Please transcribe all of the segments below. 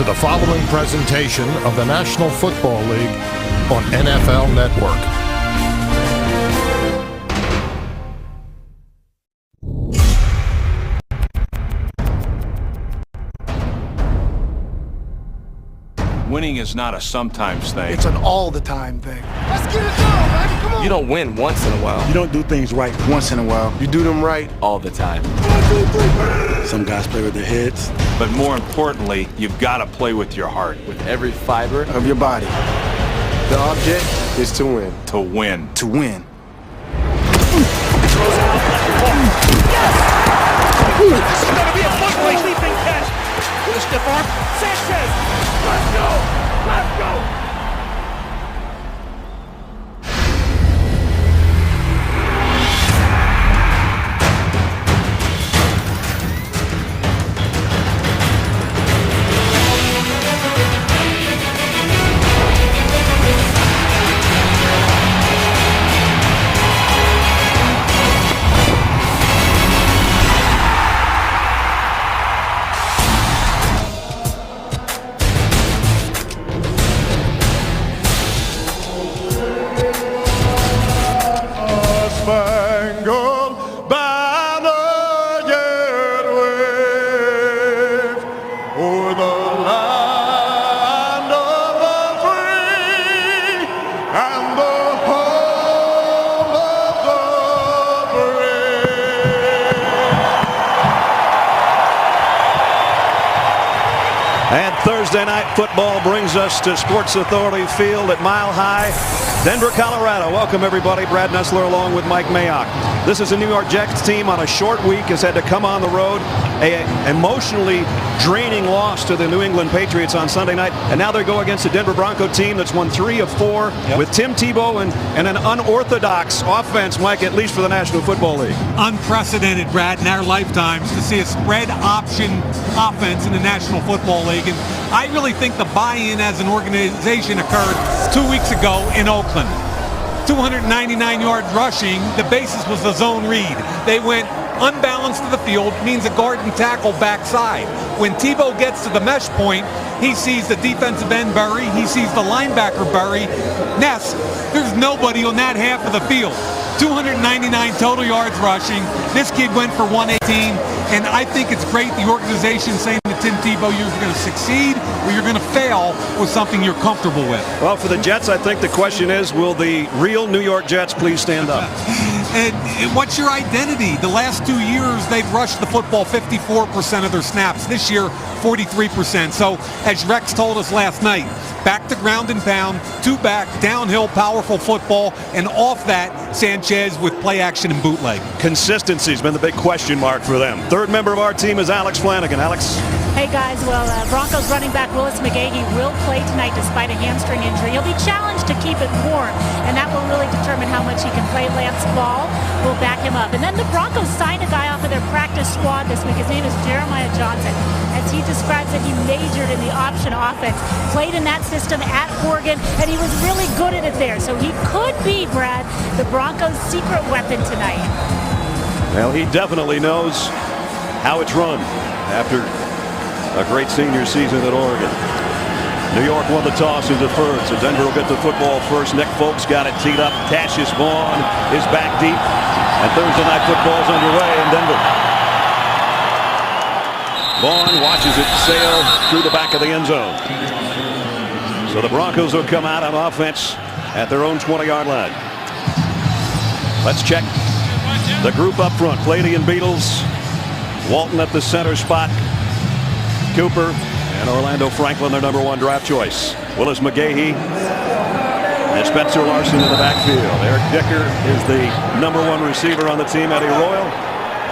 the following presentation of the National Football League on NFL Network. Winning is not a sometimes thing. It's an all-the-time thing. Let's get it done, baby. Come on. You don't win once in a while. You don't do things right once in a while. You do them right all the time. 1, 2, 3. Some guys play with their heads. But more importantly, you've got to play with your heart. With every fiber of your body. The object is to win. To win. To win. This is going to be a foot-race leaping catch. With a stiff arm. Sanchez. Let's go. Let's go. Spangled banner yet wave o'er the land of the free and the home of the brave. And Thursday night football brings us to Sports Authority Field at Mile High, Denver, Colorado. Welcome, everybody. Brad Nessler along with Mike Mayock. This is the New York Jets team on a short week, has had to come on the road. An emotionally draining loss to the New England Patriots on Sunday night. And now they go against the Denver Bronco team that's won 3 of 4 with Tim Tebow and an unorthodox offense, Mike, at least for the National Football League. Unprecedented, Brad, in our lifetimes to see a spread option offense in the National Football League. And I really think the buy-in as an organization occurred 2 weeks ago in Oakland. 299 yards rushing. The basis was the zone read. They went unbalanced to the field, means a guard and tackle backside. When Tebow gets to the mesh point, he sees the defensive end bury, he sees the linebacker bury. Ness, there's nobody on that half of the field. 299 total yards rushing. This kid went for 118, and I think it's great the organization saying to Tim Tebow, you're going to succeed or you're going to fail with something you're comfortable with. Well, for the Jets, I think the question is, will the real New York Jets please stand up? And what's your identity? The last 2 years, they've rushed the football 54% of their snaps. This year, 43%. So, as Rex told us last night, back to ground and pound, 2 back, downhill, powerful football, and off that, Sanchez with play action and bootleg. Consistency has been the big question mark for them. Third member of our team is Alex Flanagan. Alex? Hey guys, well, Broncos running back Willis McGahee will play tonight despite a hamstring injury. He'll be challenged to keep it warm, and that will really determine how much he can play. Lance Ball will back him up. And then the Broncos signed a guy off of their practice squad this week. His name is Jeremiah Johnson. As he describes it, he majored in the option offense, played in that system at Oregon, and he was really good at it there. So he could be, Brad, the Broncos' secret weapon tonight. Well, he definitely knows how it's run after a great senior season at Oregon. New York won the toss and deferred, so Denver will get the football first. Nick Folks got it teed up. Cassius Vaughn is back deep, and Thursday night football is underway in Denver. Vaughn watches it sail through the back of the end zone. So the Broncos will come out on offense at their own 20-yard line. Let's check the group up front. Plady and Beatles, Walton at the center spot, Cooper and Orlando Franklin, their number 1 draft choice. Willis McGahee and Spencer Larson in the backfield. Eric Dicker is the number 1 receiver on the team, Eddie Royal,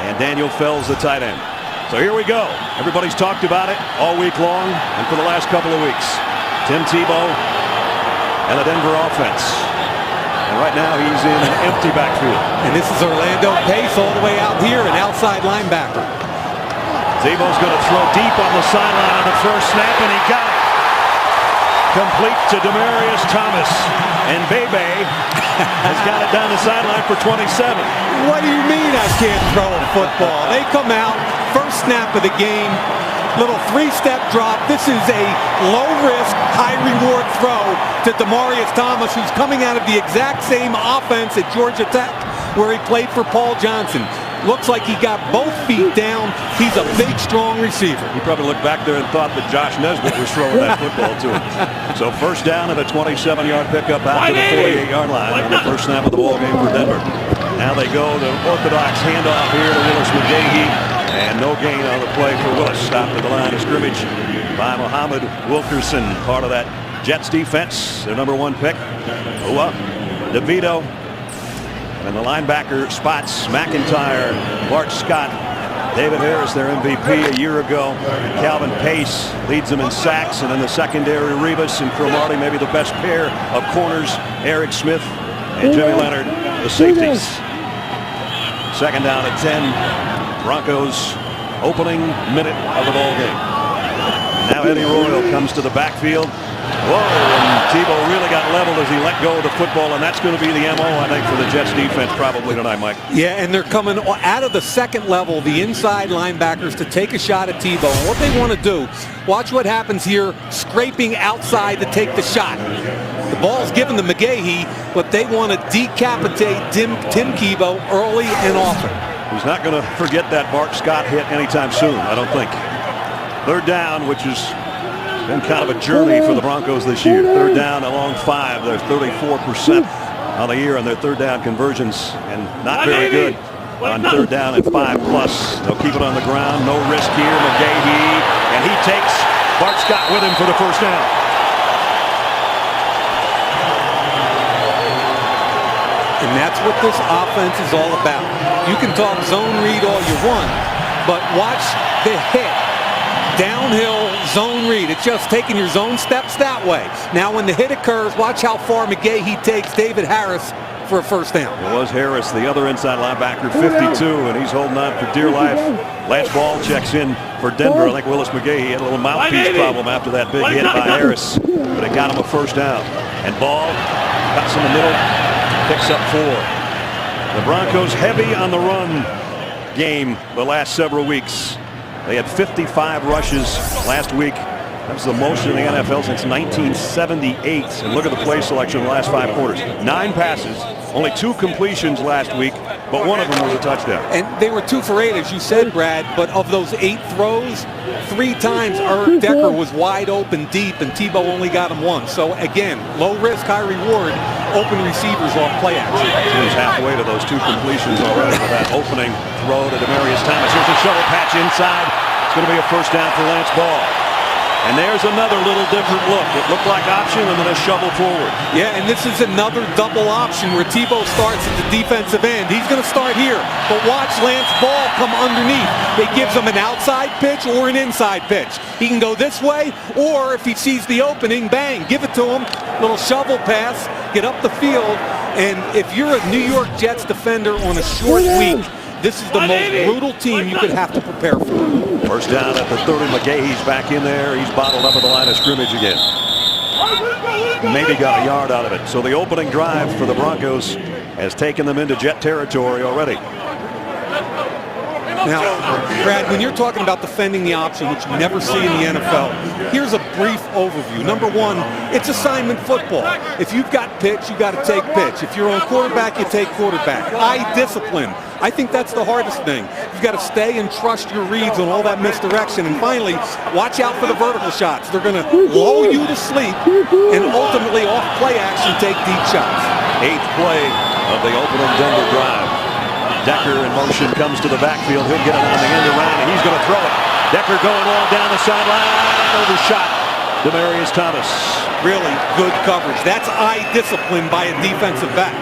and Daniel Fells, the tight end. So here we go. Everybody's talked about it all week long and for the last couple of weeks. Tim Tebow and the Denver offense. And right now he's in an empty backfield. And this is Orlando Pace all the way out here, an outside linebacker. Tebow's going to throw deep on the sideline on the first snap, and he got it. Complete to Demaryius Thomas. And Bebe has got it down the sideline for 27. What do you mean I can't throw a football? They come out, first snap of the game, Little three-step drop. This is a low-risk, high-reward throw to Demaryius Thomas, who's coming out of the exact same offense at Georgia Tech, where he played for Paul Johnson. Looks like he got both feet down. He's a big, strong receiver. He probably looked back there and thought that Josh Nesbitt was throwing that football to him. So first down and a 27-yard pickup out to the 48-yard line on the first snap of the ball game for Denver. Now they go to orthodox handoff here to Willis McGahee, and no gain on the play for Willis. Stopped at the line of scrimmage by Muhammad Wilkerson, part of that Jets defense, their number 1 pick. DeVito. And the linebacker spots McIntyre, Bart Scott, David Harris, their MVP a year ago. Calvin Pace leads them in sacks, and in the secondary, Rivas and Cromartie, maybe the best pair of corners. Eric Smith and Jimmy Leonard, the safeties. Second down at 10. Broncos opening minute of the ball game. Now Eddie Royal comes to the backfield. Whoa, and Tebow really got leveled as he let go of the football, and that's going to be the MO, I think, for the Jets defense probably tonight, Mike. Yeah, and they're coming out of the second level, the inside linebackers, to take a shot at Tebow. And what they want to do, watch what happens here, scraping outside to take the shot. The ball's given to McGahee, but they want to decapitate Tim Tebow early and often. He's not going to forget that Bart Scott hit anytime soon, I don't think. Third down, which is been kind of a journey for the Broncos this year. Third down along 5. They're 34% on the year on their third down conversions, and not very good on third down and 5+. They'll keep it on the ground. No risk here. McGahee, and he takes Bart Scott with him for the first down. And that's what this offense is all about. You can talk zone read all you want, but watch the hit. Downhill zone read. It's just taking your zone steps that way. Now when the hit occurs, watch how far McGahee takes David Harris for a first down. It was Harris, the other inside linebacker, 52, and he's holding on for dear life. Last ball checks in for Denver. I think Willis McGahee had a little mouthpiece problem after that big hit by Harris, but it got him a first down. And Ball cuts in the middle, picks up 4. The Broncos heavy on the run game the last several weeks. They had 55 rushes last week. That's the most in the NFL since 1978. And look at the play selection in the last 5 quarters. 9 passes, only 2 completions last week, but one of them was a touchdown. And they were 2 for 8, as you said, Brad. But of those 8 throws, 3 times Eric Decker was wide open deep, and Tebow only got him 1. So again, low risk, high reward. Open receivers off play action. He's halfway to those 2 completions already with that opening throw to Demaryius Thomas. Here's a shovel patch inside. It's going to be a first down for Lance Ball. And there's another little different look. It looked like option and then a shovel forward. Yeah, and this is another double option where Tebow starts at the defensive end. He's going to start here, but watch Lance Ball come underneath. It gives him an outside pitch or an inside pitch. He can go this way, or if he sees the opening, bang, give it to him. Little shovel pass, get up the field. And if you're a New York Jets defender on a short week, this is the most brutal team you could have to prepare for. First down at the 30. McGahee's back in there. He's bottled up at the line of scrimmage again. Maybe got a yard out of it. So the opening drive for the Broncos has taken them into Jet territory already. Now, Brad, when you're talking about defending the option, which you never see in the NFL, here's a brief overview. Number 1, it's assignment football. If you've got pitch, you got to take pitch. If you're on quarterback, you take quarterback. Eye discipline. I think that's the hardest thing. You've got to stay and trust your reads on all that misdirection. And finally, watch out for the vertical shots. They're going to lull you to sleep and ultimately off play action take deep shots. 8th play of the opening Denver drive. Decker in motion comes to the backfield. He'll get it on the end around, and he's going to throw it. Decker going long down the sideline. Overshot Demaryius Thomas. Really good coverage. That's eye discipline by a defensive back.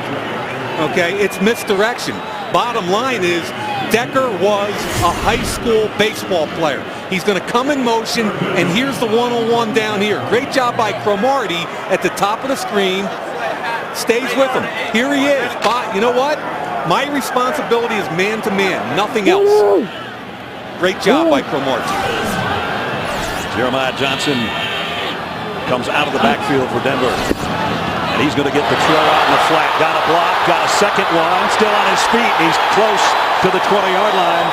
Okay, it's misdirection. Bottom line is Decker was a high school baseball player. He's going to come in motion, and here's the one-on-one down here. Great job by Cromartie at the top of the screen. Stays with him. Here he is. But you know what? My responsibility is man-to-man, nothing else. Great job by Cromartie. Jeremiah Johnson comes out of the backfield for Denver. And he's going to get the throw out in the flat. Got a block, got a second one, still on his feet. He's close to the 20-yard line.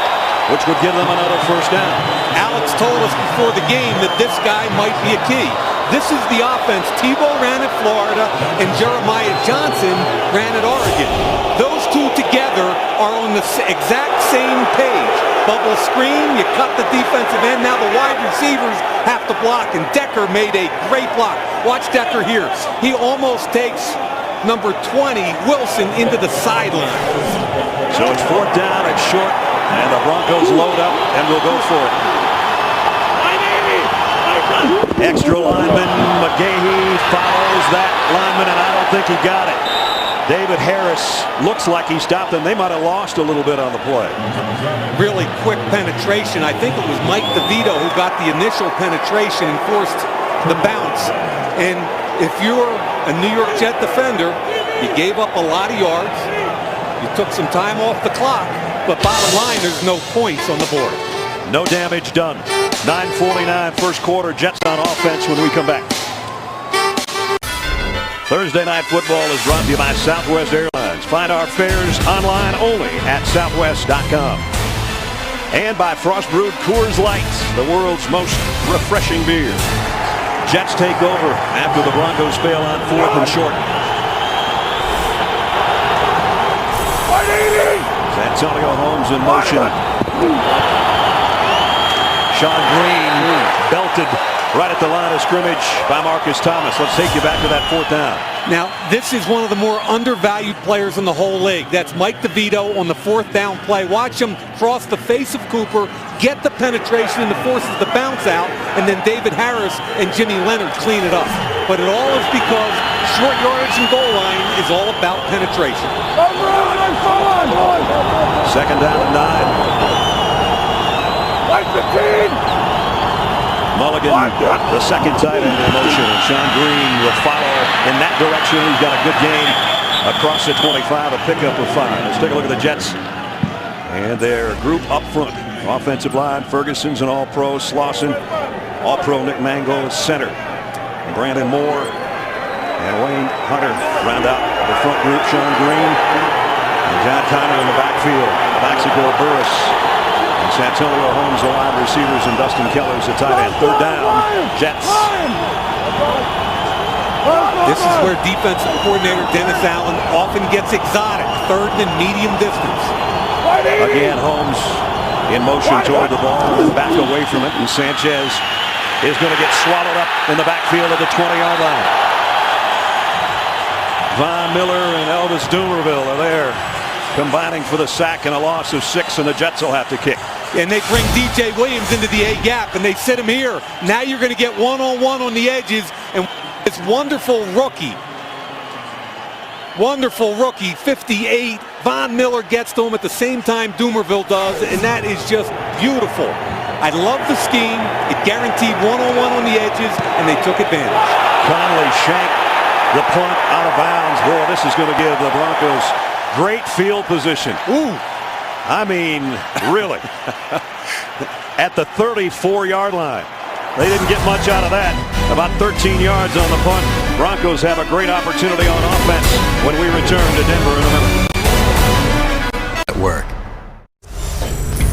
which would give them another first down. Alex told us before the game that this guy might be a key. This is the offense Tebow ran at Florida and Jeremiah Johnson ran at Oregon. Those two together are on the exact same page. Bubble screen, you cut the defensive end. Now the wide receivers have to block, and Decker made a great block. Watch Decker here. He almost takes number 20, Wilson, into the sideline. So it's fourth down and short, and the Broncos load up and will go for it. Extra lineman, McGahee follows that lineman, and I don't think he got it. David Harris looks like he stopped them. They might have lost a little bit on the play. Really quick penetration. I think it was Mike DeVito who got the initial penetration and forced the bounce. And if you're a New York Jet defender, you gave up a lot of yards. You took some time off the clock, but bottom line, there's no points on the board. No damage done. 9:49 first quarter. Jets on offense when we come back. Thursday Night Football is brought to you by Southwest Airlines. Find our fares online only at southwest.com. And by Frost Brewed Coors Light, the world's most refreshing beer. Jets take over after the Broncos fail on fourth and short. Antonio Holmes in motion. Sean Green belted right at the line of scrimmage by Marcus Thomas. Let's take you back to that fourth down. Now, this is one of the more undervalued players in the whole league. That's Mike DeVito on the fourth down play. Watch him cross the face of Cooper, get the penetration and the forces the bounce out, and then David Harris and Jimmy Leonard clean it up. But it all is because short yardage and goal line is all about penetration. Second down and 9. Mulligan, the second tight end in motion, and Sean Green will follow in that direction. He's got a good game across the 25, a pickup of 5. Let's take a look at the Jets and their group up front. Offensive line, Ferguson's an all-pro. Slauson, all-pro. Nick Mango is center. Brandon Moore and Wayne Hunter round out the front group. Sean Green and John Connor in the backfield. Plaxico Burress. And Santonio Holmes, the wide receivers, and Dustin Keller's the tight end. Third down, Jets. This is where defensive coordinator Dennis Allen often gets exotic. Third and medium distance. Again, Holmes in motion toward the ball and back away from it. And Sanchez is going to get swallowed up in the backfield of the 20-yard line. Von Miller and Elvis Dumerville are there, combining for the sack and a loss of 6, and the Jets will have to kick. And they bring DJ Williams into the A-gap, and they sit him here. Now you're going to get one-on-one on the edges, and this wonderful rookie, 58, Von Miller gets to him at the same time Dumerville does, and that is just beautiful. I love the scheme. It guaranteed one-on-one on the edges, and they took advantage. Conley shanked the punt out of bounds. Boy, this is going to give the Broncos great field position. Ooh. I mean, really. At the 34-yard line. They didn't get much out of that. About 13 yards on the punt. Broncos have a great opportunity on offense when we return to Denver in a minute. At work.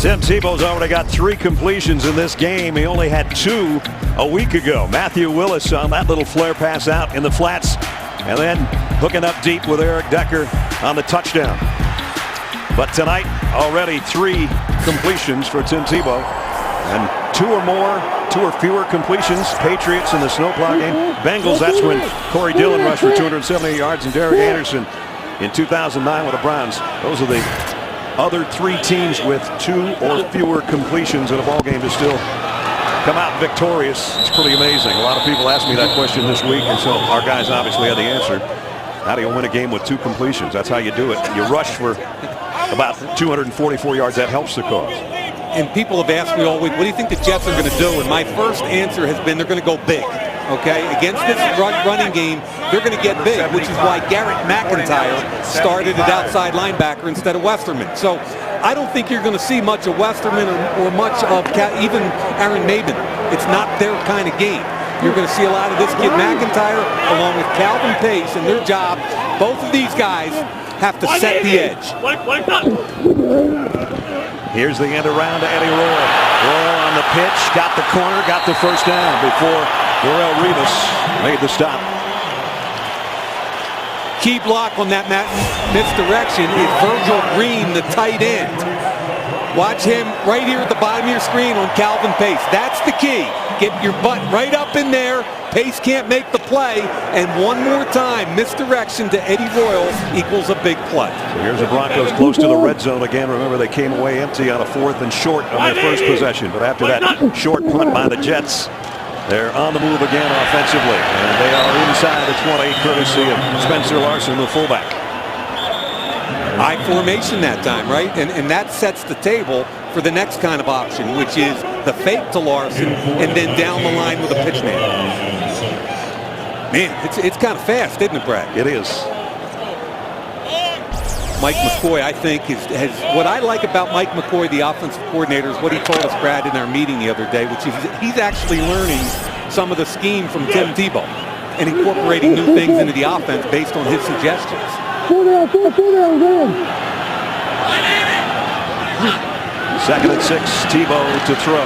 Tim Tebow's already got 3 completions in this game. He only had 2 a week ago. Matthew Willis on that little flare pass out in the flats. And then hooking up deep with Eric Decker on the touchdown. But tonight, already 3 completions for Tim Tebow. And 2 or fewer completions. Patriots in the snowplow game. Bengals, that's when Corey Dillon rushed for 278 yards. And Derek Anderson in 2009 with the Browns. Those are the other 3 teams with 2 or fewer completions in a ball game to still come out victorious. It's pretty amazing. A lot of people asked me that question this week, and so our guys obviously had the answer. How do you win a game with 2 completions? That's how you do it. You rush for about 244 yards. That helps the cause. And people have asked me all week, what do you think the Jets are going to do? And my first answer has been they're going to go big. Okay, against this running game, they're going to get big, which is why Garrett McIntyre started at outside linebacker instead of Westerman. So I don't think you're going to see much of Westerman or much of even Aaron Maben. It's not their kind of game. You're going to see a lot of this kid McIntyre along with Calvin Pace, and their job, both of these guys have to set the edge. Here's the end around to Eddie Royal. Royal on the pitch, got the corner, got the first down before Darrelle Revis made the stop. Key block on that misdirection is Virgil Green, the tight end. Watch him right here at the bottom of your screen on Calvin Pace. That's the key. Get your butt right up in there. Pace can't make the play. And one more time, misdirection to Eddie Royal equals a big play. So here's the Broncos close to the red zone again. Remember, they came away empty on a 4th and short on their first possession. But after that short punt by the Jets, they're on the move again offensively. And they are inside the 20, courtesy of Spencer Larson, the fullback. High formation that time, right? And that sets the table for the next kind of option, which is the fake to Larson and then down the line with a pitch man. Man, it's kind of fast, isn't it, Brad? It is. Mike McCoy, I think, has what I like about Mike McCoy, the offensive coordinator, is what he told us, Brad, in our meeting the other day, which is he's actually learning some of the scheme from Tim Tebow and incorporating new things into the offense based on his suggestions. Second and 6, Tebow to throw.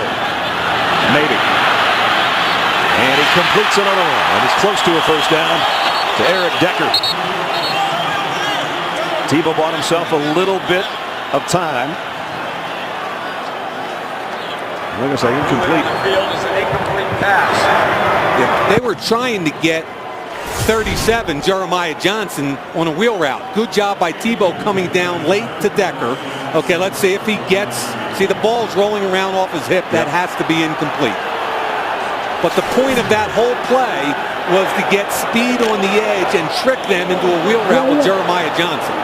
Maybe. And he completes another one. And it's close to a first down to Eric Decker. Tebow bought himself a little bit of time. I'm going to say incomplete. Yeah, they were trying to get 37, Jeremiah Johnson, on a wheel route. Good job by Tebow coming down late to Decker. Okay, let's see if he gets, see the ball's rolling around off his hip. That has to be incomplete. But the point of that whole play was to get speed on the edge and trick them into a wheel route with Jeremiah Johnson.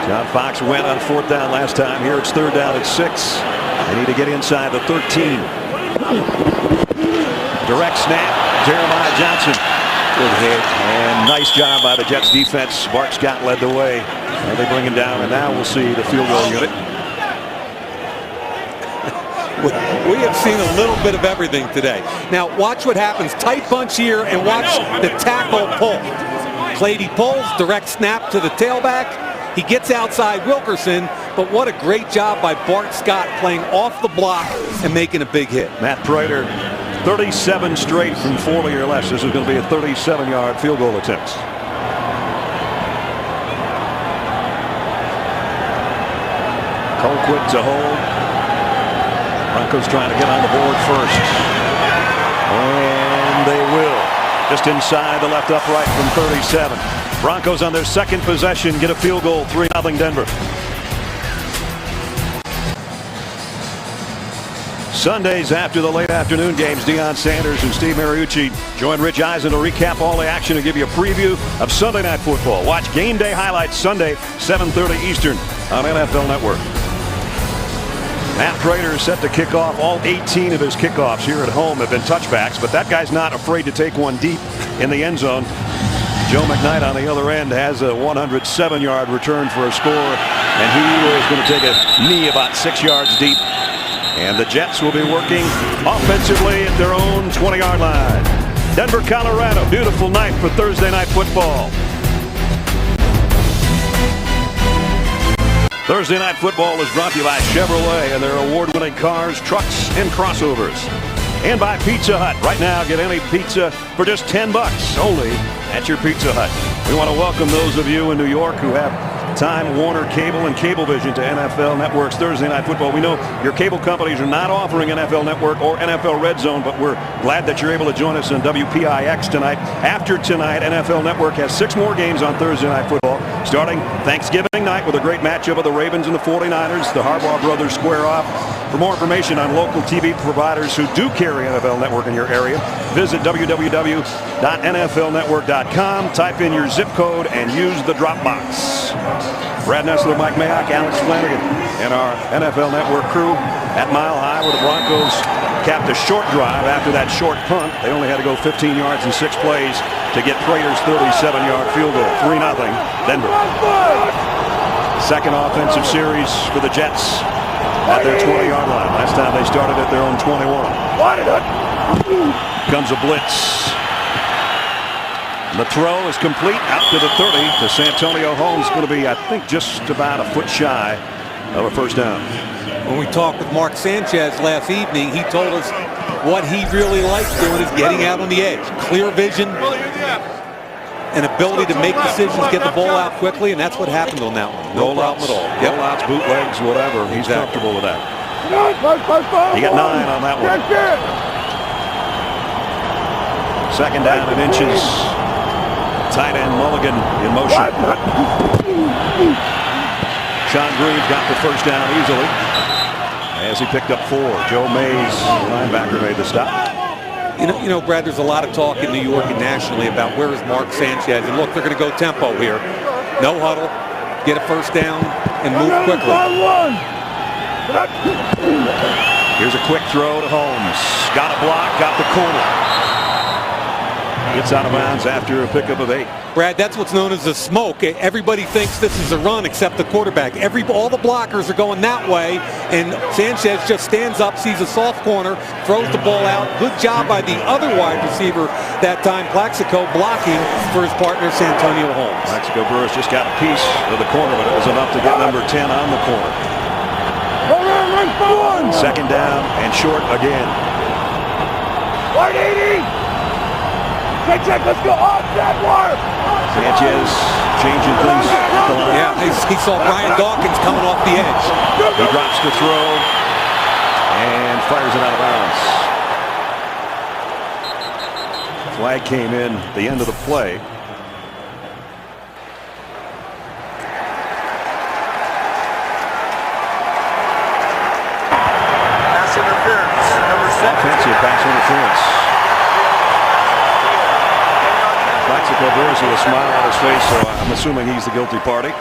John Fox went on 4th down last time. Here it's 3rd down at 6. They need to get inside the 13. Direct snap, Jeremiah Johnson. Good hit, and nice job by the Jets defense. Bart Scott led the way. And they bring him down, and now we'll see the field goal unit. We have seen a little bit of everything today. Now watch what happens. Tight bunch here, and watch the tackle pull. Clady pulls, direct snap to the tailback. He gets outside Wilkerson, but what a great job by Bart Scott playing off the block and making a big hit. Matt Prater, 37 straight from 40 or less. This is going to be a 37-yard field goal attempt. Colquitt to hold. Broncos trying to get on the board first. And they will. Just inside the left upright from 37. Broncos on their second possession get a field goal, 3-0 Denver. Sundays after the late afternoon games, Deion Sanders and Steve Mariucci join Rich Eisen to recap all the action and give you a preview of Sunday Night Football. Watch Game Day Highlights Sunday, 7:30 Eastern on NFL Network. Matt Prater is set to kick off. All 18 of his kickoffs here at home have been touchbacks, but that guy's not afraid to take one deep in the end zone. Joe McKnight on the other end has a 107-yard return for a score, and he is going to take a knee about 6 yards deep. And the Jets will be working offensively at their own 20-yard line. Denver, Colorado, beautiful night for Thursday Night Football. Thursday Night Football is brought to you by Chevrolet and their award-winning cars, trucks, and crossovers. And by Pizza Hut. Right now, get any pizza for just $10 only at your Pizza Hut. We want to welcome those of you in New York who have Time Warner Cable and Cablevision to NFL Network's Thursday Night Football. We know your cable companies are not offering NFL Network or NFL Red Zone, but we're glad that you're able to join us on WPIX tonight. After tonight, NFL Network has 6 more games on Thursday Night Football, starting Thanksgiving night with a great matchup of the Ravens and the 49ers. The Harbaugh brothers square off. For more information on local TV providers who do carry NFL Network in your area, visit www.nflnetwork.com, type in your zip code, and use the drop box. Brad Nessler, Mike Mayock, Alex Flanagan, and our NFL Network crew at Mile High, where the Broncos capped a short drive after that short punt. They only had to go 15 yards in 6 plays to get Prater's 37-yard field goal. 3-0 Denver. Second offensive series for the Jets at their 20-yard line. Last time they started at their own 21. Comes a blitz. The throw is complete out to the 30 to Santonio Holmes. Going to be, I think, just about a foot shy of a first down. When we talked with Mark Sanchez last evening, he told us what he really likes doing is getting out on the edge. Clear vision and ability to make decisions, get the ball out quickly, and that's what happened on that one. No problem at all. Rollouts, bootlegs, whatever. He's comfortable with that. He got 9 on that one. Second down and inches. Tight end Mulligan in motion. Sean Green got the first down easily as he picked up 4. Joe Mays, the linebacker, made the stop. You know, Brad, there's a lot of talk in New York and nationally about where is Mark Sanchez. And look, they're going to go tempo here. No huddle, get a first down, and move quickly. Here's a quick throw to Holmes. Got a block, got the corner. Gets out of bounds after a pickup of 8. Brad, that's what's known as a smoke. Everybody thinks this is a run except the quarterback. All the blockers are going that way, and Sanchez just stands up, sees a soft corner, throws the ball out. Good job by the other wide receiver that time, Plaxico, blocking for his partner, Santonio Holmes. Plaxico Burress just got a piece of the corner, but it was enough to get number 10 on the corner. Second down and short again. 180! Check, let's go off that mark! Sanchez changing things at the line. Yeah, he saw Brian Dawkins coming off the edge. He drops the throw and fires it out of bounds. Flag came in at the end of the play. Pass interference, number 7. Offensive pass interference. Plaxico Burress with a smile on his face, so I'm assuming he's the guilty party.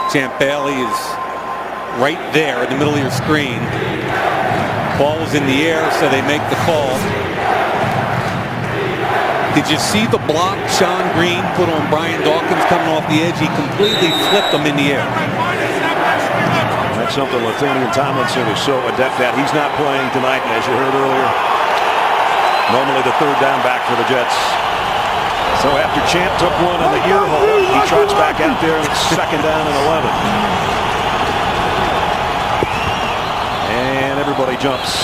Champ Bailey is right there in the middle of your screen. Ball is in the air, so they make the call. Did you see the block Sean Green put on Brian Dawkins coming off the edge? He completely flipped him in the air. That's something Latainian Tomlinson is so adept at. He's not playing tonight, as you heard earlier. Normally the third down back for the Jets. So after Champ took one in the ear hole, he trots back out there and it's second down and 11. And everybody jumps.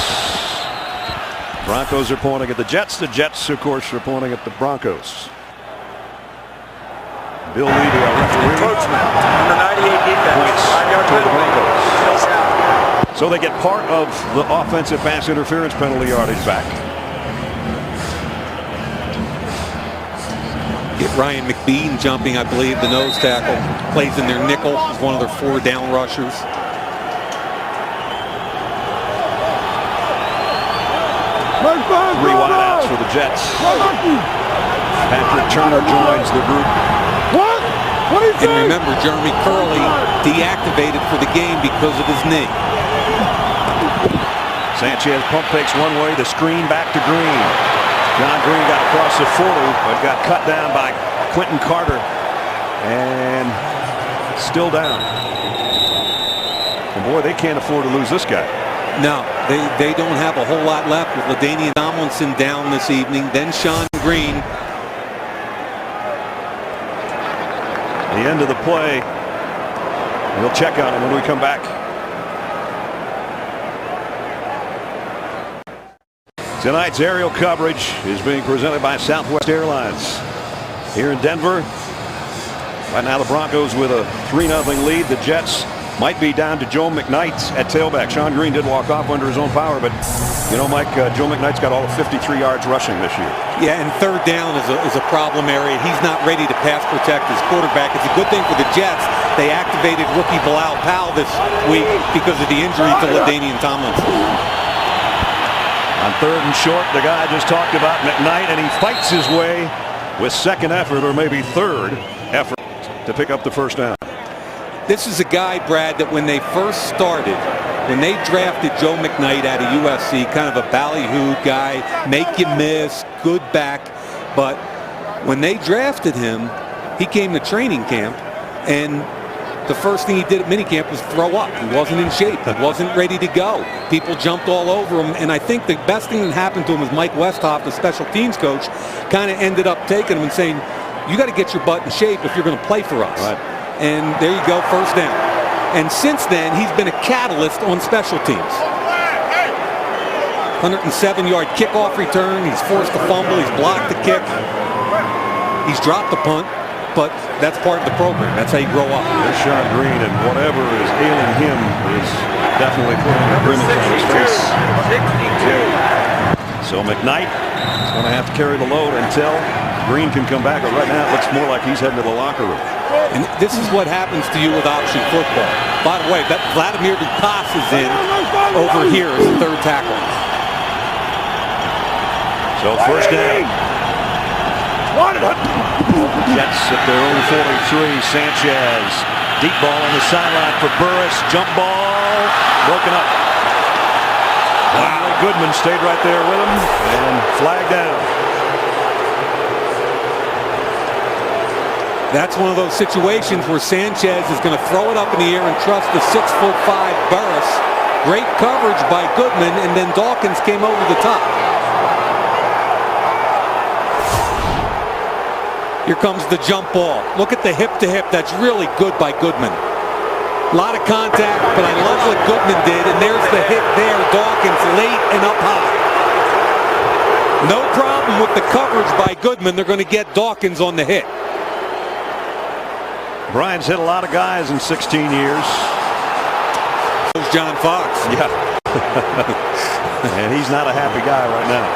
Broncos are pointing at the Jets. The Jets, of course, are pointing at the Broncos. Bill Levy, our referee, Number 98 defense. points 5-yard to the penalty. Broncos. So they get part of the offensive pass interference penalty yardage back. Get Ryan McBean jumping, I believe, the nose tackle. Plays in their nickel. He's one of their 4 down rushers. Three wideouts for the Jets. Patrick Turner joins the group. And remember, Jeremy Curley deactivated for the game because of his knee. Sanchez pump fakes one way, the screen back to Green. John Green got across the 40, but got cut down by Quentin Carter. And still down. And boy, they can't afford to lose this guy. No, they don't have a whole lot left with LaDainian Tomlinson down this evening. Then Sean Green. The end of the play. We'll check on him when we come back. Tonight's aerial coverage is being presented by Southwest Airlines. Here in Denver, right now the Broncos with a 3-0 lead. The Jets might be down to Joe McKnight at tailback. Sean Green did walk off under his own power, but you know, Mike, Joe McKnight's got all of 53 yards rushing this year. Yeah, and third down is a problem area. He's not ready to pass protect his quarterback. It's a good thing for the Jets. They activated rookie Bilal Powell this week because of the injury to LaDainian Tomlinson. On third and short, the guy I just talked about, McKnight, and he fights his way with second effort, or maybe third effort, to pick up the first down. This is a guy, Brad, that when they first started, when they drafted Joe McKnight out of USC, kind of a ballyhoo guy, make you miss, good back. But when they drafted him, he came to training camp, and the first thing he did at minicamp was throw up. He wasn't in shape. He wasn't ready to go. People jumped all over him, and I think the best thing that happened to him is Mike Westhoff, the special teams coach, kind of ended up taking him and saying, you got to get your butt in shape if you're going to play for us. Right. And there you go, first down. And since then, he's been a catalyst on special teams. 107-yard kickoff return. He's forced a fumble. He's blocked the kick. He's dropped the punt. But that's part of the program. That's how you grow up. There's Sean Green, and whatever is ailing him is definitely putting a grimace on his face. 62. So McKnight is going to have to carry the load until Green can come back. But right now, it looks more like he's heading to the locker room. And this is what happens to you with option football. By the way, that Vladimir Dukas is in over here as the third tackle. So first down. Jets at their own 43. Sanchez. Deep ball on the sideline for Burris. Jump ball. Broken up. Wow. Goodman stayed right there with him and flagged down. That's one of those situations where Sanchez is going to throw it up in the air and trust the 6'5" Burris. Great coverage by Goodman, and then Dawkins came over the top. Here comes the jump ball. Look at the hip-to-hip. That's really good by Goodman. A lot of contact, but I love what Goodman did. And there's the hit there. Dawkins late and up high. No problem with the coverage by Goodman. They're going to get Dawkins on the hit. Brian's hit a lot of guys in 16 years. There's John Fox. Yeah. And he's not a happy guy right now.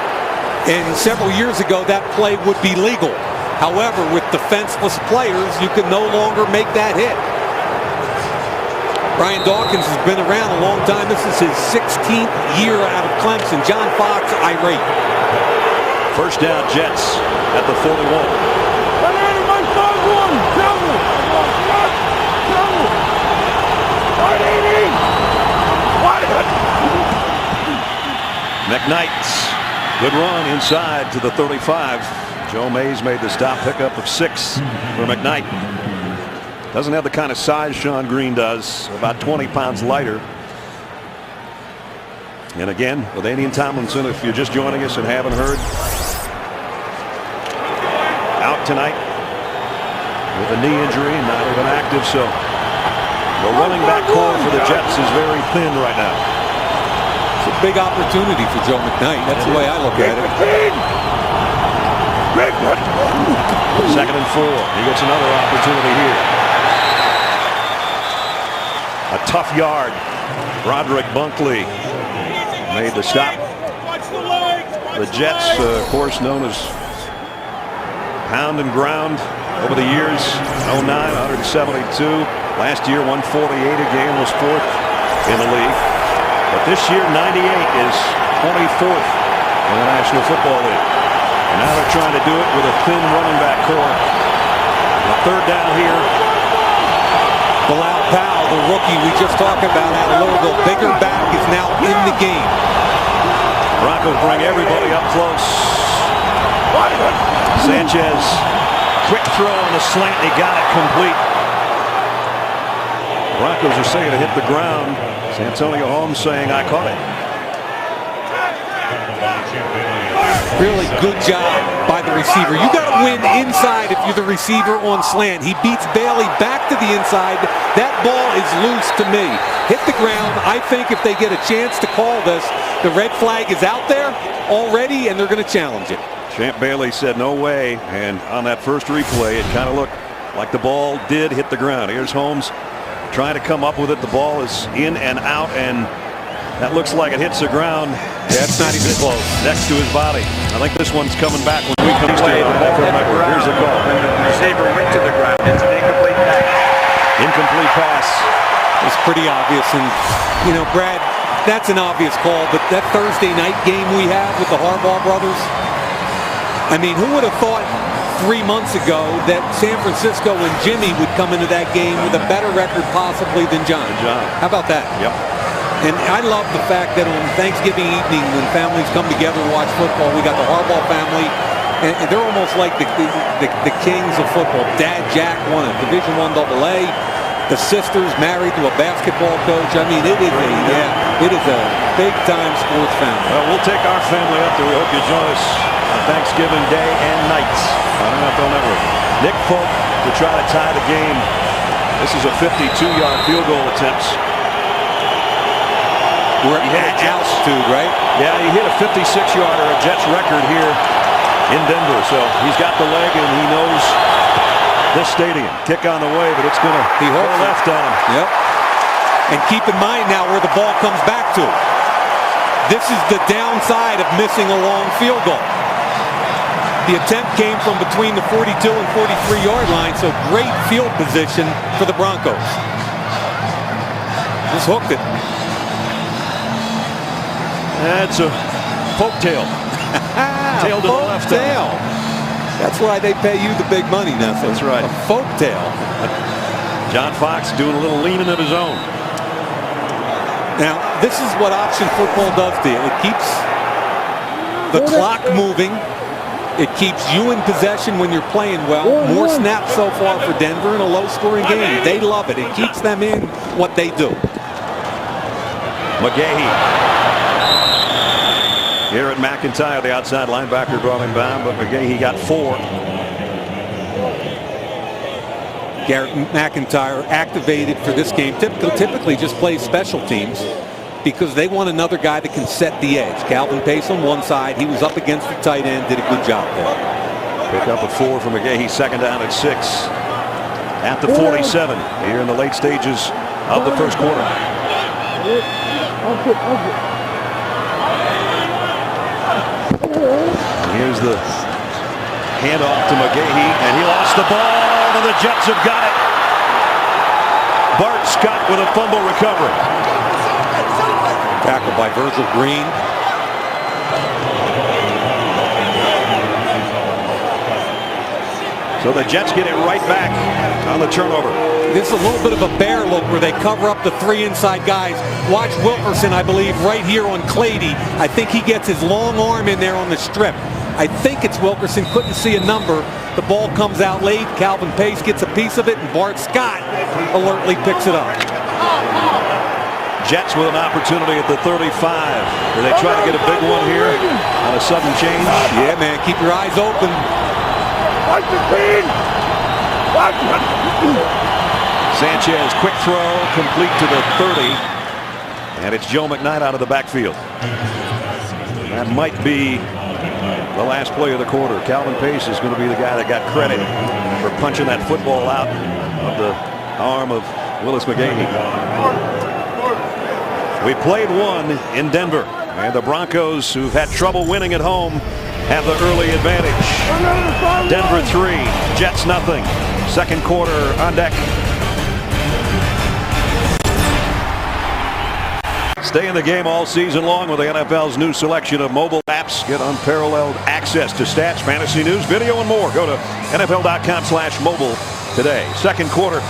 And several years ago, that play would be legal. However, with defenseless players, you can no longer make that hit. Brian Dawkins has been around a long time. This is his 16th year out of Clemson. John Fox, irate. First down, Jets at the 41. McKnight, good run inside to the 35. Joe Mays made the stop, pickup of 6 for McKnight. Doesn't have the kind of size Sean Green does, about 20 pounds lighter. And again, with Ladainian Tomlinson, if you're just joining us and haven't heard, out tonight with a knee injury, not even active, so the running back core for the Jets is very thin right now. It's a big opportunity for Joe McKnight. That's the way I look at it. Second and 4. He gets another opportunity here. A tough yard. Roderick Bunkley made the stop. The Jets, of course, known as pound and ground over the years. 09, 172. Last year, 148 a game, was 4th in the league. But this year, 98 is 24th in the National Football League. And now they're trying to do it with a thin running back core. A third down here. Bilal Powell, the rookie we just talked about out of Louisville, bigger back, is now in the game. Broncos bring everybody up close. Sanchez, quick throw on the slant. He got it complete. Broncos are saying it hit the ground. Santonio Holmes saying, I caught it. Really good job by the receiver. You got to win inside if you're the receiver on slant. He beats Bailey back to the inside. That ball is loose to me. Hit the ground. I think if they get a chance to call this, the red flag is out there already, and they're going to challenge it. Champ Bailey said no way, and on that first replay, it kind of looked like the ball did hit the ground. Here's Holmes trying to come up with it. The ball is in and out, and that looks like it hits the ground. That's not even close. Next to his body. I think this one's coming back when we come to it. Here's the call. Receiver went to the ground. It's an incomplete pass. Incomplete pass. It's pretty obvious, and you know, Brad, that's an obvious call. But that Thursday night game we have with the Harbaugh brothers, I mean, who would have thought 3 months ago that San Francisco and Jimmy would come into that game with a better record possibly than John? How about that? Yep. And I love the fact that on Thanksgiving evening, when families come together to watch football, we got the Harbaugh family, and they're almost like the kings of football. Dad Jack won a Division I AA. The sisters married to a basketball coach. I mean, it is a big-time sports family. Well, we'll take our family up there. We hope you join us on Thanksgiving Day and nights on NFL Network. Nick Folk to try to tie the game This is a 52-yard field goal attempt. We're at altitude, right? Yeah, he hit a 56-yarder, a Jets record here in Denver. So he's got the leg and he knows this stadium. Kick on the way, but it's going to be left on him. Yep. And keep in mind now where the ball comes back to. This is the downside of missing a long field goal. The attempt came from between the 42 and 43-yard line, so great field position for the Broncos. Just hooked it. That's a poke tail. Tail to the left. Tail. That's why they pay you the big money, Nessa. That's right. A folk tail. John Fox doing a little leaning of his own. Now, this is what option football does to you. It keeps the clock moving. It keeps you in possession when you're playing well. More snaps so far for Denver in a low-scoring game. They love it. It keeps them in what they do. McGahee. Here at McIntyre, the outside linebacker brought him down, but McGahee got 4. Garrett McIntyre activated for this game. Typically just plays special teams because they want another guy that can set the edge. Calvin Pace on one side. He was up against the tight end, did a good job there. Pick up a 4 from McGahee, second down at 6. At the 47 here in the late stages of the first quarter. Here's the handoff to McGahee, and he lost the ball, and the Jets have got it. Bart Scott with a fumble recovery. Tackled by Virgil Green. So the Jets get it right back on the turnover. This is a little bit of a bear look where they cover up the 3 inside guys. Watch Wilkerson, I believe, right here on Clady. I think he gets his long arm in there on the strip. I think it's Wilkerson, couldn't see a number. The ball comes out late. Calvin Pace gets a piece of it, and Bart Scott alertly picks it up. Jets with an opportunity at the 35. Do they try to get a big one here on a sudden change? Yeah, man, keep your eyes open. Sanchez, quick throw, complete to the 30. And it's Joe McKnight out of the backfield. That might be the last play of the quarter. Calvin Pace is going to be the guy that got credit for punching that football out of the arm of Willis McGahee. We played one in Denver, and the Broncos, who've had trouble winning at home, have the early advantage. Denver 3, Jets nothing. Second quarter on deck. Stay in the game all season long with the NFL's new selection of mobile apps. Get unparalleled access to stats, fantasy news, video, and more. Go to NFL.com/mobile today. Second quarter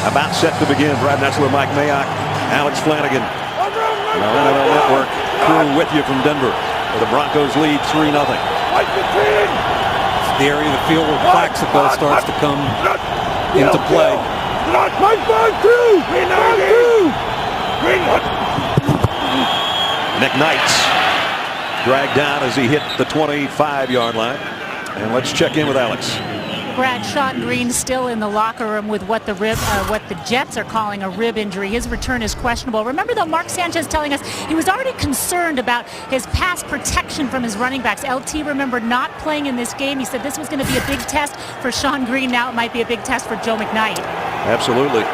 about set to begin. Brad Netzler, Mike Mayock, Alex Flanagan. Our NFL Network crew with you from Denver. The Broncos lead 3-0. The area of the field where Plaxico starts to come into play. McKnight dragged down as he hit the 25-yard line. And let's check in with Alex. Brad, Sean Green still in the locker room with what the Jets are calling a rib injury. His return is questionable. Remember, though, Mark Sanchez telling us he was already concerned about his pass protection from his running backs. LT, remember, not playing in this game. He said this was going to be a big test for Sean Green. Now it might be a big test for Joe McKnight. Absolutely.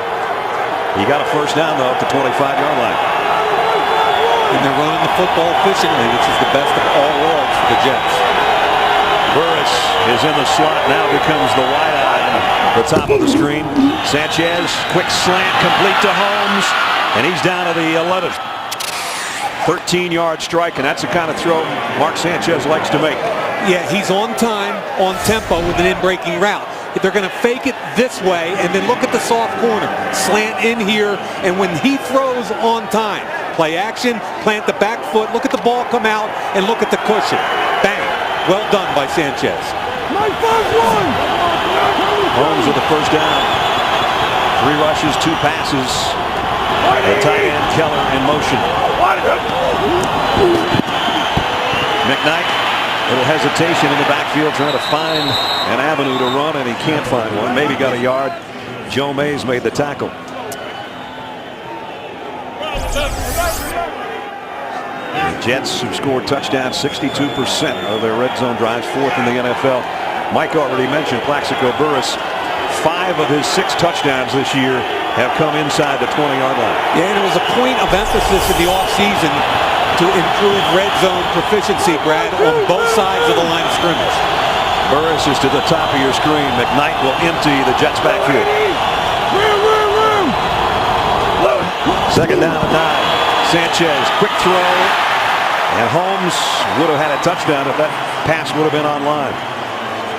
He got a first down, though, at the 25-yard line. And they're running the football efficiently, which is the best of all worlds for the Jets. Burris is in the slot, now becomes the wideout on the top of the screen. Sanchez, quick slant, complete to Holmes, and he's down to the 11. 13-yard strike, and that's the kind of throw Mark Sanchez likes to make. Yeah, he's on time, on tempo with an in-breaking route. They're going to fake it this way, and then look at the soft corner. Slant in here, and when he throws on time, play action, plant the back foot, look at the ball come out, and look at the cushion. Bang. Well done by Sanchez. Holmes with the first down. 3 rushes, 2 passes. The tight end Keller in motion. McKnight, little hesitation in the backfield, trying to find an avenue to run, and he can't find one. Maybe got a yard Joe Mays made the tackle. The Jets have scored touchdowns 62% of their red zone drives, 4th in the NFL. Mike already mentioned Plaxico Burress. 5 of his 6 touchdowns this year have come inside the 20-yard line. Yeah, and it was a point of emphasis in the offseason to improve red zone proficiency, Brad, on both sides of the line of scrimmage. Burress is to the top of your screen. McKnight will empty the Jets backfield. 2nd down and 9. Sanchez, quick throw. And Holmes would have had a touchdown if that pass would have been online.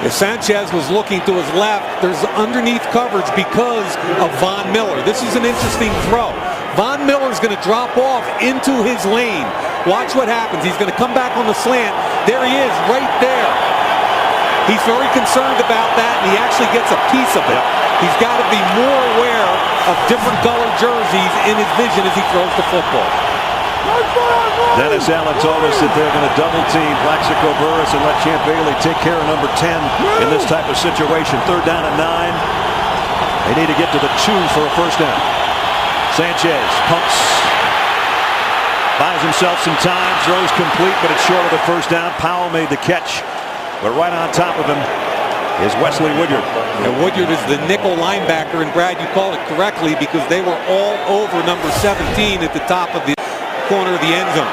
If Sanchez was looking to his left, there's underneath coverage because of Von Miller. This is an interesting throw. Von Miller is going to drop off into his lane. Watch what happens. He's going to come back on the slant. There he is, right there. He's very concerned about that, and he actually gets a piece of it. He's got to be more aware of different colored jerseys in his vision as he throws the football. Dennis Allen told us that they're going to double team Plaxico Burress and let Champ Bailey take care of number 10 in this type of situation. 3rd down and 9. They need to get to the 2 for a 1st down. Sanchez pumps, buys himself some time, throws complete, but it's short of the 1st down. Powell made the catch, but right on top of him is Wesley Woodyard. And Woodyard is the nickel linebacker, and Brad, you called it correctly because they were all over number 17 at the top of the corner of the end zone.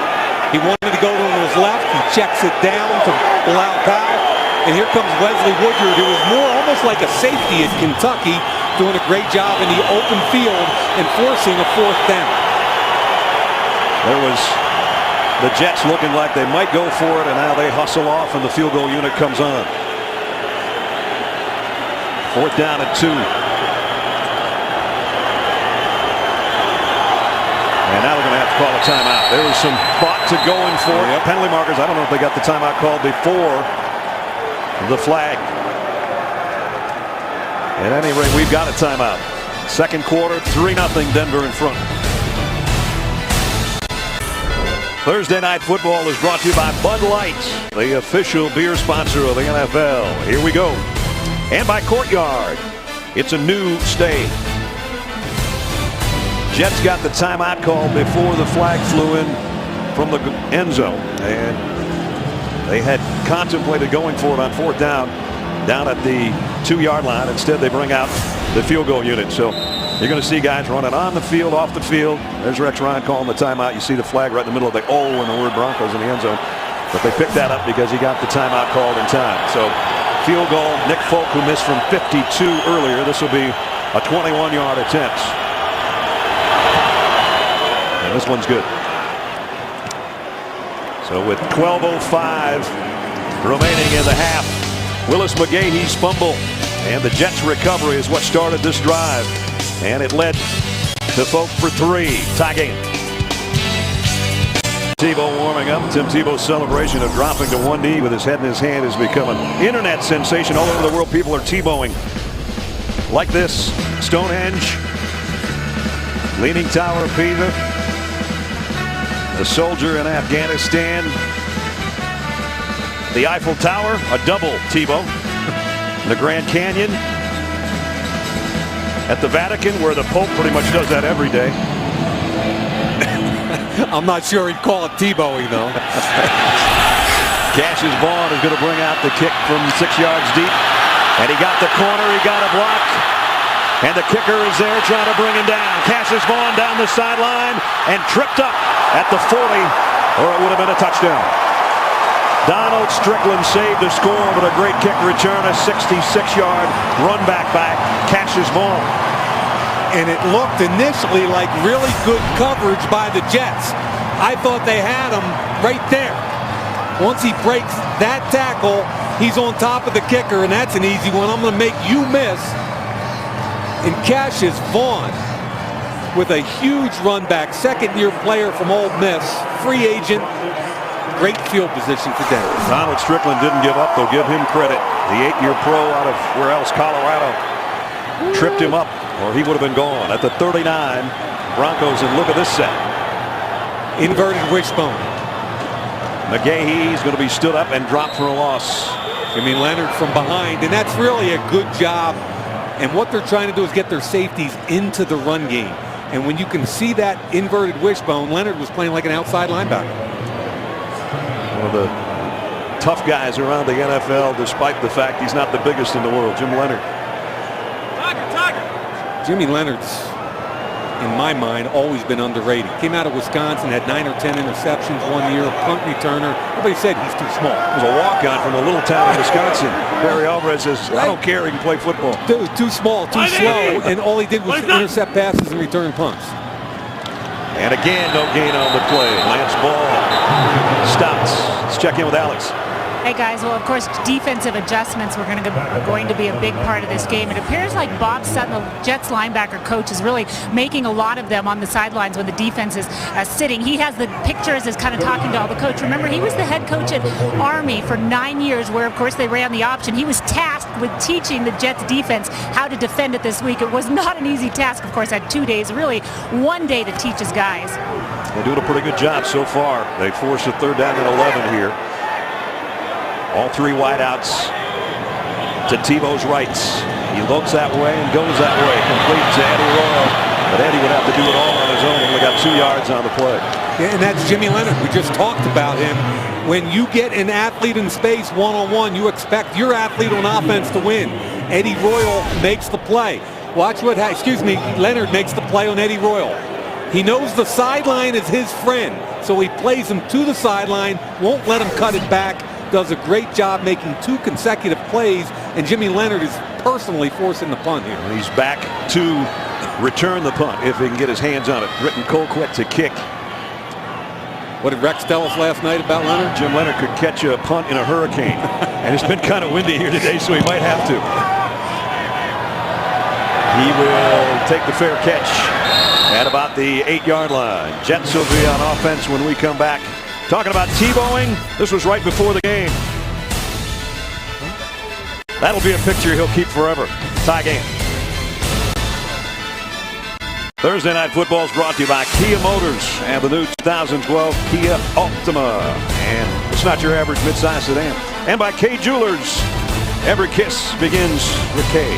He wanted to go to his left. He checks it down to allow Powell. And here comes Wesley Woodyard, who was more almost like a safety at Kentucky, doing a great job in the open field and forcing a 4th down. There was the Jets looking like they might go for it, and now they hustle off, and the field goal unit comes on. 4th down and 2. And now they're going to have to call a timeout. There was some thought to going for it. Penalty markers. I don't know if they got the timeout called before the flag. At any rate, we've got a timeout. 2nd quarter, 3-0 Denver in front. Thursday Night Football is brought to you by Bud Light, the official beer sponsor of the NFL. Here we go. And by Courtyard. It's a new stay. Jets got the timeout call before the flag flew in from the end zone, and they had contemplated going for it on 4th down at the 2-yard line. Instead, they bring out the field goal unit. So you're going to see guys running on the field, off the field. There's Rex Ryan calling the timeout. You see the flag right in the middle of the O and the word Broncos in the end zone. But they picked that up because he got the timeout called in time. So field goal, Nick Folk, who missed from 52 earlier. This will be a 21-yard attempt. And this one's good. So with 12:05 remaining in the half, Willis McGahee's fumble and the Jets' recovery is what started this drive. And it led to Folk for 3. Tie game. Tebow warming up. Tim Tebow's celebration of dropping to one knee with his head in his hand has become an internet sensation. All over the world, people are Tebowing like this. Stonehenge, Leaning Tower of Pisa, the soldier in Afghanistan, the Eiffel Tower, a double Tebow, the Grand Canyon, at the Vatican, where the Pope pretty much does that every day. I'm not sure he'd call it Tebowing, though. Cassius Vaughn is going to bring out the kick from 6 yards deep. And he got the corner, he got a block. And the kicker is there trying to bring him down. Cassius Vaughn down the sideline and tripped up at the 40, or it would have been a touchdown. Donald Strickland saved the score, but a great kick return, a 66-yard run back by Cassius Vaughn. And it looked initially like really good coverage by the Jets. I thought they had him right there. Once he breaks that tackle, he's on top of the kicker, and that's an easy one. I'm going to make you miss. And Cassius Vaughn with a huge run back, 2nd-year player from Ole Miss, free agent, great field position for Denver. Donald Strickland didn't give up, though. Give him credit. The 8-year pro out of where else? Colorado tripped him up, or he would have been gone. At the 39, Broncos, and look at this set. Inverted wishbone. McGahee is going to be stood up and dropped for a loss. I mean, Leonard from behind, and that's really a good job And what they're trying to do is get their safeties into the run game. And when you can see that inverted wishbone, Leonard was playing like an outside linebacker. One of the tough guys around the NFL, despite the fact he's not the biggest in the world, Jim Leonard. Jimmy Leonard's, in my mind, always been underrated. Came out of Wisconsin, had 9 or 10 interceptions one year, punt returner. Everybody said he's too small. He was a walk-on from a little town in Wisconsin. Barry Alvarez says, I don't care, he can play football. Too small, too slow, and all he did was intercept passes and return punts. And again, no gain on the play. Lance ball stops. Let's check in with Alex. Hey guys, well of course defensive adjustments were going to be a big part of this game. It appears like Bob Sutton, the Jets linebacker coach, is really making a lot of them on the sidelines when the defense is sitting. He has the pictures, is kind of talking to all the coach. Remember, he was the head coach at Army for 9 years, where of course they ran the option. He was tasked with teaching the Jets defense how to defend it this week. It was not an easy task, of course, had 2 days, really 1 day to teach his guys. They're doing a pretty good job so far. They forced a 3rd down and 11 here. All 3 wideouts to Tebow's right. He looks that way and goes that way. Complete to Eddie Royal. But Eddie would have to do it all on his own. He only got 2 yards on the play. Yeah, and that's Jimmy Leonard. We just talked about him. When you get an athlete in space one-on-one, you expect your athlete on offense to win. Eddie Royal makes the play. Watch what, Leonard makes the play on Eddie Royal. He knows the sideline is his friend, so he plays him to the sideline, won't let him cut it back. Does a great job making 2 consecutive plays, and Jimmy Leonard is personally forcing the punt here. And he's back to return the punt if he can get his hands on it. Britton Colquitt to kick. What did Rex tell us last night about Leonard? Jim Leonard could catch a punt in a hurricane. And it's been kind of windy here today, so he might have to. He will take the fair catch at about the 8-yard line. Jets will be on offense when we come back. Talking about Tebowing, this was right before the game. That'll be a picture he'll keep forever. Tie game. Thursday Night Football is brought to you by Kia Motors and the new 2012 Kia Optima. And it's not your average midsize sedan. And by K Jewelers. Every kiss begins with K.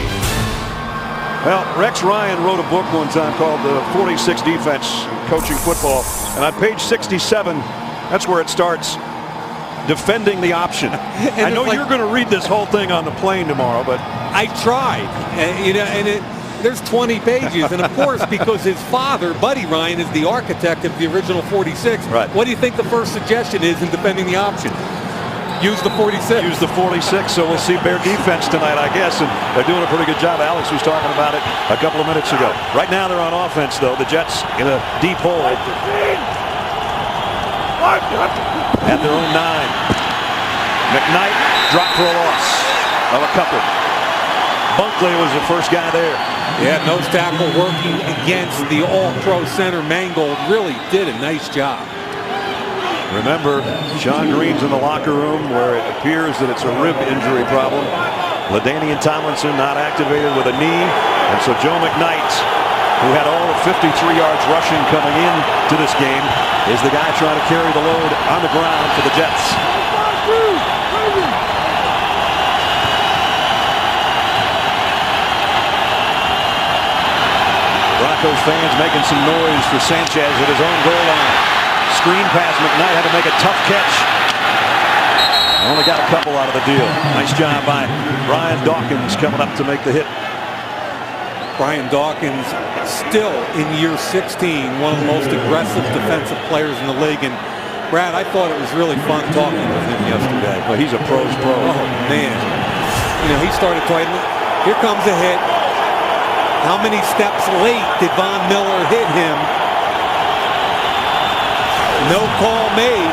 Well, Rex Ryan wrote a book one time called The 46 Defense, Coaching Football. And on page 67, that's where it starts. Defending the option. I know you're going to read this whole thing on the plane tomorrow, but I tried. There's 20 pages, and of course, because his father, Buddy Ryan, is the architect of the original 46. Right. What do you think the first suggestion is in defending the option? Use the 46. Use the 46. So we'll see Bear defense tonight, I guess, and they're doing a pretty good job. Alex was talking about it a couple of minutes ago. Right now, they're on offense, though. The Jets in a deep hole. At their own 9. McKnight dropped for a loss of a couple. Bunkley was the first guy there. Yeah, nose tackle working against the all-pro center Mangold. Really did a nice job. Remember, Sean Green's in the locker room where it appears that it's a rib injury problem. LaDainian Tomlinson not activated with a knee. And so Joe McKnight, who had all of 53 yards rushing coming in to this game, is the guy trying to carry the load on the ground for the Jets. Broncos fans making some noise for Sanchez at his own goal line. Screen pass, McKnight had to make a tough catch. Only got a couple out of the deal. Nice job by Brian Dawkins coming up to make the hit. Brian Dawkins still in year 16, one of the most aggressive defensive players in the league. And Brad, I thought it was really fun talking with him yesterday. Well, he's a pro's pro. Oh, man. He started talking. Here comes a hit. How many steps late did Von Miller hit him? No call made.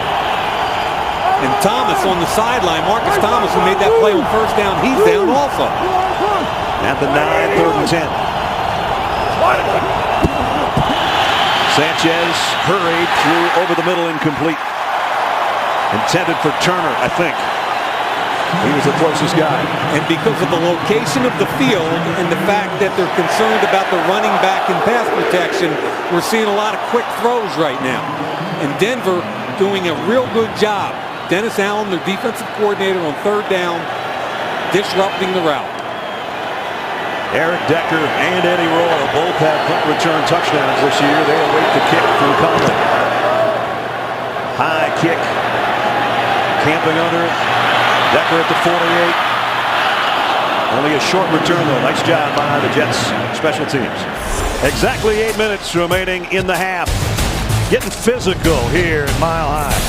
And Thomas on the sideline, Marcus Thomas, who made that play on first down, he's down also. At the 9, 3rd and 10. Sanchez hurried through over the middle, incomplete. Intended for Turner, I think. He was the closest guy. And because of the location of the field and the fact that they're concerned about the running back and pass protection, we're seeing a lot of quick throws right now. And Denver doing a real good job. Dennis Allen, their defensive coordinator, on 3rd down, disrupting the route. Eric Decker and Eddie Royal both have punt return touchdowns this year. They await the kick from Conley. High kick. Camping under it. Decker at the 48. Only a short return, though. Nice job by the Jets special teams. Exactly 8 minutes remaining in the half. Getting physical here at Mile High.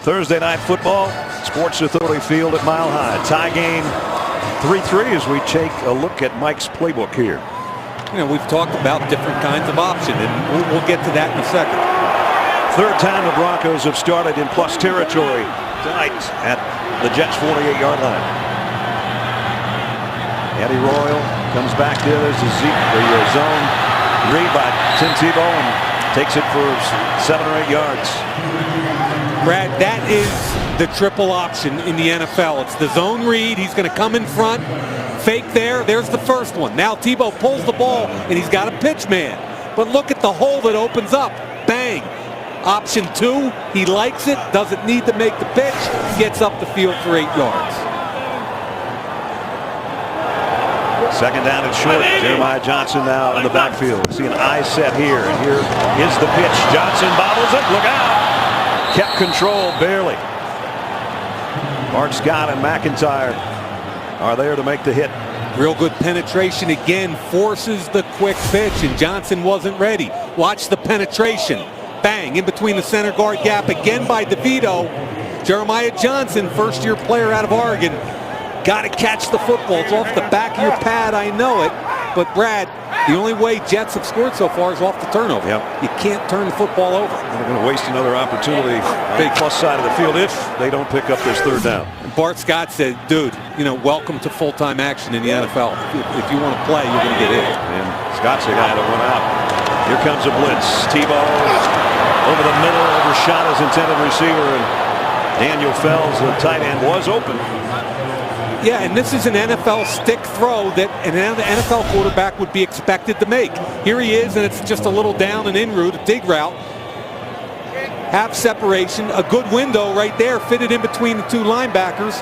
Thursday night football, Sports Authority Field at Mile High. Tie game 3-3 as we take a look at Mike's playbook here. You know, we've talked about different kinds of option, and we'll get to that in a second. Third time the Broncos have started in plus territory tonight at the Jets' 48-yard line. Eddie Royal comes back there. There's the zone read by Tim Tebow and takes it for 7 or 8 yards. Brad, that is the triple option in the NFL. It's the zone read. He's going to come in front, fake there. There's the first one. Now Tebow pulls the ball, and he's got a pitch man. But look at the hole that opens up. Bang. Option 2, he likes it, doesn't need to make the pitch, gets up the field for 8 yards. Second down and short. Jeremiah Johnson now in the backfield. See an eye set here, and here is the pitch. Johnson bobbles it. Look out! Kept control barely. Bart Scott and McIntyre are there to make the hit. Real good penetration again, forces the quick pitch, and Johnson wasn't ready. Watch the penetration. Bang, in between the center guard gap again by DeVito. Jeremiah Johnson, first-year player out of Oregon. Got to catch the football. It's off the back of your pad, I know it. But Brad, the only way Jets have scored so far is off the turnover. Yep. You can't turn the football over. They're going to waste another opportunity on the plus side of the field if they don't pick up this third down. Bart Scott said, dude, you know, welcome to full-time action in the NFL. If you want to play, you're going to get hit. And Scott's the guy that went out. Here comes a blitz. Tebow over the middle, overshot his intended receiver, and Daniel Fells, the tight end, was open. Yeah, and this is an NFL stick throw that an NFL quarterback would be expected to make. Here he is, and it's just a little down and in route, a dig route. Half separation, a good window right there, fitted in between the two linebackers.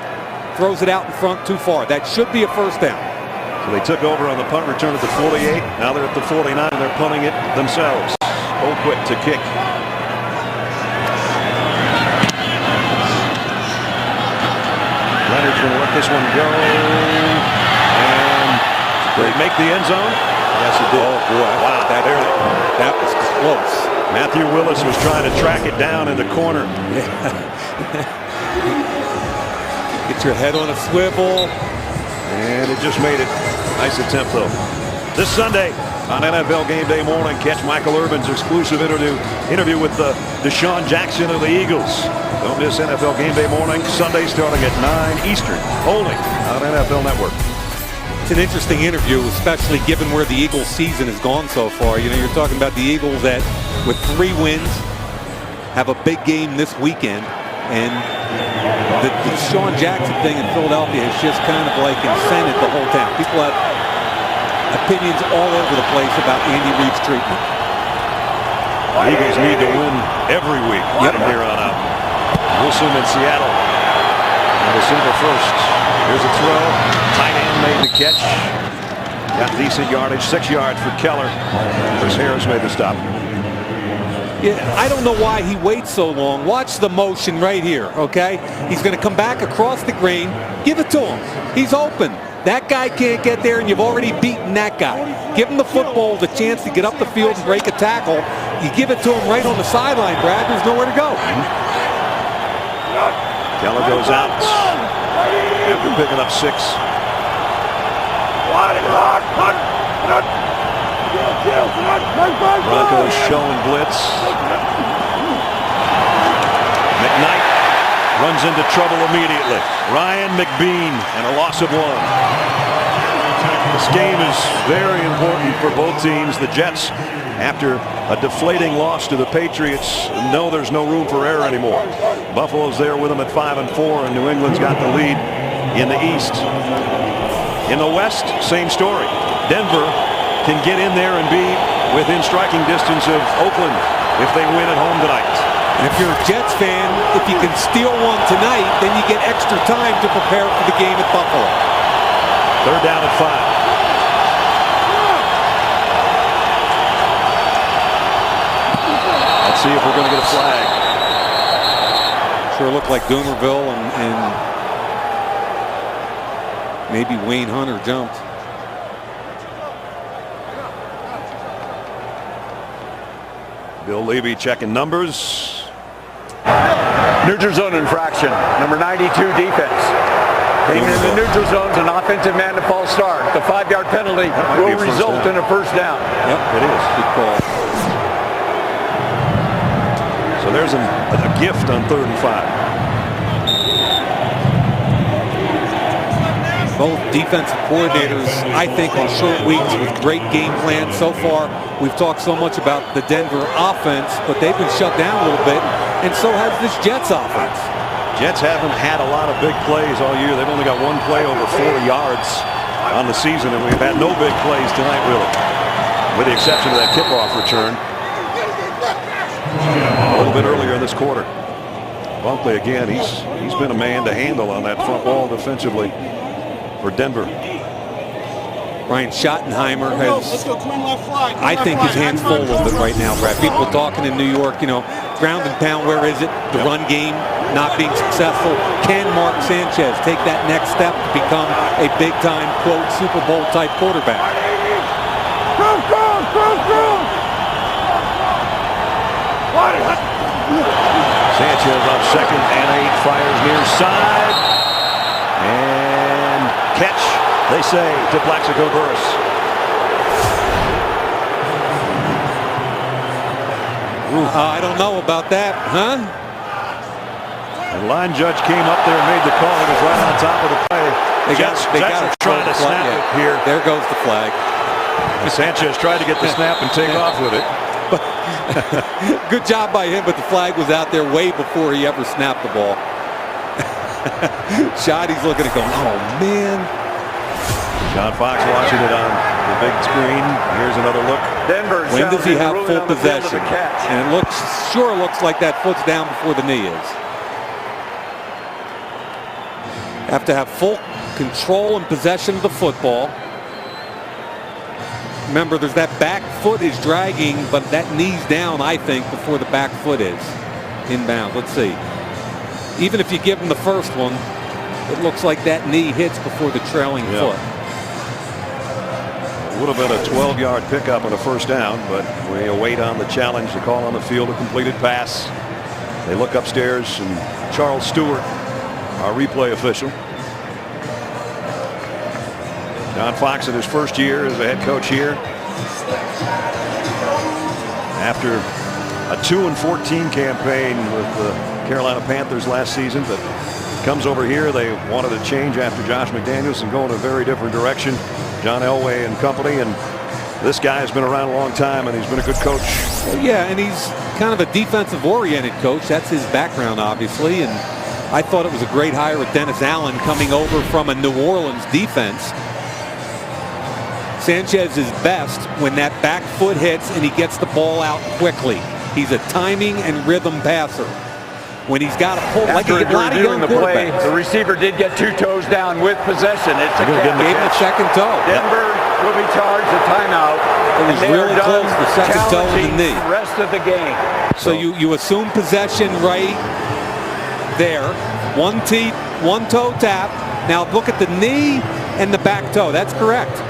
Throws it out in front too far. That should be a first down. So they took over on the punt return at the 48. Now they're at the 49, and they're punting it themselves. Colquitt to kick. Leonard's going to let this one go. And did they make the end zone? Yes, it did. Oh, boy. Wow. That was close. Matthew Willis was trying to track it down in the corner. Get your head on a swivel. And it just made it. Nice attempt, though. This Sunday on NFL Game Day morning, catch Michael Irvin's exclusive interview with Deshaun Jackson of the Eagles. Don't miss NFL Game Day morning, Sunday starting at 9 Eastern, only on NFL Network. It's an interesting interview, especially given where the Eagles' season has gone so far. You know, you're talking about the Eagles that, with 3 wins, have a big game this weekend. And the Deshaun Jackson thing in Philadelphia has just kind of like incented the whole town. People have opinions all over the place about Andy Reid's treatment. The Eagles need to win every week from here on out. Wilson in Seattle on December 1st. Here's a throw. Tight end made the catch. Got decent yardage. 6 yards for Keller. Chris Harris made the stop. Yeah, I don't know why he waits so long. Watch the motion right here, okay? He's going to come back across the green. Give it to him. He's open. That guy can't get there, and you've already beaten that guy. Give him the football, the chance to get up the field and break a tackle. You give it to him right on the sideline, Brad. There's nowhere to go. Keller goes out after picking up 6. Broncos showing blitz. McKnight runs into trouble immediately. Ryan McBean and a loss of 1. This game is very important for both teams. The Jets, after a deflating loss to the Patriots, know there's no room for error anymore. Buffalo's there with them at 5-4, and New England's got the lead in the East. In the West, same story. Denver can get in there and be within striking distance of Oakland if they win at home tonight. And if you're a Jets fan, if you can steal one tonight, then you get extra time to prepare for the game at Buffalo. 3rd down and 5. Let's see if we're going to get a flag. Sure looked like Doonerville and maybe Wayne Hunter jumped. Bill Levy checking numbers. Neutral zone infraction, number 92 defense. Came in the neutral zone, an offensive man to false start. The 5-yard penalty will result in a first down. Yep, it is. Good call. So there's a gift on 3rd and 5. Both defensive coordinators, I think, on short weeks with great game plans so far. We've talked so much about the Denver offense, but they've been shut down a little bit, and so has this Jets offense. Jets haven't had a lot of big plays all year. They've only got one play over 40 yards on the season, and we've had no big plays tonight, really, with the exception of that kickoff return a little bit earlier in this quarter. Bunkley again, he's been a man to handle on that front wall defensively for Denver. Ryan Schottenheimer has, I think, his hands full a little bit right now, Brad. People talking in New York, you know, ground and pound, where is it? The run game not being successful. Can Mark Sanchez take that next step to become a big-time, quote, Super Bowl-type quarterback? Sanchez on 2nd and 8, fires near side. And catch, they say, to Plaxico Burress. I don't know about that, huh? The line judge came up there and made the call. He was right on top of the play. They got to trying to snap it here. There goes the flag. And Sanchez tried to get the snap and take off with it. Good job by him, but the flag was out there way before he ever snapped the ball. Shoddy's looking at it going, oh, man. John Fox watching it on the big screen. Here's another look. Denver. When does he have full possession? And it sure looks like that foot's down before the knee is. Have to have full control and possession of the football. Remember, there's that back foot is dragging, but that knee's down, I think, before the back foot is inbound. Let's see. Even if you give him the first one, it looks like that knee hits before the trailing foot. It would have been a 12-yard pickup on a first down, but we await on the challenge. The call on the field, a completed pass. They look upstairs, and Charles Stewart, our replay official. John Fox in his first year as a head coach here. After a 2-14 campaign with the Carolina Panthers last season, but comes over here. They wanted to change after Josh McDaniels and go in a very different direction. John Elway and company, and this guy has been around a long time, and he's been a good coach. Yeah, and he's kind of a defensive-oriented coach. That's his background, obviously, and I thought it was a great hire with Dennis Allen coming over from a New Orleans defense. Sanchez is best when that back foot hits and he gets the ball out quickly. He's a timing and rhythm passer. When he's got to pull, like a lot of young quarterbacks. The receiver did get 2 toes down with possession. It's a gave him a second toe. Denver will be charged a timeout. It was really close, the second toe and the knee. The rest of the game. So you assume possession right there. One toe tap. Now look at the knee and the back toe. That's correct.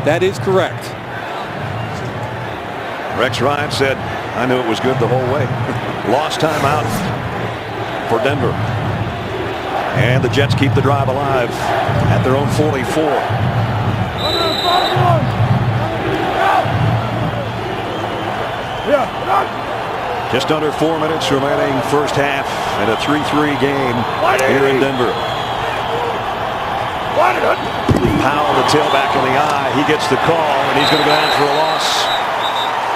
That is correct. Rex Ryan said, I knew it was good the whole way. Lost timeout for Denver. And the Jets keep the drive alive at their own 44. Just under 4 minutes remaining first half in a 3-3 game here in Denver. Powell, the tailback in the eye. He gets the call, and he's going to go down for a loss.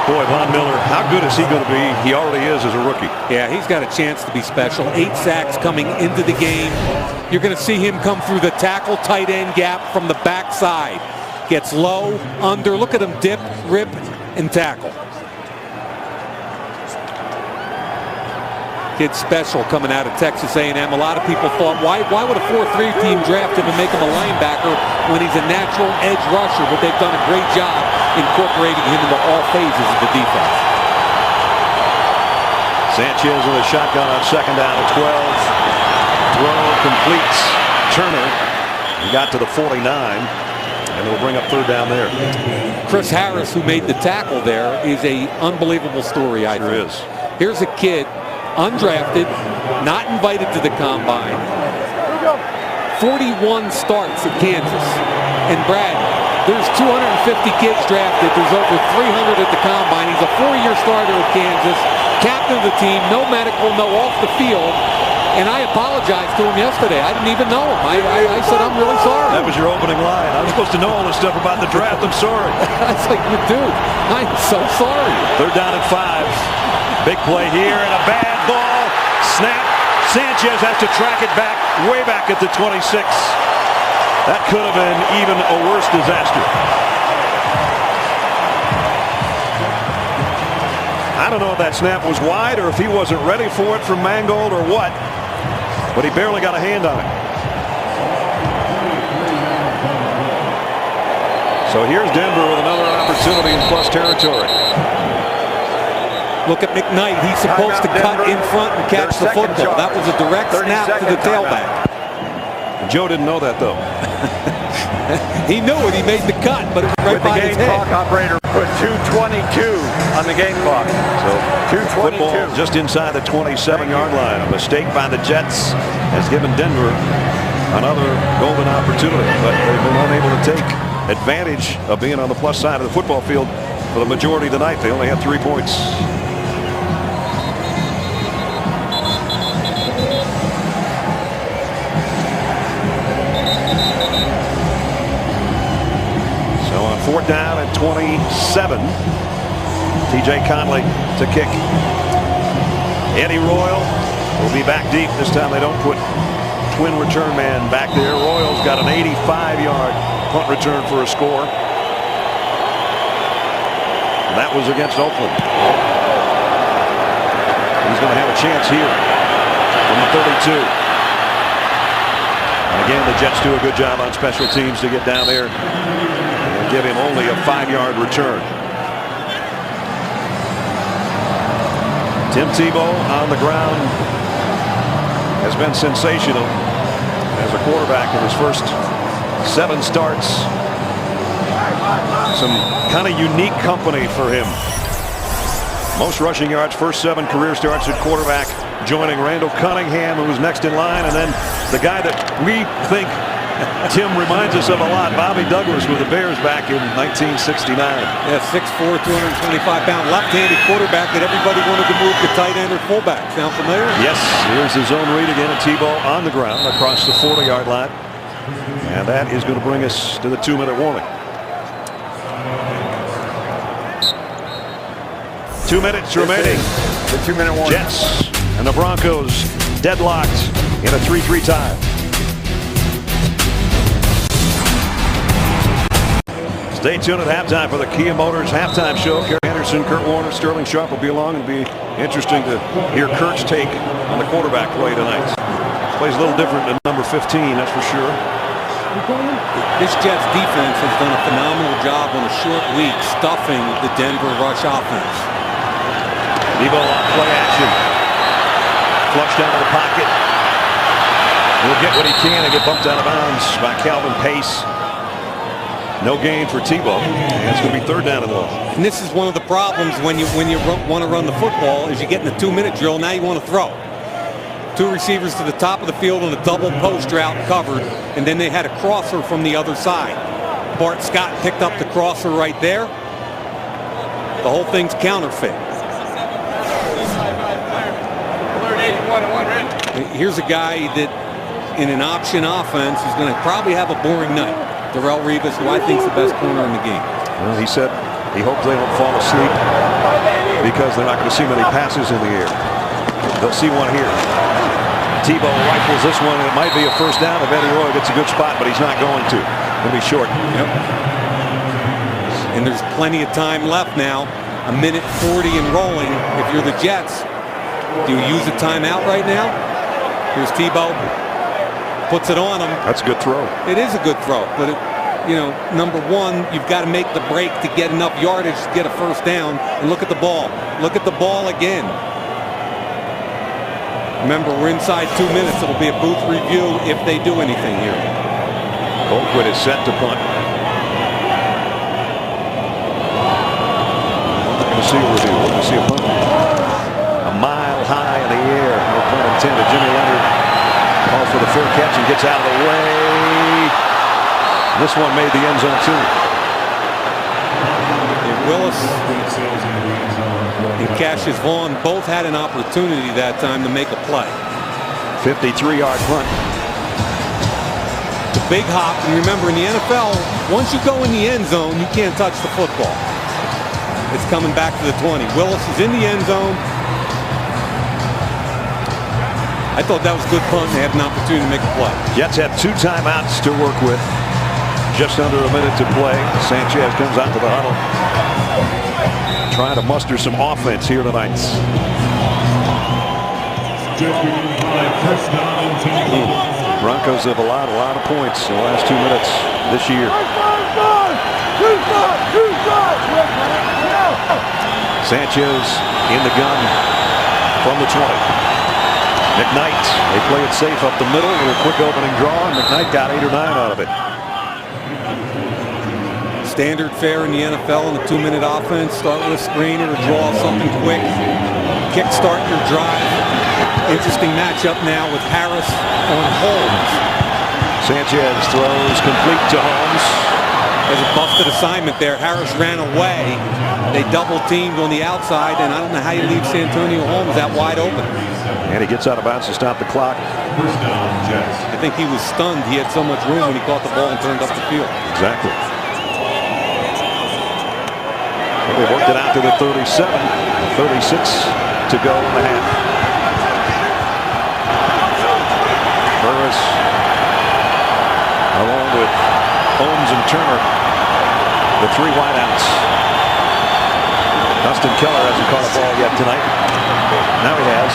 Boy, Von Miller, how good is he going to be? He already is as a rookie. Yeah, he's got a chance to be special. 8 sacks coming into the game. You're going to see him come through the tackle tight end gap from the backside. Gets low, under. Look at him dip, rip, and tackle. Kid's special coming out of Texas A&M. A lot of people thought, why would a 4-3 team draft him and make him a linebacker when he's a natural edge rusher? But they've done a great job incorporating him into all phases of the defense. Sanchez with a shotgun on second down at 12. Throw completes. Turner. He got to the 49. And they'll bring up third down there. Chris Harris, who made the tackle there, is a unbelievable story, I think. Sure is. Here's a kid, undrafted, not invited to the combine. 41 starts at Kansas. And Brad, there's 250 kids drafted. There's over 300 at the combine. He's a 4-year starter at Kansas, captain of the team, no medical, no off the field. And I apologized to him yesterday. I didn't even know him. I said, I'm really sorry. That was your opening line. I'm supposed to know all this stuff about the draft. I'm sorry. I was like, dude, I'm so sorry. Third down at 5. Big play here and a bad ball. Snap. Sanchez has to track it back, way back at the 26. That could have been even a worse disaster. I don't know if that snap was wide or if he wasn't ready for it from Mangold or what. But he barely got a hand on it. So here's Denver with another opportunity in plus territory. Look at McKnight. He's supposed to cut in front and catch the football. That was a direct snap to the tailback. Joe didn't know that, though. He knew it. He made the cut, but it was right by his head. The game clock operator put 2:22 on the game clock. So 2:22. football just inside the 27-yard line. A mistake by the Jets has given Denver another golden opportunity, but they've been unable to take advantage of being on the plus side of the football field for the majority of the night. They only had 3 points. Fourth down at 27. TJ Conley to kick. Eddie Royal will be back deep. This time they don't put twin return man back there. Royal's got an 85-yard punt return for a score. And that was against Oakland. He's going to have a chance here from the 32. And again, the Jets do a good job on special teams to get down there. Give him only a 5-yard return. Tim Tebow on the ground has been sensational as a quarterback in his first 7 starts. Some kind of unique company for him. Most rushing yards, first 7 career starts at quarterback, joining Randall Cunningham, who was next in line, and then the guy that we think Tim reminds us of a lot, Bobby Douglas with the Bears back in 1969. Yeah, 6'4", 225-pound left-handed quarterback that everybody wanted to move to tight end or fullback. Sound familiar? Yes, here's the zone read again, and Tebow on the ground across the 40-yard line. And that is going to bring us to the 2-minute warning. 2 minutes remaining. The 2-minute warning. Jets and the Broncos deadlocked in a 3-3 tie. Stay tuned at halftime for the Kia Motors halftime show. Kerry Henderson, Kurt Warner, Sterling Sharp will be along. It'll be interesting to hear Kurt's take on the quarterback play tonight. Plays a little different than number 15, that's for sure. This Jets defense has done a phenomenal job on a short week stuffing the Denver rush offense. Debo on play action. Flush down to the pocket. He'll get what he can and get bumped out of bounds by Calvin Pace. No gain for Tebow, and it's going to be third down and long. And this is one of the problems when you want to run the football is you get in the 2-minute drill. Now you want to throw. 2 receivers to the top of the field on a double post route covered, and then they had a crosser from the other side. Bart Scott picked up the crosser right there. The whole thing's counterfeit. Here's a guy that in an option offense is going to probably have a boring night. Darrelle Revis, who I think is the best corner in the game. Well, he said he hopes they don't fall asleep because they're not going to see many passes in the air. They'll see one here. Tebow rifles this one, and it might be a first down if Eddie Roy gets a good spot, but he's not going to. It'll be short. Yep. And there's plenty of time left now. 1:40 and rolling if you're the Jets. Do you use a timeout right now? Here's Tebow. Puts it on him. That's a good throw. It is a good throw, but number one, you've got to make the break to get enough yardage to get a first down. And look at the ball. Look at the ball again. Remember, we're inside 2 minutes. It'll be a booth review if they do anything here. Colquitt is set to punt. We're going to see a review. We're going to see a punt. A mile high in the air. No pun intended. Jimmy Leonard calls for the fair catch and gets out of the way. This one made the end zone too. Willis and Cassius Vaughn both had an opportunity that time to make a play. 53-yard punt. It's a big hop, and remember in the NFL, once you go in the end zone, you can't touch the football. It's coming back to the 20. Willis is in the end zone. I thought that was a good punt. They had an opportunity to make a play. Jets have 2 timeouts to work with. Just under a minute to play. Sanchez comes out to the huddle. Trying to muster some offense here tonight. Broncos have allowed a lot of points in the last 2 minutes this year. Sanchez in the gun from the 20. McKnight, they play it safe up the middle with a quick opening draw, and McKnight got 8 or 9 out of it. Standard fare in the NFL in the 2-minute offense. Start with a screen or a draw, something quick. Kickstart your drive. Interesting matchup now with Harris on Holmes. Sanchez throws complete to Holmes. There's a busted assignment there. Harris ran away. They double teamed on the outside, and I don't know how you leave Santonio Holmes that wide open. And he gets out of bounds to stop the clock. I think he was stunned. He had so much room when he caught the ball and turned up the field. Exactly. Well, they worked it out to the 37. 36 to go in the half. Burris along with Holmes and Turner, the 3 wideouts. Dustin Keller hasn't caught a ball yet tonight. Now he has.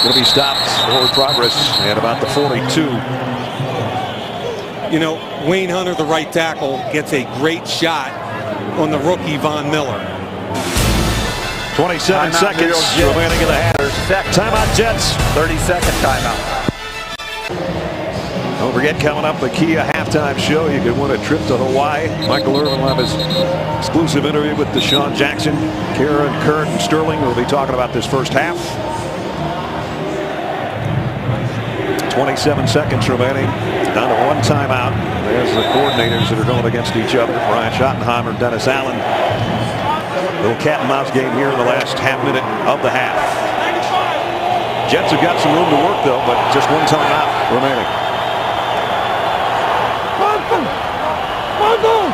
Going to be stopped forward progress at about the 42. You know, Wayne Hunter, the right tackle, gets a great shot on the rookie Von Miller. 27 seconds remaining in the half. Timeout Jets. 30-second timeout. Don't forget, coming up, the Kia halftime show. You can win a trip to Hawaii. Michael Irvin will have his exclusive interview with Deshaun Jackson. Kara and Kurt and Sterling will be talking about this first half. 27 seconds remaining. Down to 1 timeout. There's the coordinators that are going against each other. Brian Schottenheimer, Dennis Allen. Little cat and mouse game here in the last half minute of the half. Jets have got some room to work though, but just 1 timeout remaining.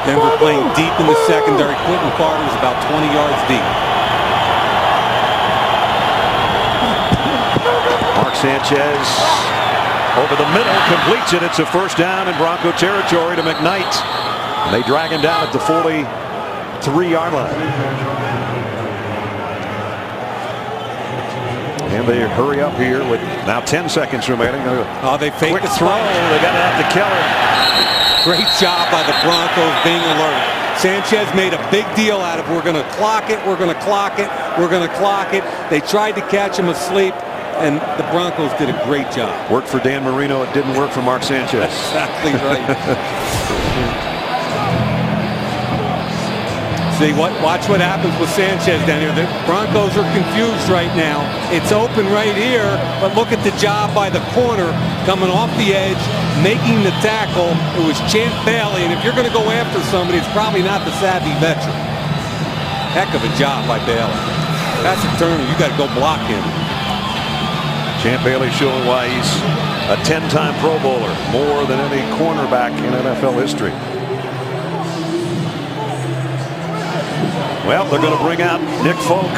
Denver playing deep in the secondary. Quentin Carter is about 20 yards deep. Mark Sanchez over the middle, completes it. It's a first down in Bronco territory to McKnight. And they drag him down at the 43-yard line. And they hurry up here with now 10 seconds remaining. Oh, they faked the throw. They got it out to Keller. Great job by the Broncos being alert. Sanchez made a big deal out of, we're going to clock it, we're going to clock it, we're going to clock it. They tried to catch him asleep, and the Broncos did a great job. Worked for Dan Marino. It didn't work for Mark Sanchez. Exactly right. See, watch what happens with Sanchez down here. The Broncos are confused right now. It's open right here, but look at the job by the corner coming off the edge, making the tackle. It was Champ Bailey, and if you're going to go after somebody, it's probably not the savvy veteran. Heck of a job by Bailey. That's a Turner. You got to go block him. Champ Bailey showing why he's a 10-time Pro Bowler, more than any cornerback in NFL history. Well, they're going to bring out Nick Folk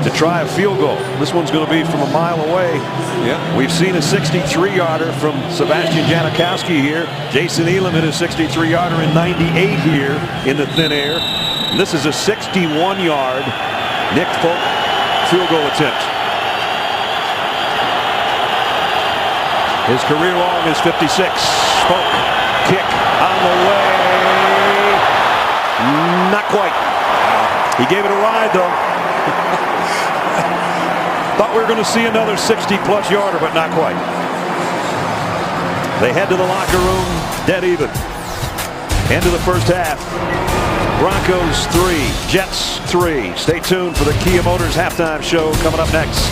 to try a field goal. This one's going to be from a mile away. Yeah. We've seen a 63-yarder from Sebastian Janikowski here. Jason Elam hit a 63-yarder in 98 here in the thin air. And this is a 61-yard Nick Folk field goal attempt. His career long is 56. Spoke. Kick on the way. Not quite. He gave it a ride, though. Thought we were going to see another 60-plus yarder, but not quite. They head to the locker room, dead even. End of the first half. Broncos 3, Jets 3. Stay tuned for the Kia Motors halftime show coming up next.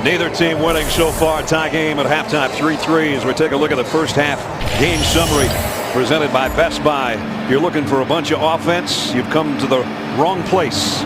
Neither team winning so far. Tie game at halftime, 3-3. As we take a look at the first half game summary presented by Best Buy. If you're looking for a bunch of offense, you've come to the wrong place.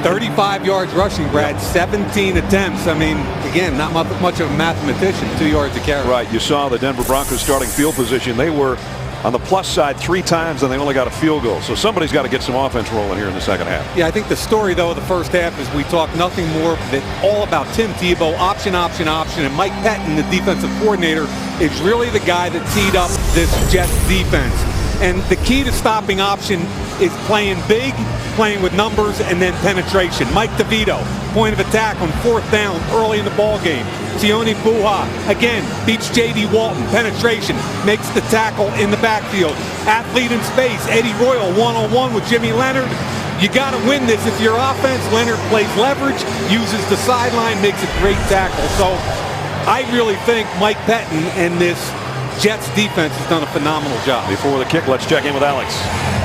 35 yards rushing, Brad. 17 attempts. I mean, again, not much of a mathematician. 2 yards a carry. Right. You saw the Denver Broncos starting field position. They were on the plus side 3 times, and they only got a field goal. So somebody's got to get some offense rolling here in the second half. Yeah, I think the story, though, of the first half is we talk nothing more than all about Tim Tebow, option, and Mike Pettin, the defensive coordinator, is really the guy that teed up this Jets defense. And the key to stopping option is playing big, playing with numbers, and then penetration. Mike DeVito, point of attack on 4th down early in the ball game. Sione Buha, again, beats J.D. Walton. Penetration, makes the tackle in the backfield. Athlete in space, Eddie Royal, one-on-one with Jimmy Leonard. You got to win this if your offense. Leonard plays leverage, uses the sideline, makes a great tackle. So I really think Mike Pettin and this Jets defense has done a phenomenal job. Before the kick, let's check in with Alex.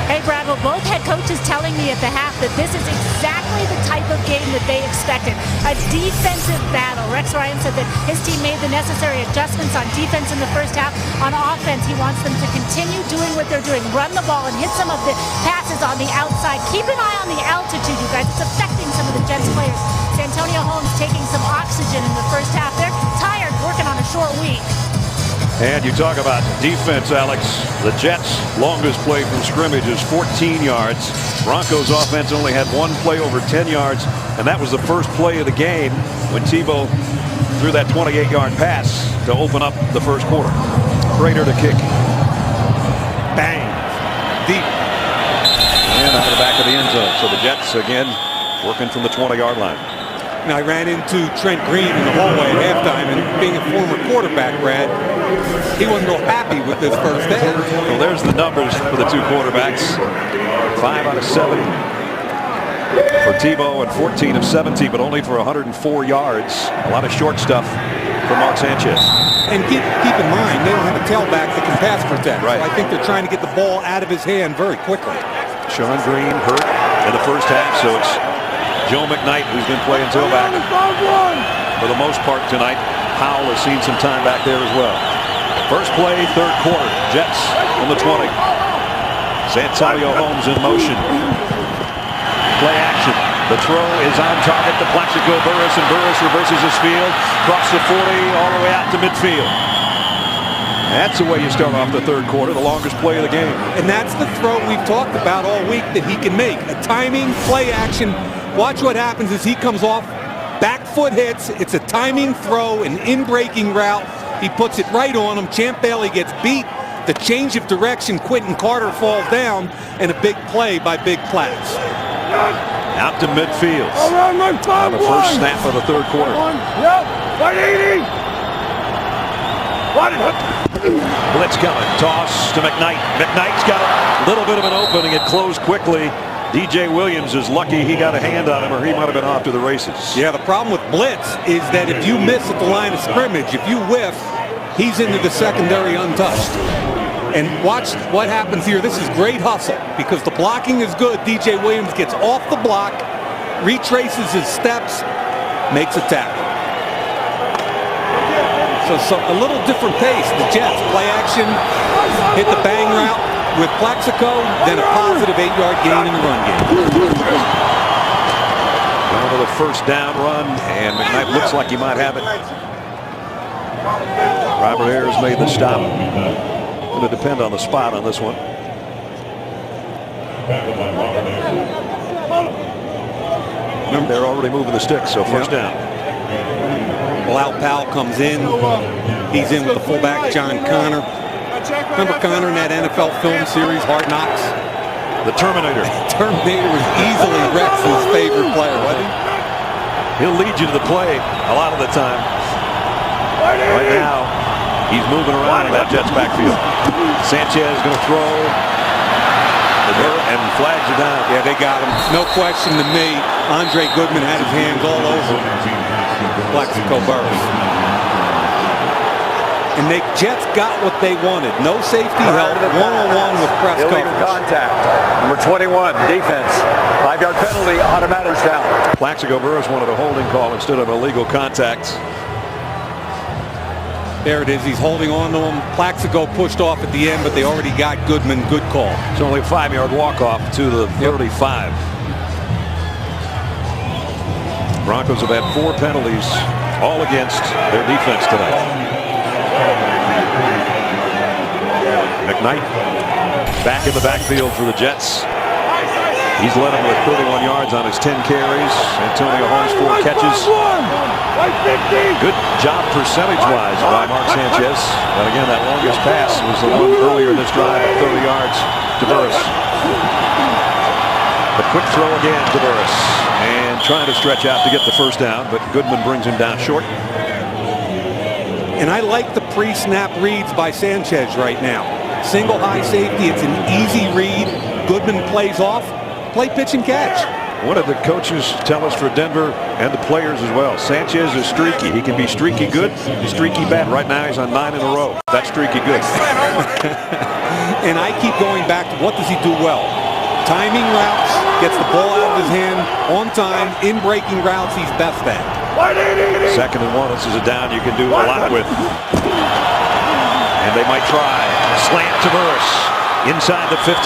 Hey, Brad, well, both head coaches telling me at the half that this is exactly the type of game that they expected. A defensive battle. Rex Ryan said that his team made the necessary adjustments on defense in the first half. On offense, he wants them to continue doing what they're doing. Run the ball and hit some of the passes on the outside. Keep an eye on the altitude, you guys. It's affecting some of the Jets players. Santonio Holmes taking some oxygen in the first half. They're tired, working on a short week. And you talk about defense, Alex. The Jets' longest play from scrimmage is 14 yards. Broncos offense only had 1 play over 10 yards, and that was the first play of the game when Tebow threw that 28-yard pass to open up the first quarter. Prater to kick. Bang. Deep. And out of the back of the end zone. So the Jets, again, working from the 20-yard line. And I ran into Trent Green in the hallway at halftime, and being a former quarterback, Brad, he wasn't real happy with this first half. Well, there's the numbers for the 2 quarterbacks. 5 out of 7 for Tebow and 14 of 17, but only for 104 yards. A lot of short stuff for Mark Sanchez. And keep in mind, they don't have a tailback that can pass protect. Right. So I think they're trying to get the ball out of his hand very quickly. Sean Green hurt in the first half, so it's Joe McKnight who's been playing tailback for the most part tonight. Powell has seen some time back there as well. First play, 3rd quarter. Jets on the 20. Santonio Holmes in motion. Play action. The throw is on target to Plaxico Burress, and Burress reverses his field. Across the 40, all the way out to midfield. That's the way you start off the 3rd quarter, the longest play of the game. And that's the throw we've talked about all week that he can make. A timing, play action. Watch what happens as he comes off. Back foot hits. It's a timing throw, an in-breaking route. He puts it right on him. Champ Bailey gets beat. The change of direction, Quentin Carter falls down, and a big play by Big Plats. Out to midfield. On the first snap of the 3rd quarter. Blitz coming. Toss to McKnight. McKnight's got a little bit of an opening. It closed quickly. DJ Williams is lucky he got a hand on him, or he might have been off to the races. Yeah, the problem with blitz is that if you miss at the line of scrimmage, if you whiff, he's into the secondary untouched. And watch what happens here. This is great hustle because the blocking is good. DJ Williams gets off the block, retraces his steps, makes a tackle. So a little different pace. The Jets play action, hit the bang route with Plaxico, then a positive 8-yard gain in the run game. Another first down run, and McKnight looks like he might have it. Robert Ayers made the stop. Going to depend on the spot on this one. They're already moving the sticks, so first down. Blau Powell comes in. He's in with the fullback, John Connor. Remember Connor in that NFL film series, Hard Knocks? The Terminator. Terminator was easily Rex's favorite player, wasn't he? He'll lead you to the play a lot of the time. Right now, he's moving around in that Jets backfield. Sanchez is going to throw. And flags are down. Yeah, they got him. No question to me. Andre Goodman had his hands all over Plaxico Burress. And the Jets got what they wanted. No safety help, one-on-one with press Illegal coverage. contact. Number 21, defense. 5-yard penalty, automatic down. Plaxico Burress wanted a holding call instead of illegal contact. There it is. He's holding on to him. Plaxico pushed off at the end, but they already got Goodman. Good call. It's only a 5-yard walk-off to the 35. Broncos have had 4 penalties, all against their defense tonight. McKnight back in the backfield for the Jets. He's led them with 31 yards on his 10 carries. Antonio Holmes 4 catches. Good job percentage-wise by Mark Sanchez. But again, that longest pass was the one earlier in this drive at 30 yards to Burress. The quick throw again to Burress. And trying to stretch out to get the first down, but Goodman brings him down short. And I like the pre-snap reads by Sanchez right now. Single high safety. It's an easy read. Goodman plays off. Play pitch and catch. What did the coaches tell us for Denver and the players as well? Sanchez is streaky. He can be streaky good, streaky bad. Right now he's on 9 in a row. That's streaky good. And I keep going back to what does he do well? Timing routes, gets the ball out of his hand on time. In breaking routes, he's best at. 2nd and 1. This is a down you can do a lot with. And they might try. Slant to Burress inside the 15.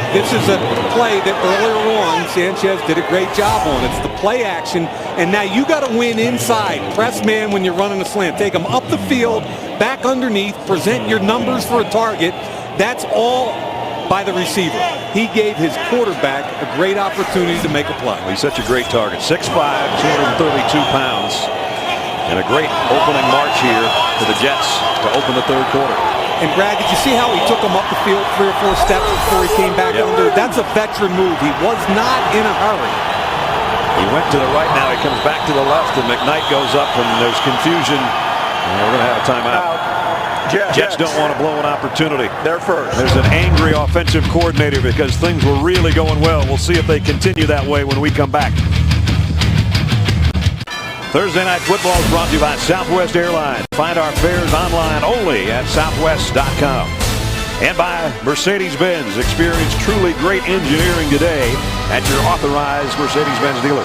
This is a play that earlier on Sanchez did a great job on. It's the play action, and now you got to win inside. Press man when you're running a slant. Take them up the field, back underneath, present your numbers for a target. That's all by the receiver. He gave his quarterback a great opportunity to make a play. Well, he's such a great target. 6'5", 232 pounds. And a great opening march here for the Jets to open the 3rd quarter. And Brad, did you see how he took him up the field 3 or 4 steps before he came back under? That's a veteran move. He was not in a hurry. He went to the right, now he comes back to the left, and McKnight goes up, and there's confusion. And we're going to have a timeout. Jets don't want to blow an opportunity. They're first. There's an angry offensive coordinator because things were really going well. We'll see if they continue that way when we come back. Thursday Night Football is brought to you by Southwest Airlines. Find our fares online only at southwest.com. And by Mercedes-Benz. Experience truly great engineering today at your authorized Mercedes-Benz dealer.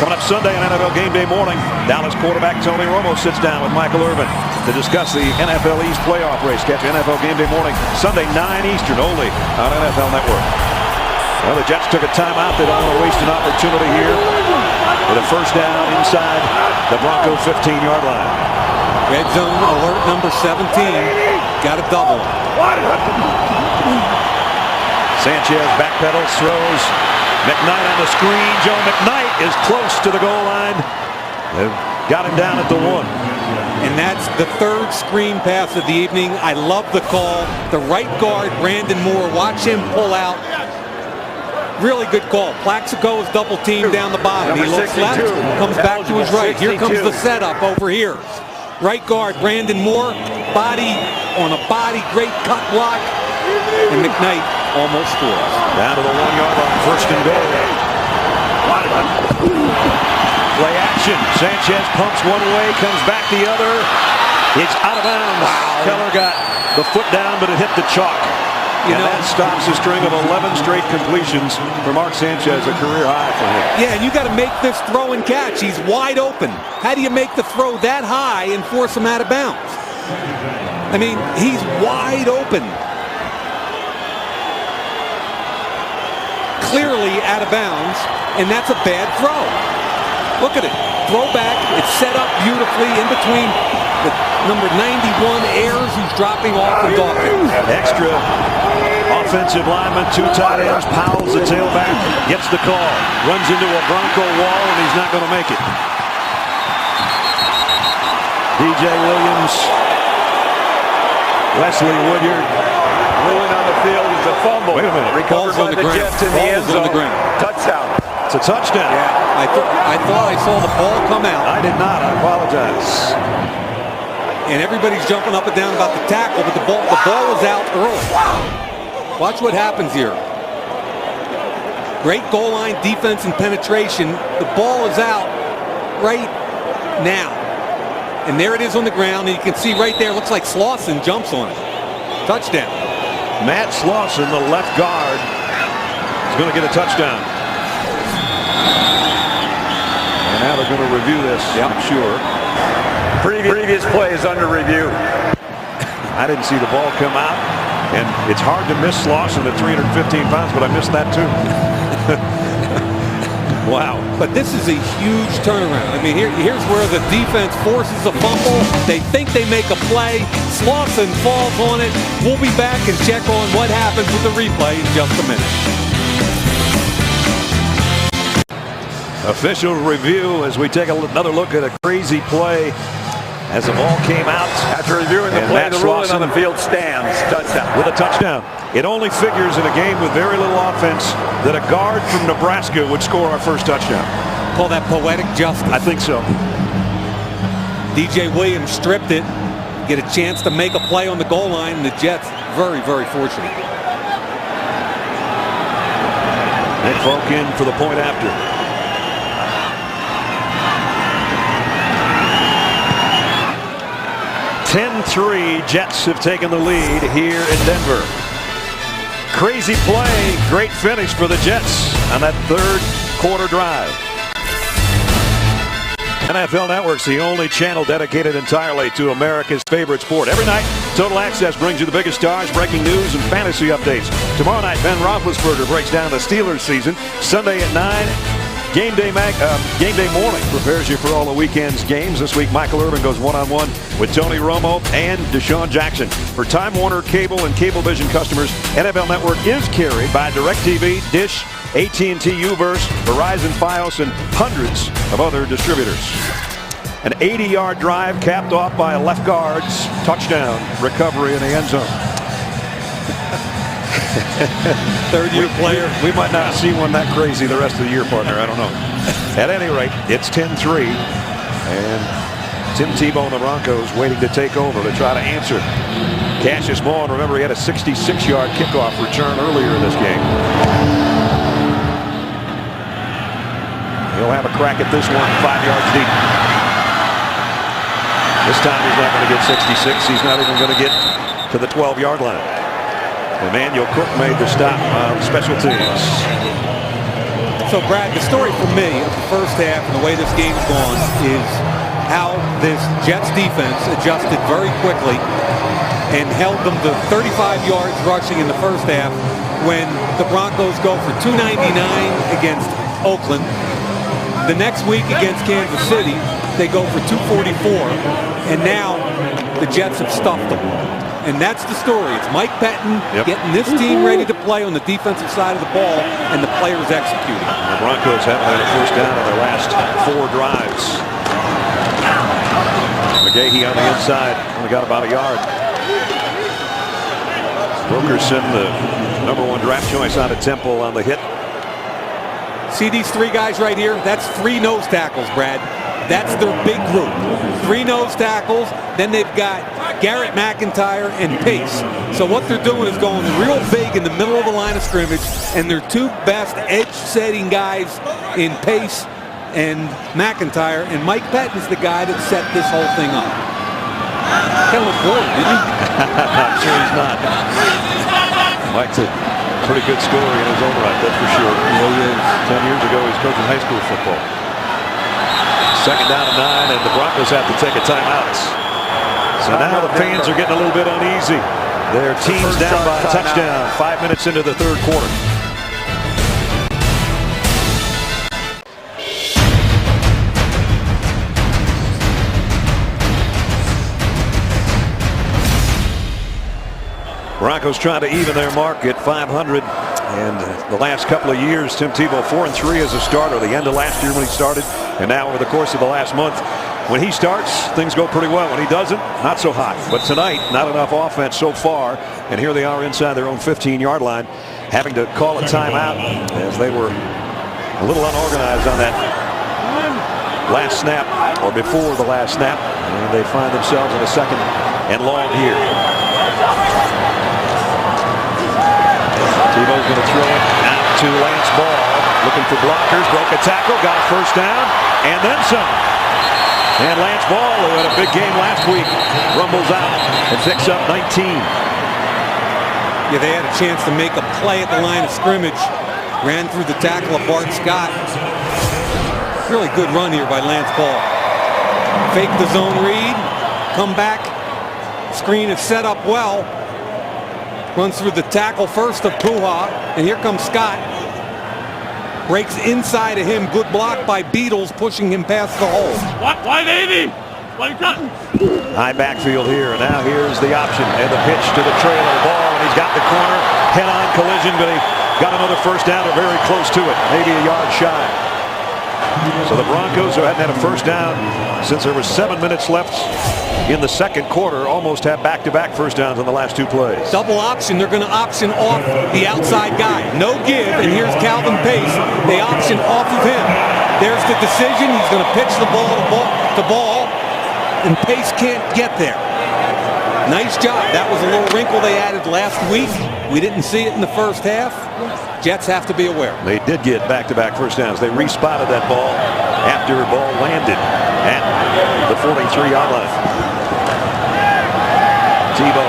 Coming up Sunday on NFL Game Day morning, Dallas quarterback Tony Romo sits down with Michael Irvin to discuss the NFL East playoff race. Catch NFL Game Day morning, Sunday 9 Eastern only on NFL Network. Well, the Jets took a timeout. They don't want to waste an opportunity here with a first down inside the Bronco 15-yard line. Red zone alert number 17. Got a double. Sanchez backpedals, throws. McKnight on the screen. Joe McKnight is close to the goal line. They've got him down at the 1. And that's the 3rd screen pass of the evening. I love the call. The right guard, Brandon Moore, watch him pull out. Really good call. Plaxico is double teamed down the bottom. He looks left, comes back to his right. Here comes the setup over here. Right guard, Brandon Moore, body on a body, great cut block. And McKnight almost scores. Down to the 1-yard line, 1st and goal. Play action. Sanchez pumps one way, comes back the other. It's out of bounds. Wow. Keller got the foot down, but it hit the chalk. And that stops a string of 11 straight completions for Mark Sanchez, a career high for him. Yeah, and you got to make this throw and catch. He's wide open. How do you make the throw that high and force him out of bounds? I mean, he's wide open. Clearly out of bounds, and that's a bad throw. Look at it. Throw back. It's set up beautifully in between the number 91 Ayers, who's dropping off of Dawkins. Extra offensive lineman, 2 tight ends. Powell's the tailback, gets the call, runs into a Bronco wall, and he's not going to make it. DJ Williams Wesley Woodyard. Ruling on the field is a fumble. Wait a minute. Recovered by the Jets in the end zone. Touchdown. It's a touchdown. Yeah, I thought I saw the ball come out. I did not. I apologize. And everybody's jumping up and down about the tackle, but the ball was out early. Watch what happens here. Great goal line defense and penetration. The ball is out right now. And there it is on the ground, and you can see right there, looks like Slauson jumps on it. Touchdown. Matt Slauson, the left guard, is going to get a touchdown. And now they're going to review this, I'm sure. Previous play is under review. I didn't see the ball come out, and it's hard to miss Slauson at 315 pounds, but I missed that too. Wow. But this is a huge turnaround. I mean, here's where the defense forces a fumble. They think they make a play. Slauson falls on it. We'll be back and check on what happens with the replay in just a minute. Official review as we take another look at a crazy play as the ball came out. After reviewing the play, the ruling on the field stands. Touchdown. With a touchdown. It only figures in a game with very little offense that a guard from Nebraska would score our first touchdown. Call that poetic justice. I think so. DJ Williams stripped it. Get a chance to make a play on the goal line, and the Jets very, very fortunate. Nick Folk in for the point after. Jets have taken the lead here in Denver. Crazy play, great finish for the Jets on that third quarter drive. NFL Network's the only channel dedicated entirely to America's favorite sport. Every night, Total Access brings you the biggest stars, breaking news, and fantasy updates. Tomorrow night, Ben Roethlisberger breaks down the Steelers season. Sunday at 9. Game day morning prepares you for all the weekend's games. This week, Michael Irvin goes one-on-one with Tony Romo and Deshaun Jackson. For Time Warner Cable and Cablevision customers, NFL Network is carried by DirecTV, Dish, AT&T Uverse, Verizon Fios, and hundreds of other distributors. An 80-yard drive capped off by a left guard's touchdown recovery in the end zone. Third-year player. We might not see one that crazy the rest of the year, partner. I don't know. At any rate, it's 10-3. And Tim Tebow and the Broncos waiting to take over to try to answer. Cassius Moore, remember, he had a 66-yard kickoff return earlier in this game. He'll have a crack at this one, 5 yards deep. This time he's not going to get 66. He's not even going to get to the 12-yard line. Emmanuel Cook made the stop on special teams. So, Brad, the story for me of the first half and the way this game's gone is how this Jets defense adjusted very quickly and held them to 35 yards rushing in the first half when the Broncos go for 299 against Oakland. The next week against Kansas City, they go for 244, and now the Jets have stuffed them. And that's the story. It's Mike Pettin getting this team ready to play on the defensive side of the ball, and the players executing. The Broncos haven't had a first down on their last 4 drives. McGahee on the inside, only got about a yard. Wilkerson, the #1 draft choice out of Temple, on the hit. See these 3 guys right here? That's 3 nose tackles, Brad. That's their big group. 3 nose tackles. Then they've got Garrett McIntyre and Pace. So what they're doing is going real big in the middle of the line of scrimmage, and their 2 best edge-setting guys in Pace and McIntyre, and Mike Pettin's the guy that set this whole thing up. Kind of look bored, didn't he? I'm sure he's not. Mike's a pretty good scorer in his own right, that's for sure. He is. 10 years ago, he was coaching high school football. Second down and 9, and the Broncos have to take a timeout. So now the fans are getting a little bit uneasy. Their team's down by a touchdown 5 minutes into the third quarter. Broncos trying to even their mark at 500. And the last couple of years, Tim Tebow 4-3 as a starter. The end of last year when he started, and now over the course of the last month, When he starts, things go pretty well. When he doesn't, not so hot. But tonight, not enough offense so far. And here they are inside their own 15-yard line, having to call a timeout as they were a little unorganized on that last snap, or before the last snap. And they find themselves in a 2nd and long here. Tebow's going to throw it out to Lance Ball. Looking for blockers, broke a tackle, got a first down, and then some. And Lance Ball, who had a big game last week, rumbles out and picks up 19. Yeah, they had a chance to make a play at the line of scrimmage. Ran through the tackle of Bart Scott. Really good run here by Lance Ball. Fake the zone read, come back. Screen is set up well. Runs through the tackle first of Puha, and here comes Scott. Breaks inside of him. Good block by Beatles, pushing him past the hole. Wide 80. Wide cutting. High backfield here. Now here's the option and the pitch to the trailer. Ball, and he's got the corner. Head-on collision, but he got another first down or very close to it. Maybe a yard shy. So the Broncos, who hadn't had a first down since there was 7 minutes left in the 2nd quarter, almost have back-to-back first downs on the last 2 plays. Double option. They're going to option off the outside guy. No give, and here's Calvin Pace. They option off of him. There's the decision. He's going to pitch the ball to Ball, and Pace can't get there. Nice job. That was a little wrinkle they added last week. We didn't see it in the first half. Jets have to be aware. They did get back-to-back first downs. They respotted that ball after the ball landed at the 43-yard line. Tebow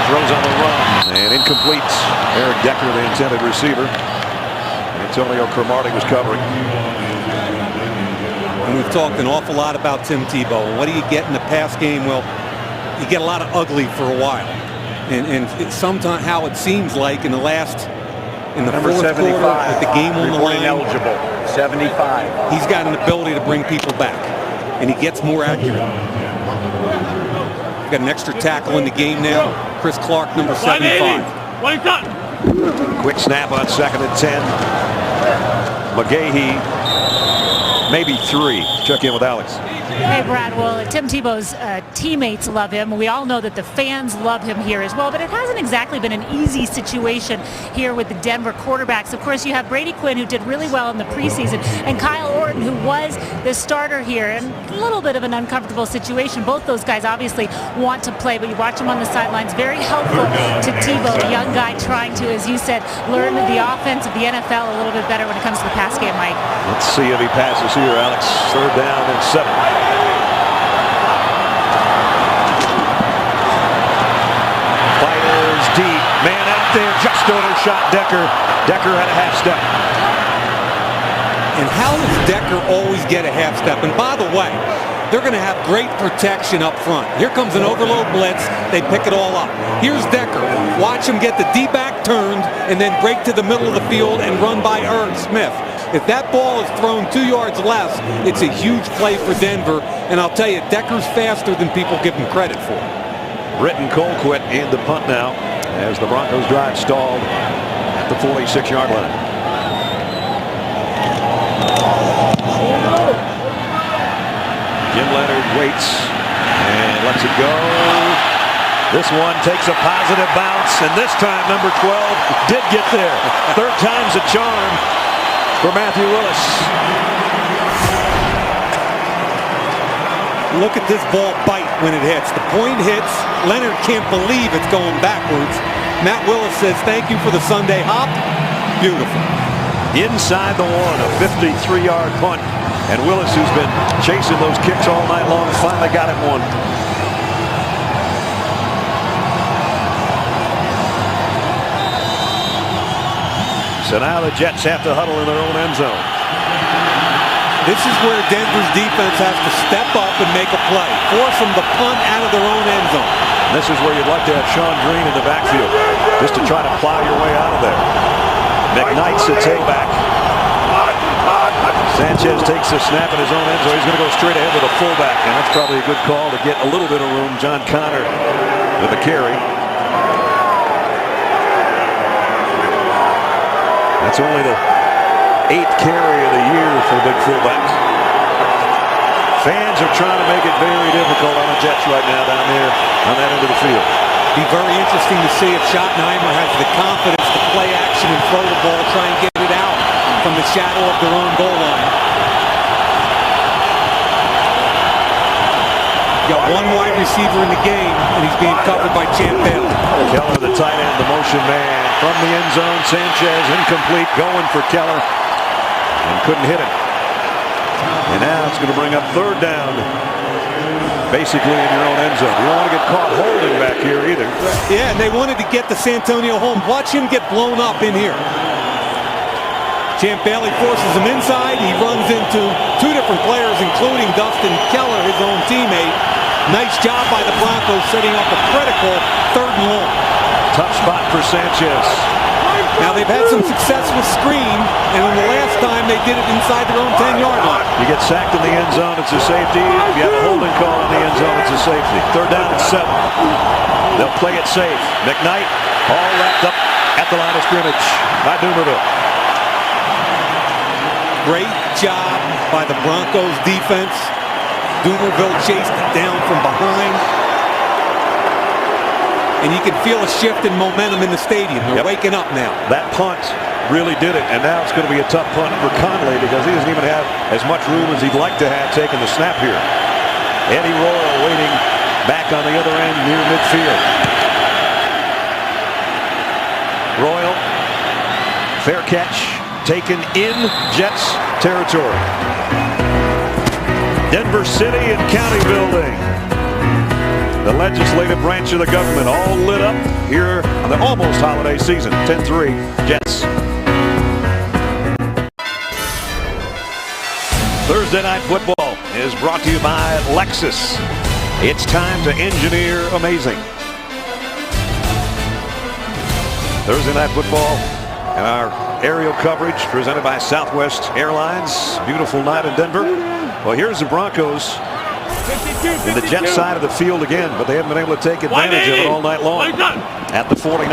throws on the run and incomplete. Eric Decker, the intended receiver. Antonio Cromartie was covering. And we've talked an awful lot about Tim Tebow. And what do you get in the pass game? Well, you get a lot of ugly for a while. And it's sometimes how it seems like in the Number fourth 75, quarter with the game on the line. eligible. 75. He's got an ability to bring people back, and he gets more accurate. Got an extra tackle in the game now. Chris Clark, number 75. Wide cutting. Quick snap on 2nd and 10. McGahee, maybe 3. Check in with Alex. Hey, Brad. Well, Tim Tebow's teammates love him. We all know that the fans love him here as well, but it hasn't exactly been an easy situation here with the Denver quarterbacks. Of course, you have Brady Quinn, who did really well in the preseason, and Kyle Orton, who was the starter here, and a little bit of an uncomfortable situation. Both those guys obviously want to play, but you watch him on the sidelines. Very helpful to Tebow, a young guy trying to, as you said, learn the offense of the NFL a little bit better when it comes to the pass game, Mike. Let's see if he passes here, Alex. 3rd down and 7. Fires deep. Man out there, just overshot Decker. Decker had a half step. And how does Decker always get a half step? And by the way, they're going to have great protection up front. Here comes an overload blitz. They pick it all up. Here's Decker. Watch him get the D-back turned and then break to the middle of the field and run by Irv Smith. If that ball is thrown 2 yards less, it's a huge play for Denver. And I'll tell you, Decker's faster than people give him credit for. Britton Colquitt in the punt now as the Broncos drive stalled at the 46-yard line. Jim Leonard waits and lets it go. This one takes a positive bounce, and this time number 12 did get there. 3rd time's a charm for Matthew Willis. Look at this ball bite when it hits. The point hits. Leonard can't believe it's going backwards. Matt Willis says, thank you for the Sunday hop. Beautiful. Inside the 1, a 53-yard punt. And Willis, who's been chasing those kicks all night long, finally got him one. So now the Jets have to huddle in their own end zone. This is where Denver's defense has to step up and make a play. Force them to punt out of their own end zone. This is where you'd like to have Sean Green in the backfield, just to try to plow your way out of there. McKnight's the tailback. Sanchez takes a snap in his own end zone. He's going to go straight ahead with a fullback, and that's probably a good call to get a little bit of room. John Connor with the carry. That's only the 8th carry of the year for the big fullback. Fans are trying to make it very difficult on the Jets right now down there on that end of the field. Be very interesting to see if Schottenheimer has the confidence to play action and throw the ball, try and get it out from the shadow of their own goal line. Got one wide receiver in the game, and he's being covered by Champ Bailey. Keller, the tight end, the motion man from the end zone. Sanchez incomplete, going for Keller, and couldn't hit it. And now it's going to bring up third down, basically in your own end zone. You don't want to get caught holding back here either. Yeah, and they wanted to get to Santonio home. Watch him get blown up in here. Champ Bailey forces him inside. He runs into two different players, including Dustin Keller, his own teammate. Nice job by the Broncos setting up a critical third and long. Tough spot for Sanchez. Now they've had some success with screen, and in the last time they did it inside their own 10-yard line. You get sacked in the end zone, it's a safety. If you have a holding call in the end zone, it's a safety. Third down and 7. They'll play it safe. McKnight all wrapped up at the line of scrimmage by Dumerville. Great job by the Broncos defense. Dumerville chased it down from behind. And you can feel a shift in momentum in the stadium. They're waking up now. That punt really did it, and now it's going to be a tough punt for Conley because he doesn't even have as much room as he'd like to have taking the snap here. Eddie Royal waiting back on the other end near midfield. Royal, fair catch, taken in Jets territory. Denver City and County Building. The legislative branch of the government all lit up here on the almost holiday season. 10-3 Jets. Thursday Night Football is brought to you by Lexus. It's time to engineer amazing. Thursday Night Football and our aerial coverage presented by Southwest Airlines. Beautiful night in Denver. Well, here's the Broncos in the Jet side of the field again, but they haven't been able to take advantage of it all night long. At the 49.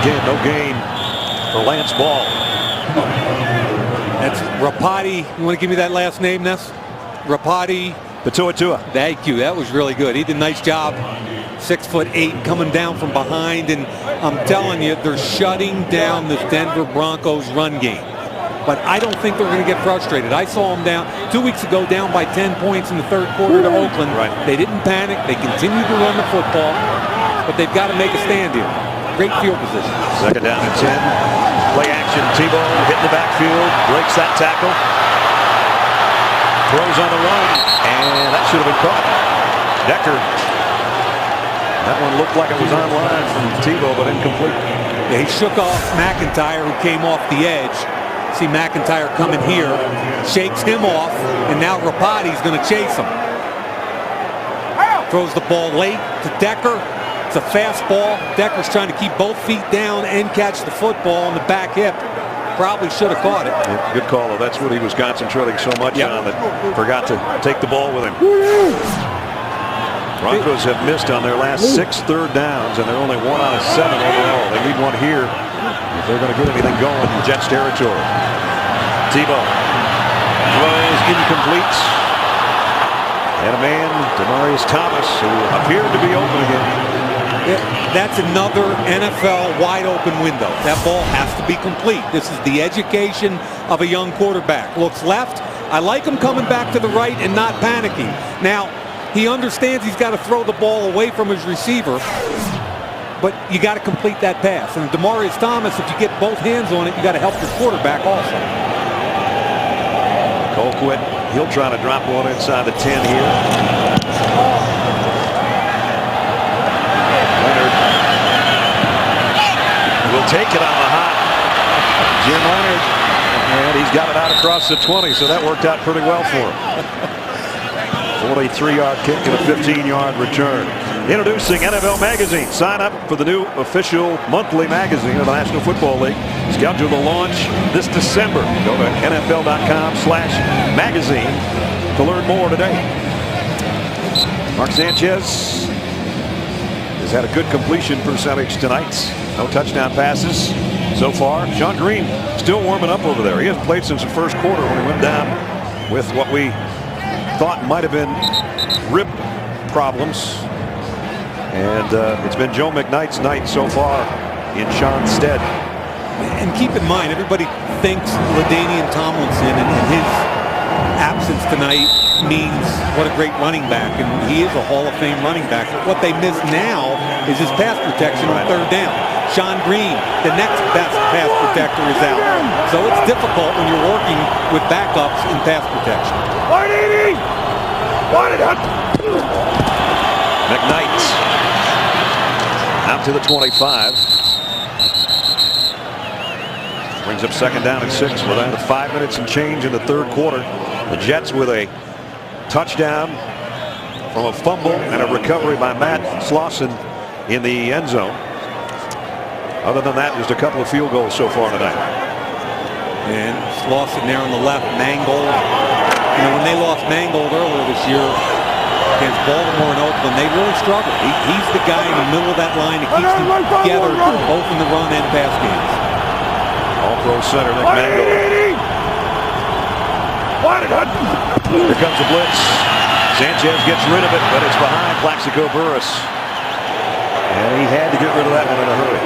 Again, no gain for Lance Ball. That's Rapati. You want to give me that last name, Ness? Rapati. Tua. Thank you. That was really good. He did a nice job. 6'8", coming down from behind, and I'm telling you, they're shutting down this Denver Broncos run game. But I don't think they're going to get frustrated. I saw them down 2 weeks ago, down by 10 points in the third quarter to Oakland. Right. They didn't panic. They continued to run the football, but they've got to make a stand here. Great field position. Second down and 10. Play action. Tebow hitting the backfield, breaks that tackle. Throws on the run, and that should have been caught. Decker. That one looked like it was on line from Tebow, but incomplete. Yeah, he shook off McIntyre, who came off the edge. See McIntyre coming here, shakes him off, and now Rapati's going to chase him. Throws the ball late to Decker. It's a fast ball. Decker's trying to keep both feet down and catch the football on the back hip. Probably should have caught it. Yeah, good call, though. That's what he was concentrating so much on, that forgot to take the ball with him. Broncos have missed on their last 6 third downs, and they're only 1 out of 7 overall. They need one here if they're going to get anything going in Jets territory. Tebow throws incomplete. And a man, Demaryius Thomas, who appeared to be open again. That's another NFL wide open window. That ball has to be complete. This is the education of a young quarterback. Looks left. I like him coming back to the right and not panicking. Now, he understands he's got to throw the ball away from his receiver, but you got to complete that pass. And Demaryius Thomas, if you get both hands on it, you got to help your quarterback also. Colquitt, he'll try to drop one inside the 10 here. Leonard will take it on the hop. Jim Leonard, and he's got it out across the 20, so that worked out pretty well for him. 43-yard kick and a 15-yard return. Introducing NFL Magazine. Sign up for the new official monthly magazine of the National Football League. Scheduled to launch this December. Go to NFL.com/magazine to learn more today. Mark Sanchez has had a good completion percentage tonight. No touchdown passes so far. Sean Green still warming up over there. He hasn't played since the first quarter when he went down with what we thought might have been rib problems. And it's been Joe McKnight's night so far in Sean's stead. And keep in mind, everybody thinks LaDainian Tomlinson and his absence tonight means what a great running back, and he is a Hall of Fame running back. But what they miss now is his pass protection on third down. Sean Green, the next best pass protector, is out. So it's difficult when you're working with backups in pass protection. McKnight out to the 25. Brings up second down and 6 with under 5 minutes and change in the third quarter. The Jets with a touchdown from a fumble and a recovery by Matt Slauson in the end zone. Other than that, just a couple of field goals so far tonight. And Slauson there on the left, Mangold. You know, when they lost Mangold earlier this year against Baltimore and Oakland, they really struggled. He's the guy in the middle of that line that keeps them together both in the run and pass games. All-pro center Nick Mangold. Here comes the blitz. Sanchez gets rid of it, but it's behind Plaxico Burress. And he had to get rid of that one in a hurry.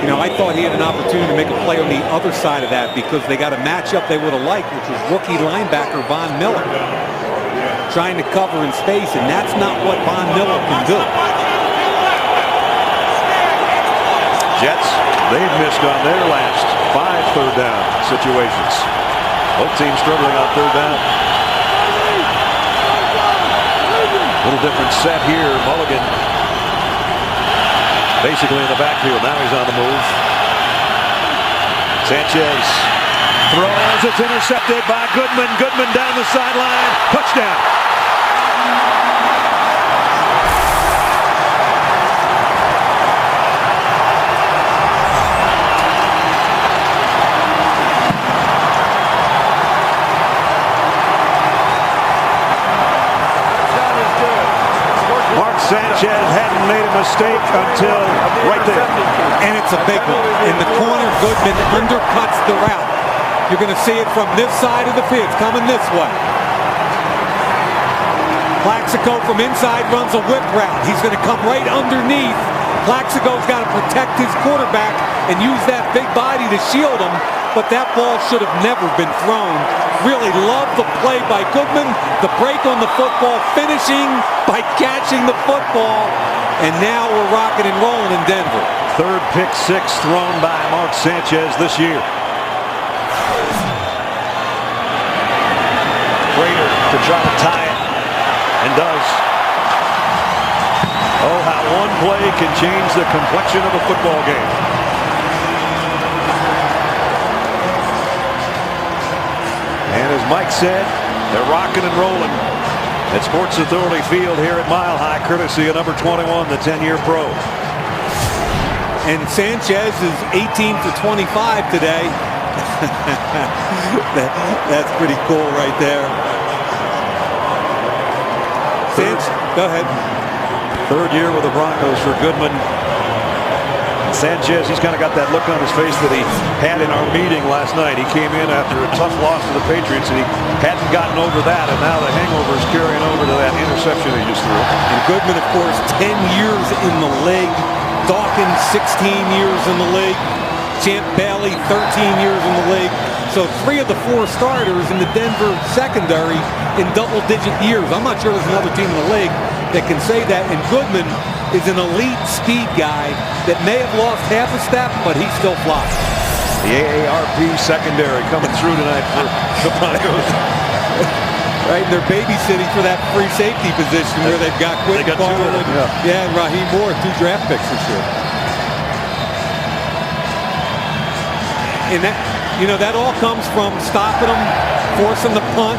You know, I thought he had an opportunity to make a play on the other side of that because they got a matchup they would have liked, which was rookie linebacker Von Miller trying to cover in space, and that's not what Von Miller can do. Jets, they've missed on their last 5 third down situations. Both teams struggling on third down. Little different set here. Mulligan basically in the backfield. Now he's on the move. Sanchez throws. It's intercepted by Goodman. Goodman down the sideline. Touchdown. Sanchez hadn't made a mistake until right there. And it's a big one. In the corner, Goodman undercuts the route. You're going to see it from this side of the field. It's coming this way. Plaxico from inside runs a whip route. He's going to come right underneath. Plaxico's got to protect his quarterback and use that big body to shield him. But that ball should have never been thrown. Really love the play by Goodman. The break on the football, finishing by catching the football. And now we're rocking and rolling in Denver. Third pick 6 thrown by Mark Sanchez this year. Prater to try to tie it, and does. Oh, how one play can change the complexion of a football game. And as Mike said, they're rocking and rolling at Sports Authority Field here at Mile High, courtesy of number 21, the 10-year pro. And Sanchez is 18 for 25 today. That's pretty cool right there. Go ahead. Third year with the Broncos for Goodman. Sanchez, he's kind of got that look on his face that he had in our meeting last night. He came in after a tough loss to the Patriots, and he hadn't gotten over that, and now the hangover is carrying over to that interception he just threw. And Goodman, of course, 10 years in the league. Dawkins, 16 years in the league. Champ Bailey, 13 years in the league. So 3 of the 4 starters in the Denver secondary in double-digit years. I'm not sure there's another team in the league that can say that. And Goodman is an elite speed guy that may have lost half a step, but he still flies. The AARP secondary coming through tonight for the Broncos. Right, and they're babysitting for that free safety position where they've got Quentin Carter and Raheem Moore, 2 draft picks this year. And that, you know, that all comes from stopping them, forcing the punt,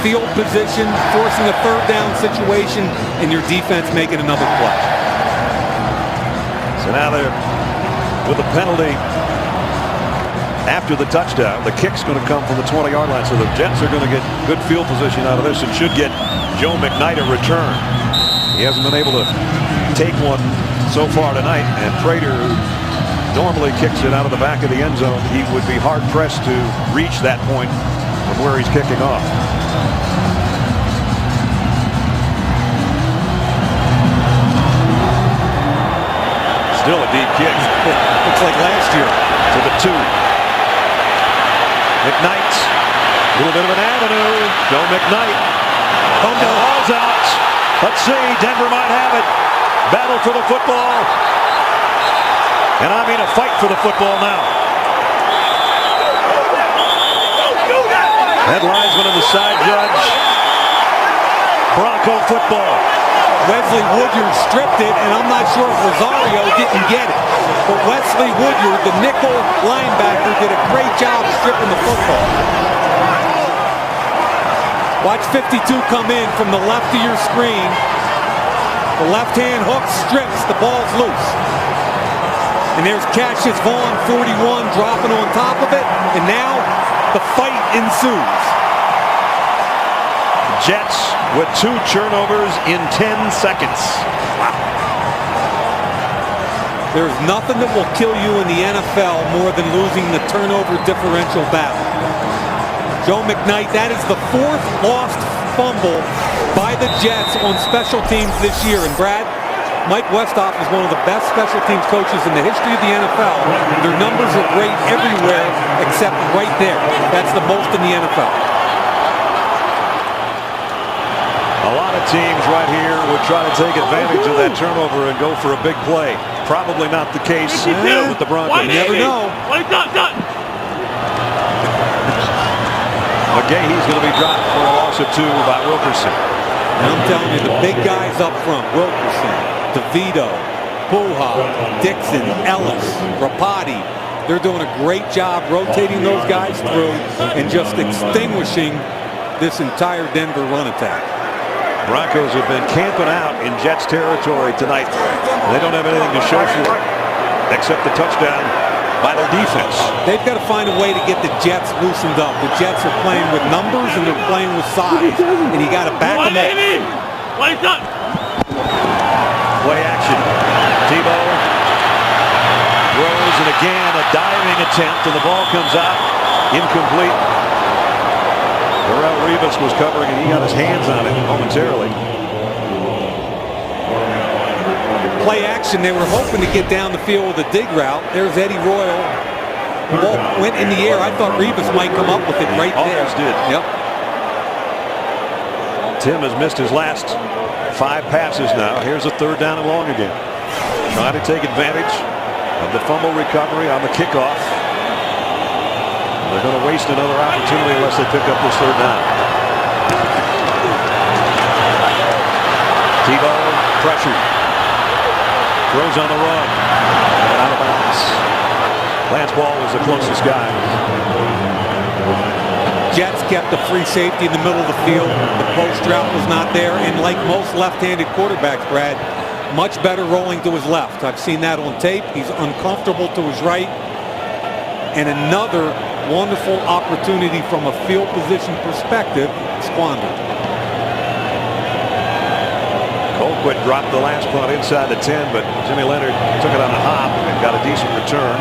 field position, forcing a third down situation, and your defense making another play. So now they're with a penalty after the touchdown. The kick's going to come from the 20-yard line, so the Jets are going to get good field position out of this and should get Joe McKnight a return. He hasn't been able to take one so far tonight, and Prater normally kicks it out of the back of the end zone, he would be hard-pressed to reach that point from where he's kicking off. Still a deep kick. Looks like last year. To the 2. McKnight. A little bit of an avenue. Joe McKnight. Fumble. Ball's out. Let's see. Denver might have it. Battle for the football. And I mean a fight for the football now. Head linesman and the side judge. Bronco football. Wesley Woodyard stripped it, and I'm not sure if Rosario didn't get it. But Wesley Woodyard, the nickel linebacker, did a great job stripping the football. Watch 52 come in from the left of your screen. The left-hand hook strips, the ball's loose. And there's Cassius Vaughn, 41, dropping on top of it. And now the fight ensues. Jets with 2 turnovers in 10 seconds. Wow. There's nothing that will kill you in the NFL more than losing the turnover differential battle. Joe McKnight, that is the 4th lost fumble by the Jets on special teams this year. And Brad, Mike Westhoff is one of the best special teams coaches in the history of the NFL. Their numbers are great everywhere except right there. That's the most in the NFL. A lot of teams right here would try to take advantage of that turnover and go for a big play. Probably not the case with the Broncos. You never know. McGahee's going to be dropped for a loss of 2 by Wilkerson. And I'm telling you, the big guys up front, Wilkerson, DeVito, Puha, Dixon, Ellis, Rapati, they're doing a great job rotating those guys through and just extinguishing this entire Denver run attack. Broncos have been camping out in Jets territory tonight. They don't have anything to show for it except the touchdown by their defense. They've got to find a way to get the Jets loosened up. The Jets are playing with numbers and they're playing with size, and you got to back them up. Play action. Tebow throws, and again a diving attempt, and the ball comes out incomplete. Darrelle Revis was covering, and he got his hands on it momentarily. Play action, they were hoping to get down the field with a dig route. There's Eddie Royal. The ball went in the air. I thought Revis might come up with it right there. Almost did. Yep. Tim has missed his last 5 passes now. Here's a 3rd down and long again. Trying to take advantage of the fumble recovery on the kickoff. They're going to waste another opportunity unless they pick up this 3rd down. Tebow pressured. Throws on the run. And out of bounds. Lance Ball was the closest guy. Jets kept the free safety in the middle of the field. The post route was not there. And like most left-handed quarterbacks, Brad, much better rolling to his left. I've seen that on tape. He's uncomfortable to his right. And another wonderful opportunity from a field position perspective squandered. Colquitt dropped the last punt inside the 10, but Jimmy Leonard took it on a hop and got a decent return.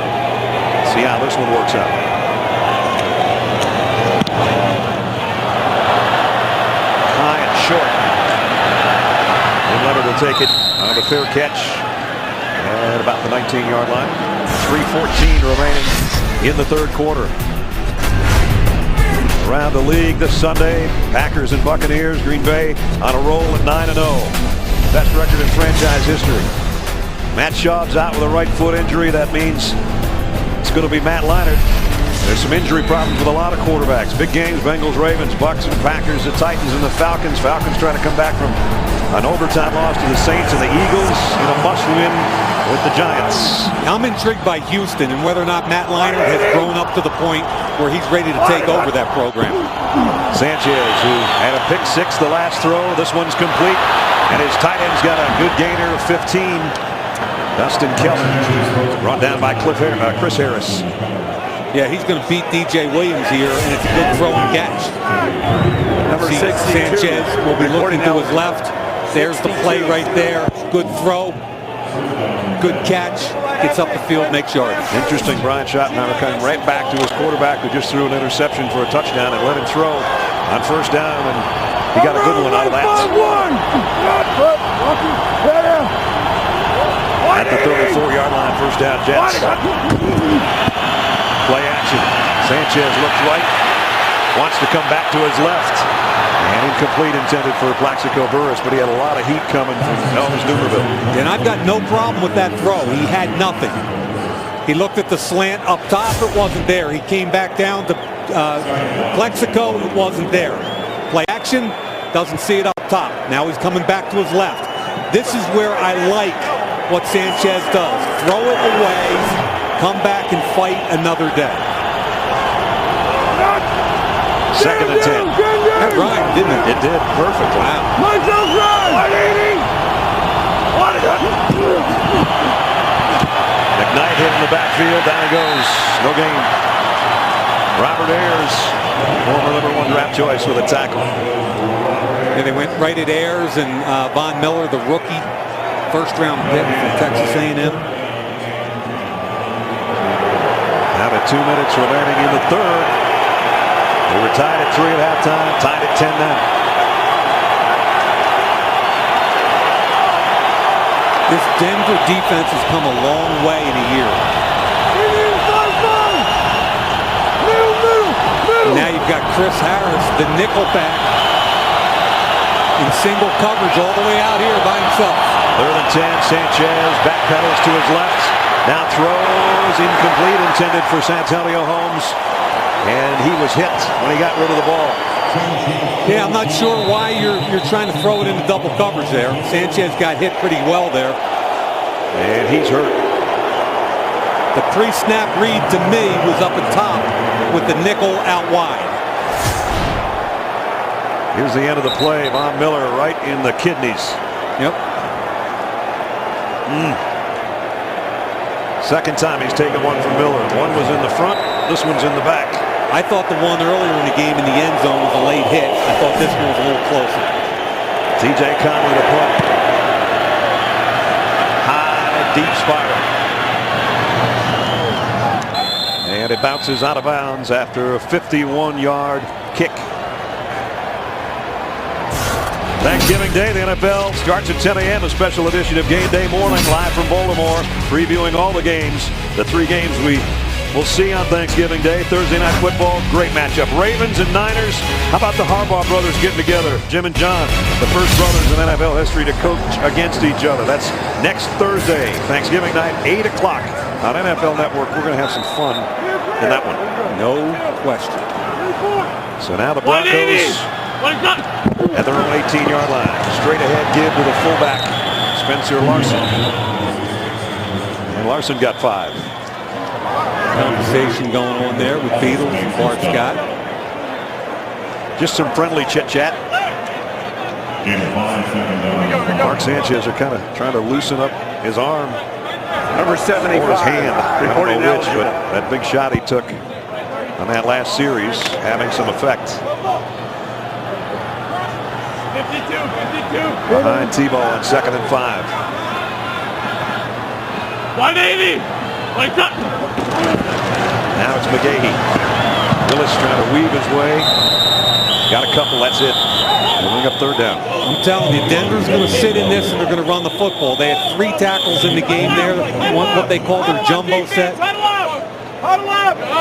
See how this one works out. High and short. And Leonard will take it on the fair catch at about the 19-yard line. 3:14 remaining in the 3rd quarter. Around the league this Sunday, Packers and Buccaneers, Green Bay on a roll at 9-0. Best record in franchise history. Matt Schaub's out with a right foot injury. That means it's going to be Matt Leinart. There's some injury problems with a lot of quarterbacks. Big games, Bengals, Ravens, Bucks and Packers, the Titans and the Falcons. Falcons trying to come back from an overtime loss to the Saints, and the Eagles in a must-win with the Giants. I'm intrigued by Houston and whether or not Matt Leinart has grown up to the point where he's ready to take over that program. Sanchez, who had a pick 6 the last throw. This one's complete, and his tight end's got a good gainer of 15. Dustin Kelly brought down by Chris Harris. Yeah, he's going to beat DJ Williams here, and it's a good throw and catch. Number 62. Sanchez will be looking to his left. There's the play right there. Good throw. Good catch. gets up the field, makes yardage. Interesting, Brian Schottenheimer coming right back to his quarterback who just threw an interception for a touchdown and let him throw on first down, and he got a good one out of that. At the 34-yard line, first down, Jets. Play action. Sanchez looks right, wants to come back to his left. And incomplete, intended for Plaxico Burress, but he had a lot of heat coming from Elvis Dumerville. And I've got no problem with that throw. He had nothing. He looked at the slant up top, it wasn't there. He came back down to Plaxico, it wasn't there. Play action, doesn't see it up top. Now he's coming back to his left. This is where I like what Sanchez does. Throw it away, come back and fight another day. Second and 10. That rhymed, didn't it? It did. Perfect. Wow. McKnight hit in the backfield. Down he goes. No gain. Robert Ayers, former #1 draft choice, with a tackle. And they went right at Ayers and Von Miller, the rookie, first-round pick from Texas A&M. Now to 2 minutes remaining in the third. They were tied at 3 at halftime, tied at 10 now. This Denver defense has come a long way in a year. Now you've got Chris Harris, the nickelback, in single coverage all the way out here by himself. Third and 10, Sanchez backpedals to his left. Now throws incomplete, intended for Santonio Holmes. And he was hit when he got rid of the ball. Yeah, I'm not sure why you're trying to throw it into double coverage there. Sanchez got hit pretty well there. And he's hurt. The pre-snap read to me was up at top with the nickel out wide. Here's the end of the play. Von Miller right in the kidneys. Yep. Second time he's taken one from Miller. One was in the front. This one's in the back. I thought the one earlier in the game in the end zone was a late hit. I thought this one was a little closer. T.J. Conley to punt. High, deep spiral. And it bounces out of bounds after a 51-yard kick. Thanksgiving Day, the NFL starts at 10 a.m. A special edition of Game Day Morning, live from Baltimore, previewing all the games, the 3 games we will see on Thanksgiving Day. Thursday Night Football, great matchup. Ravens and Niners. How about the Harbaugh brothers getting together? Jim and John, the first brothers in NFL history to coach against each other. That's next Thursday, Thanksgiving night, 8 o'clock on NFL Network. We're going to have some fun in that one. No question. So now the Broncos at their own 18-yard line. Straight ahead give to the fullback, Spencer Larson. And Larson got 5. Conversation going on there with Beatles and Bart Scott. Just some friendly chit-chat. Mark Sanchez are kind of trying to loosen up his arm. Number 75. Or his hand. I don't know which, but that big shot he took on that last series having some effect. 52. Behind Tebow on 2nd and 5. 180. Wake up. Now it's McGahee. Willis trying to weave his way. Got a couple, that's it. We'll bring up 3rd down. I'm telling you, Denver's going to sit in this and they're going to run the football. They had 3 tackles in the game there, what they call their jumbo set.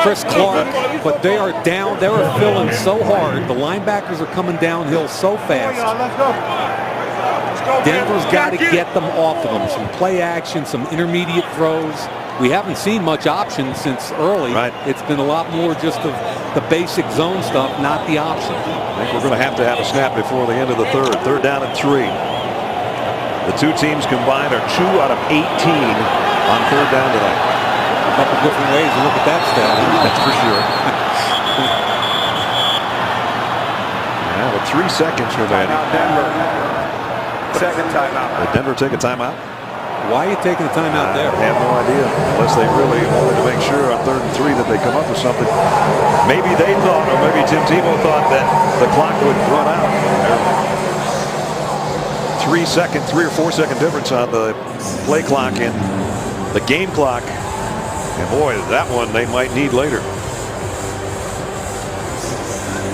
Chris Clark, but they are down. They are filling so hard. The linebackers are coming downhill so fast. Denver's got to get them off of them. Some play action, some intermediate throws. We haven't seen much option since early. Right. It's been a lot more just of the basic zone stuff, not the option. I think we're going to have a snap before the end of the 3rd. 3rd down and 3. The 2 teams combined are 2 out of 18 on 3rd down tonight. A couple different ways to look at that stat. That's for sure. Now with 3 seconds remaining. Denver. Second timeout. Did Denver take a timeout? Why are you taking a timeout there? I have no idea. Unless they really wanted to make sure on 3rd and 3 that they come up with something. Maybe they thought, or maybe Tim Tebow thought that the clock would run out. 3 or 4 second difference on the play clock in the game clock. And boy, that one they might need later.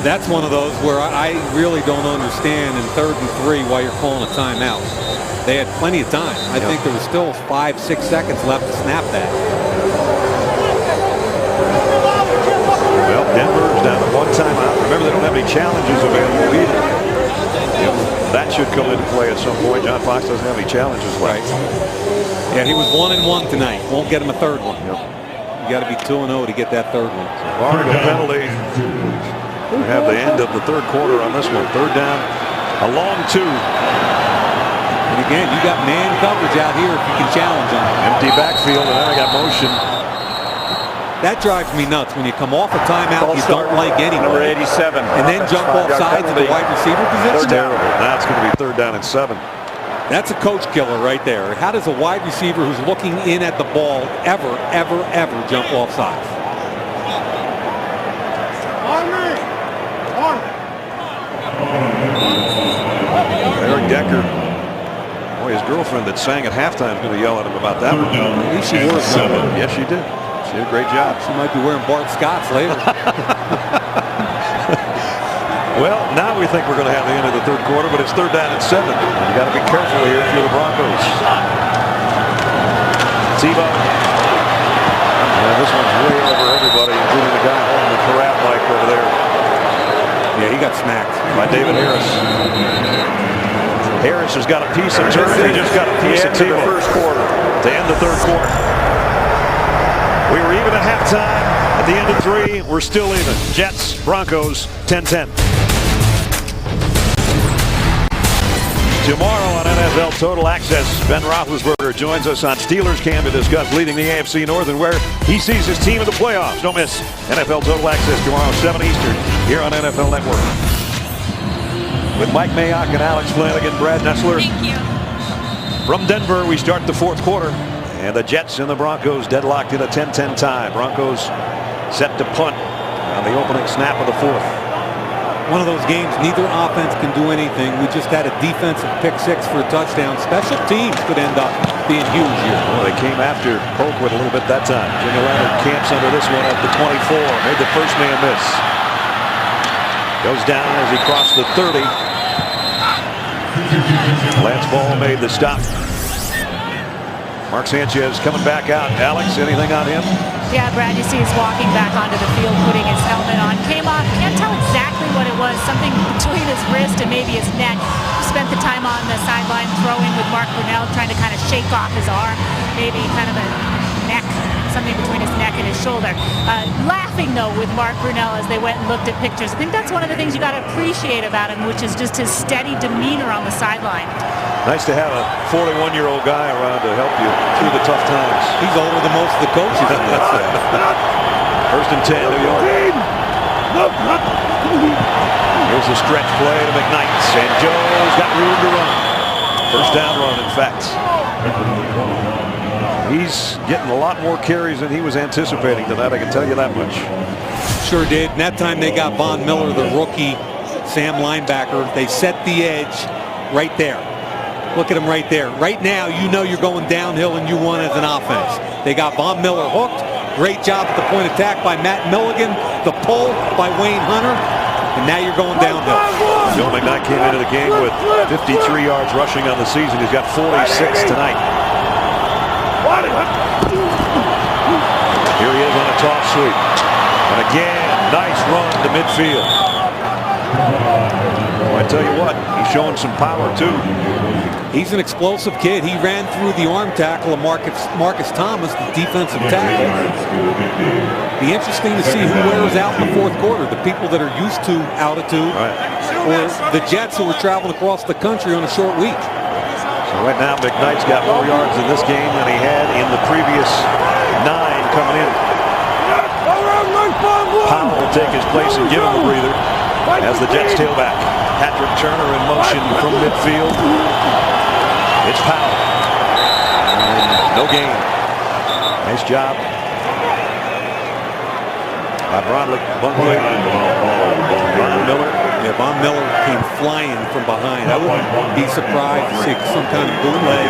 That's one of those where I really don't understand in 3rd and 3 why you're calling a timeout. They had plenty of time. I think there was still 5-6 seconds left to snap that. Well, Denver's down to 1 timeout. Remember, they don't have any challenges available either. That should come into play at some point. John Fox doesn't have any challenges left. Right. Yeah, he was 1-1 tonight. Won't get him a 3rd one. You got to be 2-0 to get that 3rd one. Barring a penalty, we have the end of the 3rd quarter on this one. 3rd down, a long 2. And again, you got man coverage out here if you can challenge them. Empty backfield, and then I got motion. That drives me nuts when you come off a timeout you don't like anyway. Number 87. And then jump off sides of the wide receiver position. Terrible. That's going to be 3rd down and 7. That's a coach killer right there. How does a wide receiver who's looking in at the ball ever jump off sides? Eric Decker. Boy, his girlfriend that sang at halftime is going to yell at him about that one. At least she wore something. Yes, she did. She did a great job. She might be wearing Bart Scott's later. Well, now we think we're going to have the end of the 3rd quarter, but it's 3rd down and 7. You got to be careful here if you're the Broncos. Tebow. And this one's way over everybody, including the guy holding the corral mic over there. Yeah, he got smacked by David Harris. Harris has got a piece of turf. He just got a piece of Tebow. The 1st quarter. To end the 3rd quarter. We were even at halftime. At the end of 3, we're still even. Jets, Broncos, 10-10. Tomorrow on NFL Total Access, Ben Roethlisberger joins us on Steelers Cam to discuss leading the AFC North and where he sees his team in the playoffs. Don't miss NFL Total Access tomorrow, 7 Eastern, here on NFL Network. With Mike Mayock and Alex Flanagan, Brad Nessler. Thank you. From Denver, we start the 4th quarter. And the Jets and the Broncos deadlocked in a 10-10 tie. Broncos set to punt on the opening snap of the 4th. One of those games, neither offense can do anything. We just had a defensive pick 6 for a touchdown. Special teams could end up being huge here. Well, they came after Colquitt a little bit that time. Jimmy Leonard camps under this one at the 24. Made the first man miss. Goes down as he crossed the 30. Lance Ball made the stop. Mark Sanchez coming back out. Alex, anything on him? Yeah, Brad, you see he's walking back onto the field, putting his helmet on. Came off, can't tell exactly what it was, something between his wrist and maybe his neck. Spent the time on the sideline throwing with Mark Brunell, trying to kind of shake off his arm, maybe kind of a neck, something between his neck and his shoulder. Laughing, though, with Mark Brunell as they went and looked at pictures. I think that's one of the things you got to appreciate about him, which is just his steady demeanor on the sideline. Nice to have a 41-year-old guy around to help you through the tough times. He's older than most of the coaches in that staff. 1st and 10, New York. Here's a stretch play to McKnight. And Joe's got room to run. 1st down run, in fact. He's getting a lot more carries than he was anticipating tonight, I can tell you that much. Sure did. And that time they got Von Miller, the rookie Sam linebacker. They set the edge right there. Look at him right there. Right now, you know you're going downhill and you won as an offense. They got Von Miller hooked. Great job at the point attack by Matt Milligan. The pull by Wayne Hunter. And now you're going downhill. Joe McKnight came into the game with 53 yards rushing on the season. He's got 46 tonight. Here he is on a toss sweep. And again, nice run to midfield. Well, I tell you what, he's showing some power too. He's an explosive kid. He ran through the arm tackle of Marcus Thomas, the defensive tackle. Be interesting to see who wears out in the 4th quarter. The people that are used to altitude, or the Jets who are traveling across the country on a short week. So right now, McKnight's got more yards in this game than he had in the previous 9 coming in. Powell will take his place and give him a breather as the Jets tailback. Patrick Turner in motion from midfield. It's Powell. And no gain. Nice job by Von Miller. Yeah, Von Miller came flying from behind. I wouldn't be surprised to see some kind of bootleg.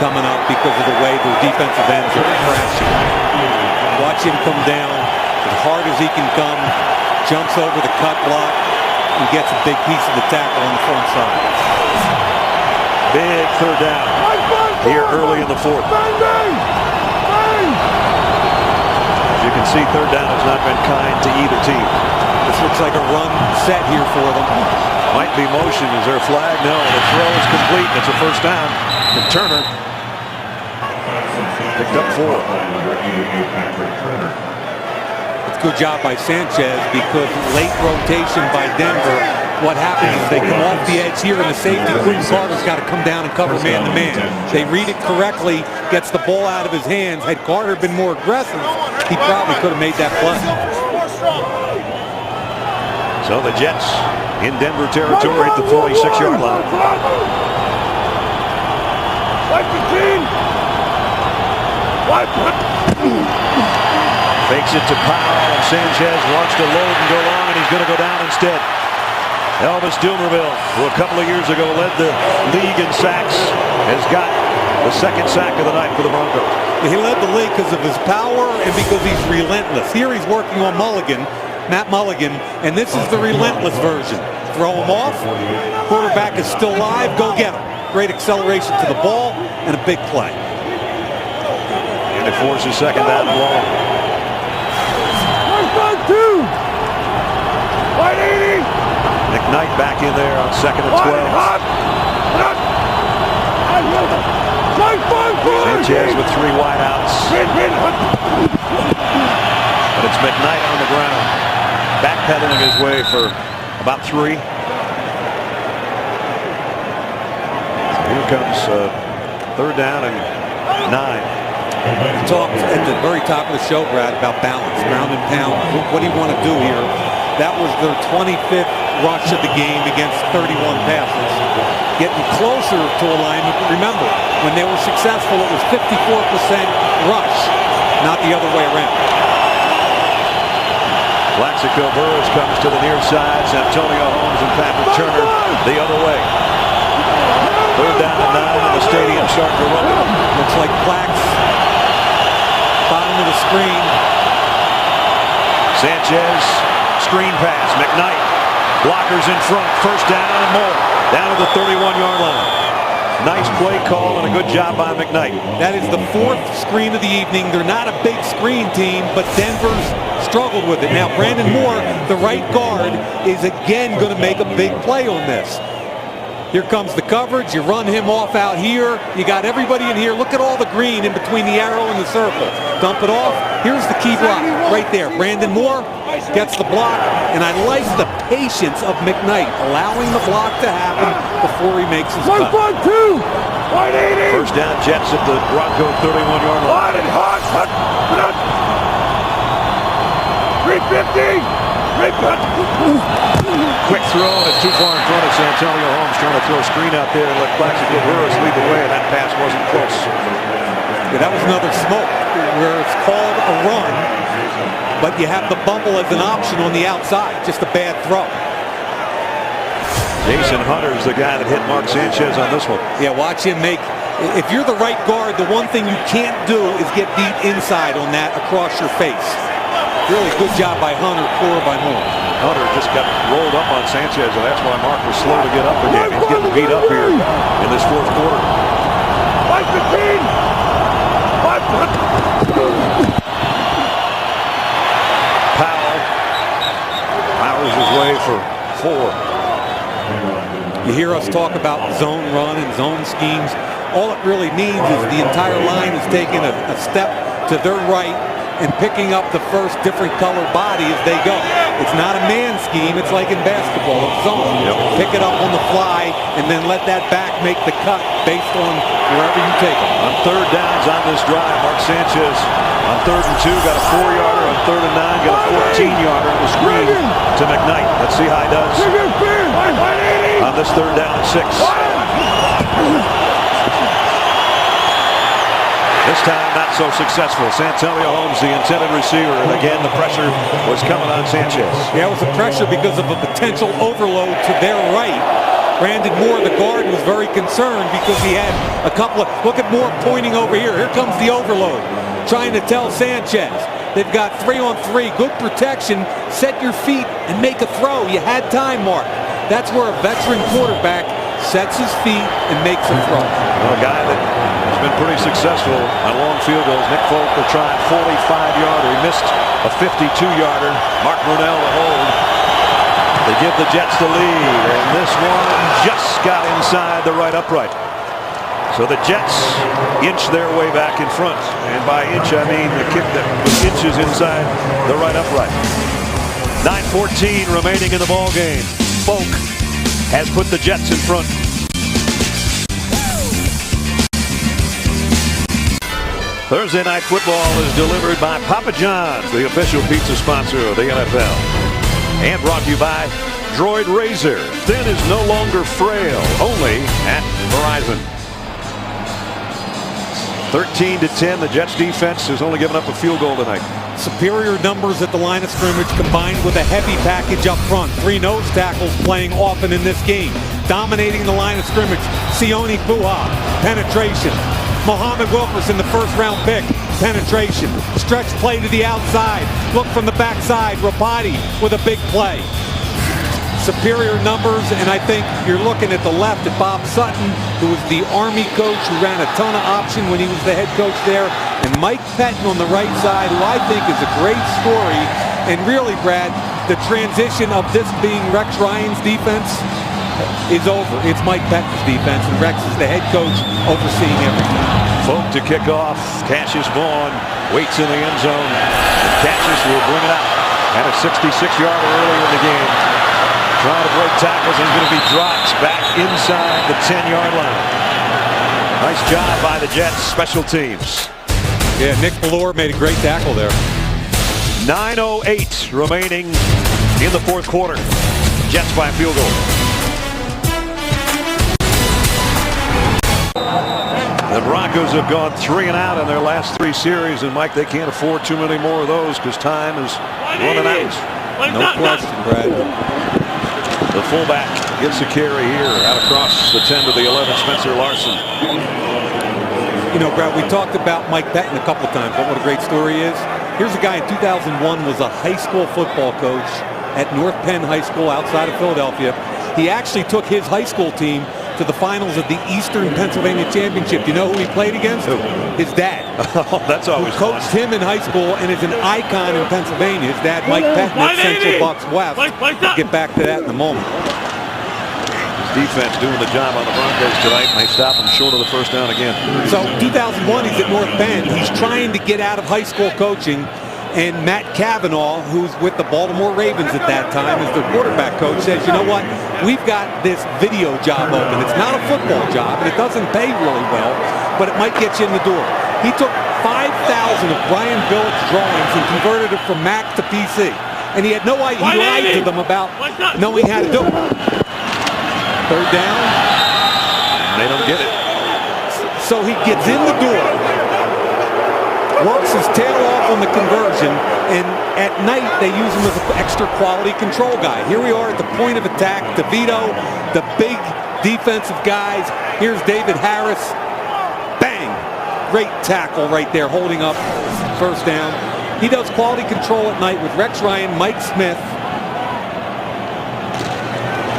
coming up because of the way the defensive ends are crashing. Watch him come down as hard as he can come, jumps over the cut block, and gets a big piece of the tackle on the front side. Big third down here early in the fourth. As you can see, third down has not been kind to either team. This looks like a run set here for them. Might be motion. Is there a flag? No. The throw is complete. It's a first down. And Turner picked up 4. It's a good job by Sanchez because late rotation by Denver. What happens is they come off the edge here, and the safety, Quentin Carter's got to come down and cover man-to-man. They read it correctly, gets the ball out of his hands. Had Carter been more aggressive, he probably could have made that play. So the Jets in Denver territory at the 46-yard line. Fakes it to Powell, and Sanchez wants to load and go long, and he's going to go down instead. Elvis Dumervil, who a couple of years ago led the league in sacks, has got the second sack of the night for the Broncos. He led the league because of his power and because he's relentless. Here he's working on Matt Mulligan, and this is the relentless version. Throw him off, quarterback is still live, go get him. Great acceleration to the ball and a big play. And it forces second down and long. McKnight back in there on second and 12. Sanchez with 3 wideouts. But it's McKnight on the ground, backpedaling his way for about 3. So here comes third down and 9. We talked at the very top of the show, Brad, about balance, ground and pound. What do you want to do here? That was their 25th rush of the game against 31 passes. Getting closer to alignment. But remember, when they were successful, it was 54% rush, not the other way around. Plaxico Burress comes to the near side. Santonio Holmes and Patrick Turner the other way. Third down and 9, and the stadium starting to rumble. Looks like Plax, bottom of the screen. Sanchez, screen pass. McKnight, blockers in front. First down and more. Down to the 31-yard line. Nice play call and a good job by McKnight. That is the 4th screen of the evening. They're not a big screen team, but Denver's struggled with it. Now, Brandon Moore, the right guard, is again going to make a big play on this. Here comes the coverage. You run him off out here. You got everybody in here. Look at all the green in between the arrow and the circle. Dump it off. Here's the key block right there. Brandon Moore gets the block, and I like the patience of McKnight, allowing the block to happen before he makes his cut. First down, Jets at the Bronco 31-yard line. 350. Quick throw, and it's too far in front of Santonio Holmes, trying to throw a screen out there and let Plaxico Burress lead the way, and that pass wasn't close. Yeah, that was another smoke where it's called a run, but you have the bumble as an option on the outside. Just a bad throw. Jason Hunter's the guy that hit Mark Sanchez on this one. Yeah, watch him make. If you're the right guard, the one thing you can't do is get beat inside on that across your face. Really good job by Hunter, poor by Moore. Hunter just got rolled up on Sanchez, and that's why Mark was slow to get up again. He's getting beat up here in this fourth quarter. Powell powers his way for 4. You hear us talk about zone run and zone schemes. All it really means is the entire line is taking a step to their right and picking up the first different color body as they go. It's not a man scheme. It's like in basketball, a zone. Pick it up on the fly and then let that back make the cut based on wherever you take it. On third downs on this drive, Mark Sanchez on 3rd and 2 got a 4-yarder. On 3rd and 9 got a 14-yarder on the screen to McKnight. Let's see how he does on this 3rd down and 6. This time, not so successful. Santonio Holmes, the intended receiver, and again, the pressure was coming on Sanchez. Yeah, it was a pressure because of a potential overload to their right. Brandon Moore, the guard, was very concerned because he had a couple of, look at Moore pointing over here. Here comes the overload, trying to tell Sanchez. They've got 3-on-3, good protection, set your feet and make a throw. You had time, Mark. That's where a veteran quarterback sets his feet and makes a throw. Well, a guy that has been pretty successful on long field goals. Nick Folk will try a 45-yarder. He missed a 52-yarder. Mark Brunell to hold. They give the Jets the lead, and this one just got inside the right upright. So the Jets inch their way back in front. And by inch, I mean the kick that was inches inside the right upright. 9:14 remaining in the ball game. Folk has put the Jets in front. Thursday Night Football is delivered by Papa John's, the official pizza sponsor of the NFL. And brought to you by Droid Razor. Thin is no longer frail, only at Verizon. 13-10, the Jets defense has only given up a field goal tonight. Superior numbers at the line of scrimmage combined with a heavy package up front. 3 nose tackles playing often in this game. Dominating the line of scrimmage. Sione Fuha, penetration. Muhammad Wilkerson, the first-round pick, penetration. Stretch play to the outside. Look from the backside. Rapati with a big play. Superior numbers, and I think you're looking at the left at Bob Sutton, who was the Army coach who ran a ton of option when he was the head coach there, and Mike Pettin on the right side, who I think is a great story. And really, Brad, the transition of this being Rex Ryan's defense is over. It's Mike Pettin's defense, and Rex is the head coach overseeing everything. Folk to kick off. Cassius Vaughn waits in the end zone. And Cassius will bring it out at a 66-yarder early in the game. Trying to break tackles, and he's going to be dropped back inside the 10-yard line. Nice job by the Jets special teams. Yeah, Nick Ballore made a great tackle there. 9:08 remaining in the fourth quarter. Jets by a field goal. The Broncos have gone 3 and out in their last 3 series, and Mike, they can't afford too many more of those because time is running out. No question, Brad. The fullback gets a carry here out across the 10 to the 11, Spencer Larson. You know, Brad, we talked about Mike Pettin a couple of times, but what a great story is. Here's a guy in 2001 was a high school football coach at North Penn High School outside of Philadelphia. He actually took his high school team to the finals of the Eastern Pennsylvania Championship. You know who he played against? Who? His dad. Oh, that's always who coached him in high school and is an icon in Pennsylvania. His dad, Mike Pettin, at Central Bucks West. We'll get back to that in a moment. Defense doing the job on the Broncos tonight, and they stop him short of the first down again. So 2001, he's at North Penn. He's trying to get out of high school coaching, and Matt Cavanaugh, who's with the Baltimore Ravens at that time, as their quarterback coach, says, you know what, we've got this video job open. It's not a football job, and it doesn't pay really well, but it might get you in the door. He took 5,000 of Brian Billick's drawings and converted it from Mac to PC. And he had no idea, he lied to them about knowing how to do it. Third down. They don't get it. So he gets in the door, works his tail off on the conversion, and at night they use him as an extra quality control guy. Here we are at the point of attack. DeVito, the big defensive guys. Here's David Harris. Bang! Great tackle right there, holding up first down. He does quality control at night with Rex Ryan, Mike Smith,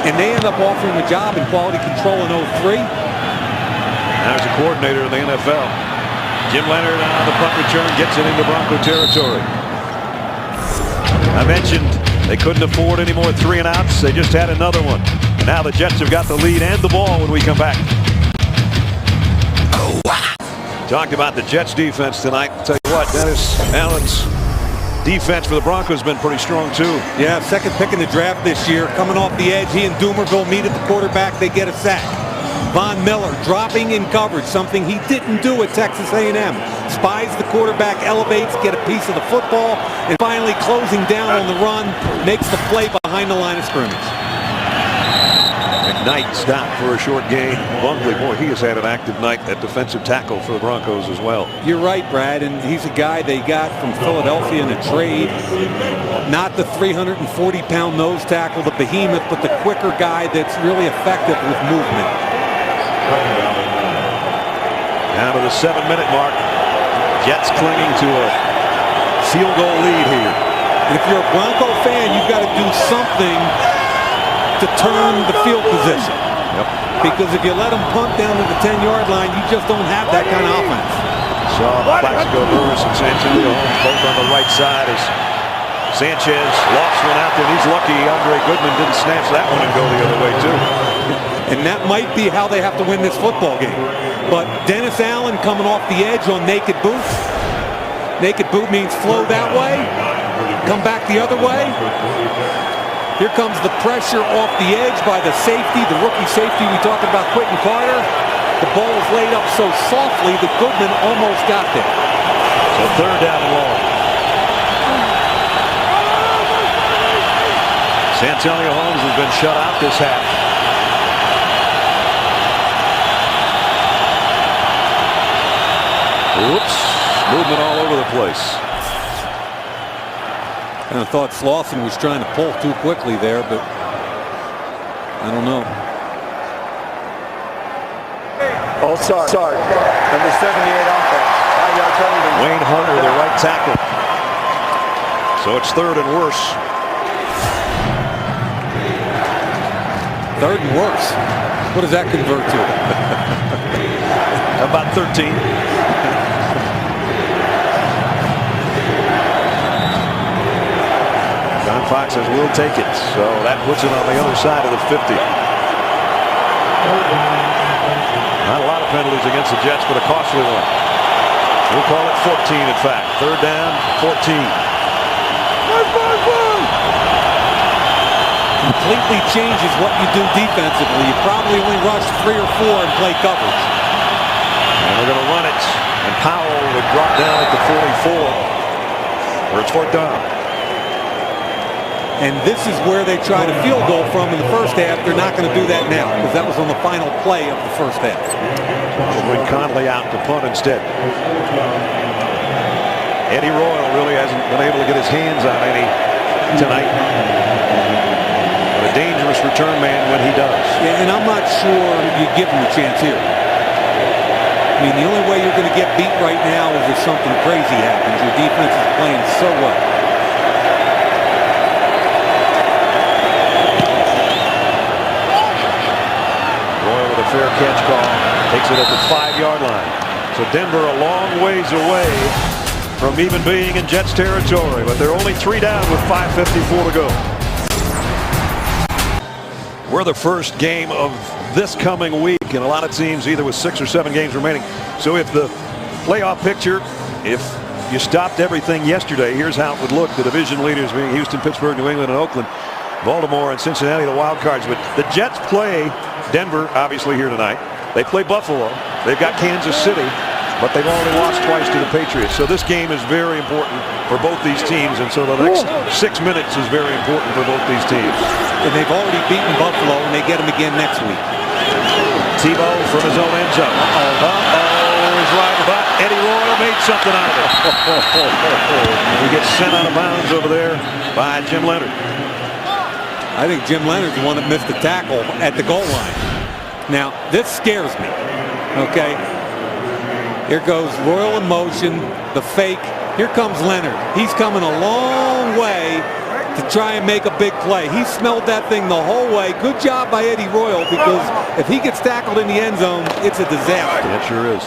and they end up offering a job in quality control in 03. Now he's a coordinator in the NFL. Jim Leonard on the punt return gets it into Bronco territory. I mentioned they couldn't afford any more 3 and outs. They just had another one. Now the Jets have got the lead and the ball when we come back. Talked about the Jets defense tonight. I'll tell you what, Dennis Allen's defense for the Broncos has been pretty strong too. Yeah, second pick in the draft this year. Coming off the edge, he and Doomerville meet at the quarterback. They get a sack. Von Miller dropping in coverage, something he didn't do at Texas A&M. Spies the quarterback, elevates, get a piece of the football, and finally closing down on the run, makes the play behind the line of scrimmage. Knight stopped for a short gain. Bungley, boy, he has had an active night at defensive tackle for the Broncos as well. You're right, Brad, and he's a guy they got from Philadelphia in a trade. Not the 340-pound nose tackle, the behemoth, but the quicker guy that's really effective with movement. Down to the 7-minute mark. Jets clinging to a field goal lead here. And if you're a Bronco fan, you've got to do something to turn the field position. Yep. Because if you let them punt down to the 10-yard line, you just don't have that kind of offense. Saw Plaxico Burress and Santonio Holmes both on the right side as Sanchez lost one out there. And he's lucky Andre Goodman didn't snatch that one and go the other way too. And that might be how they have to win this football game. But Dennis Allen coming off the edge on naked boot. Naked boot means flow that way, come back the other way. Here comes the pressure off the edge by the safety, the rookie safety we talked about, Quentin Carter. The ball is laid up so softly that Goodman almost got there. So third down and long. Santonio Holmes has been shut out this half. Whoops. Movement all over the place. And I thought Slauson was trying to pull too quickly there, but I don't know. All start. Number 78 offense. 5-yard penalty. Wayne Hunter, the right tackle. So it's third and worse. Third and worse. What does that convert to? About 13. John Fox says we'll take it. So that puts it on the other side of the 50. Not a lot of penalties against the Jets, but a costly one. We'll call it 14, in fact. Third down, 14. Completely changes what you do defensively. You probably only rush 3 or 4 and play coverage. And they're going to run it. And Powell would drop down at the 44. Where it's fourth down. And this is where they tried a field goal from in the first half. They're not going to do that now because that was on the final play of the first half. With Conley out to punt instead. Eddie Royal really hasn't been able to get his hands on any tonight. But a dangerous return man when he does. Yeah, and I'm not sure you give him a chance here. I mean, the only way you're going to get beat right now is if something crazy happens. Your defense is playing so well. Royal with a fair catch call. Takes it at the 5-yard line. So Denver a long ways away from even being in Jets territory. But they're only 3 down with 5:54 to go. We're the first game of this coming week, and a lot of teams either with 6 or 7 games remaining. So if the playoff picture, if you stopped everything yesterday, here's how it would look. The division leaders being Houston, Pittsburgh, New England, and Oakland. Baltimore and Cincinnati, the wild cards. But the Jets play Denver, obviously, here tonight. They play Buffalo. They've got Kansas City, but they've already lost twice to the Patriots. So this game is very important for both these teams, and so the next 6 minutes is very important for both these teams. And they've already beaten Buffalo, and they get them again next week. Tebow from his own end zone. He's right about Eddie Royal made something out of it. He gets sent out of bounds over there by Jim Leonard. I think Jim Leonard's the one that missed the tackle at the goal line. Now, this scares me, okay? Here goes Royal in motion, the fake. Here comes Leonard. He's coming a long way to try and make a big play. He smelled that thing the whole way. Good job by Eddie Royal, because if he gets tackled in the end zone, it's a disaster. It sure is.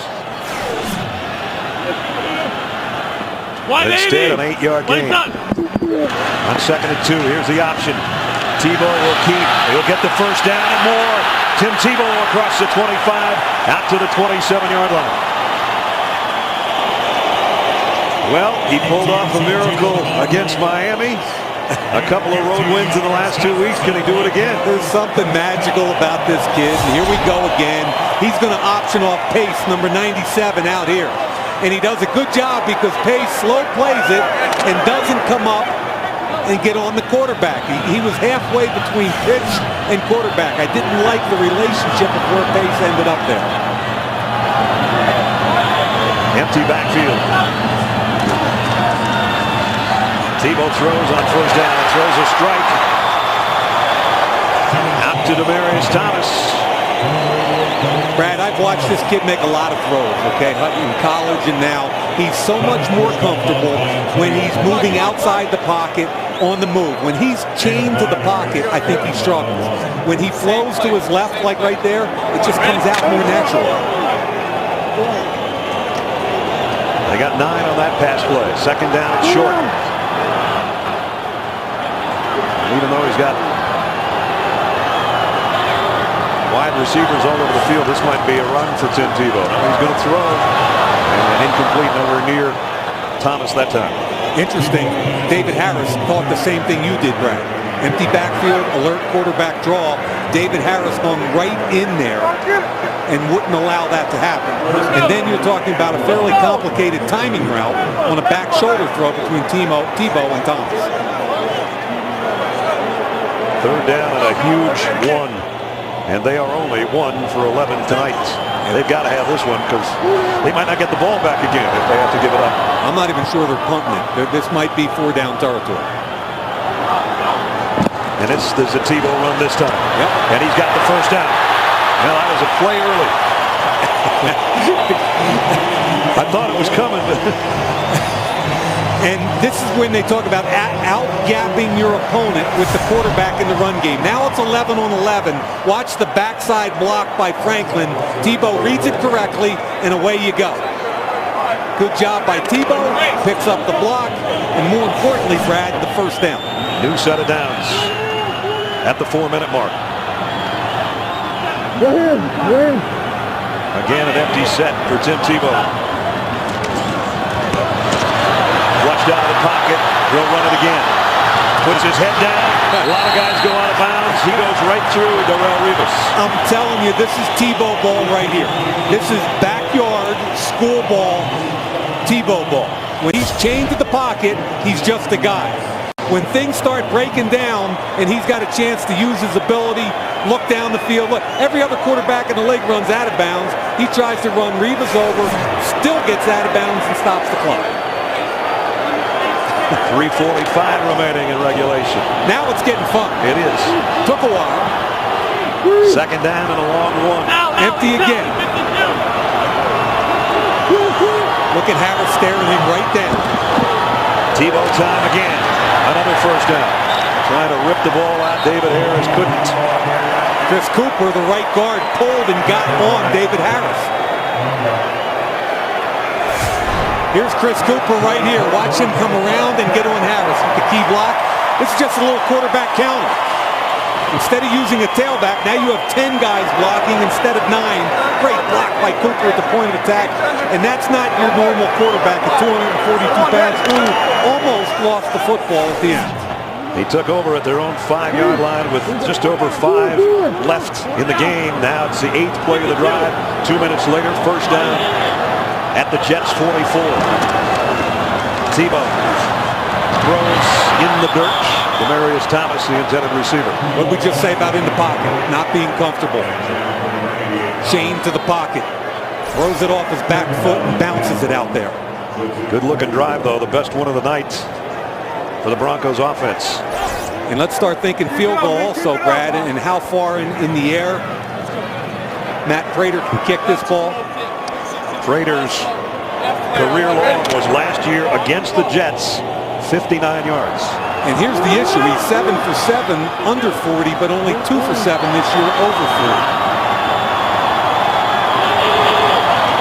Instead, an 8-yard gain. On 2nd and 2, here's the option. Tebow will keep. He'll get the first down and more. Tim Tebow across the 25, out to the 27-yard line. Well, he pulled off a miracle against Miami. A couple of road wins in the last 2 weeks. Can he do it again? There's something magical about this kid. And here we go again. He's going to option off Pace, number 97, out here. And he does a good job because Pace slow plays it and doesn't come up and get on the quarterback. He was halfway between pitch and quarterback. I didn't like the relationship of where Pace ended up there. Empty backfield. Tebow throws on first down, throws a strike. Out to Demaryius Thomas. Brad, I've watched this kid make a lot of throws, okay, in college and now. He's so much more comfortable when he's moving outside the pocket on the move. When he's chained to the pocket, I think he struggles. When he flows to his left, like right there, it just comes out more natural. They got 9 on that pass play. Second down and short. Even though he's got wide receivers all over the field, this might be a run for Tim Tebow. Now he's going to throw. And incomplete, nowhere near Thomas that time. Interesting. David Harris thought the same thing you did, Brad. Empty backfield, alert quarterback draw. David Harris hung right in there and wouldn't allow that to happen. And then you're talking about a fairly complicated timing route on a back shoulder throw between Tebow and Thomas. Third down and a huge one. And they are only 1 for 11 tonight. They've got to have this one because they might not get the ball back again if they have to give it up. I'm not even sure they're punting it. This might be 4-down territory. And there's a Tebow run this time. Yep. And he's got the first down. Well, that was a play early. I thought it was coming. And this is when they talk about out-gapping your opponent with the quarterback in the run game. Now it's 11 on 11. Watch the backside block by Franklin. Tebow reads it correctly, and away you go. Good job by Tebow. Picks up the block, and more importantly, Brad, the first down. New set of downs at the 4-minute mark. Again, an empty set for Tim Tebow. Flushed out of the pocket. He'll run it again. Puts his head down. A lot of guys go out of bounds. He goes right through Darrelle Revis. I'm telling you, this is Tebow ball right here. This is backyard, school ball, Tebow ball. When he's chained to the pocket, he's just a guy. When things start breaking down and he's got a chance to use his ability, look down the field. Look, every other quarterback in the league runs out of bounds. He tries to run Revis over, still gets out of bounds and stops the clock. 3:45 remaining in regulation. Now it's getting fun. It is. Took a while. Second down and a long one. Empty again. Look at Harris staring him right down. Tebow time again. Another first down. Trying to rip the ball out. David Harris couldn't. Chris Cooper, the right guard, pulled and got on David Harris. Here's Chris Cooper right here. Watch him come around and get on Harris with the key block. This is just a little quarterback counter. Instead of using a tailback, now you have 10 guys blocking instead of 9. Great block by Cooper at the point of attack. And that's not your normal quarterback at 242 pounds who almost lost the football at the end. He took over at their own 5-yard line with just over 5 left in the game. Now it's the 8th play of the drive. 2 minutes later, first down at the Jets 44. Tebow throws in the dirt. Demaryius Thomas, the intended receiver. What did we just say about in the pocket? Not being comfortable. Chained to the pocket. Throws it off his back foot and bounces it out there. Good looking drive, though. The best one of the night for the Broncos offense. And let's start thinking field goal also, Brad, and how far in the air Matt Prater can kick this ball. Prater's career long was last year against the Jets, 59 yards. And here's the issue. He's 7 for 7 under 40, but only 2 for 7 this year over 40.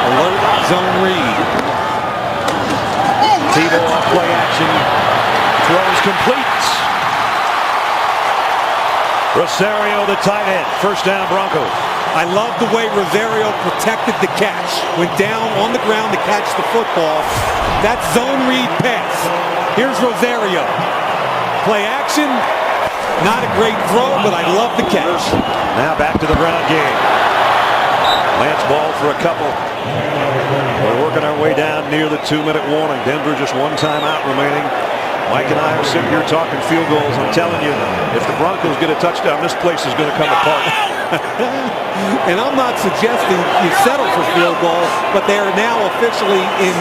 Alert zone read. Tebow on play action. Throws complete. Rosario, the tight end. First down, Broncos. I love the way Rosario protected the catch. Went down on the ground to catch the football. That zone read pass. Here's Rosario. Play action. Not a great throw, but I love the catch. Now back to the ground game. Lance ball for a couple. We're working our way down near the 2-minute warning. Denver just one timeout remaining Mike and I are sitting here talking field goals. I'm telling you, if the Broncos get a touchdown, this place is going to come apart. And I'm not suggesting you settle for field goals, but they are now officially in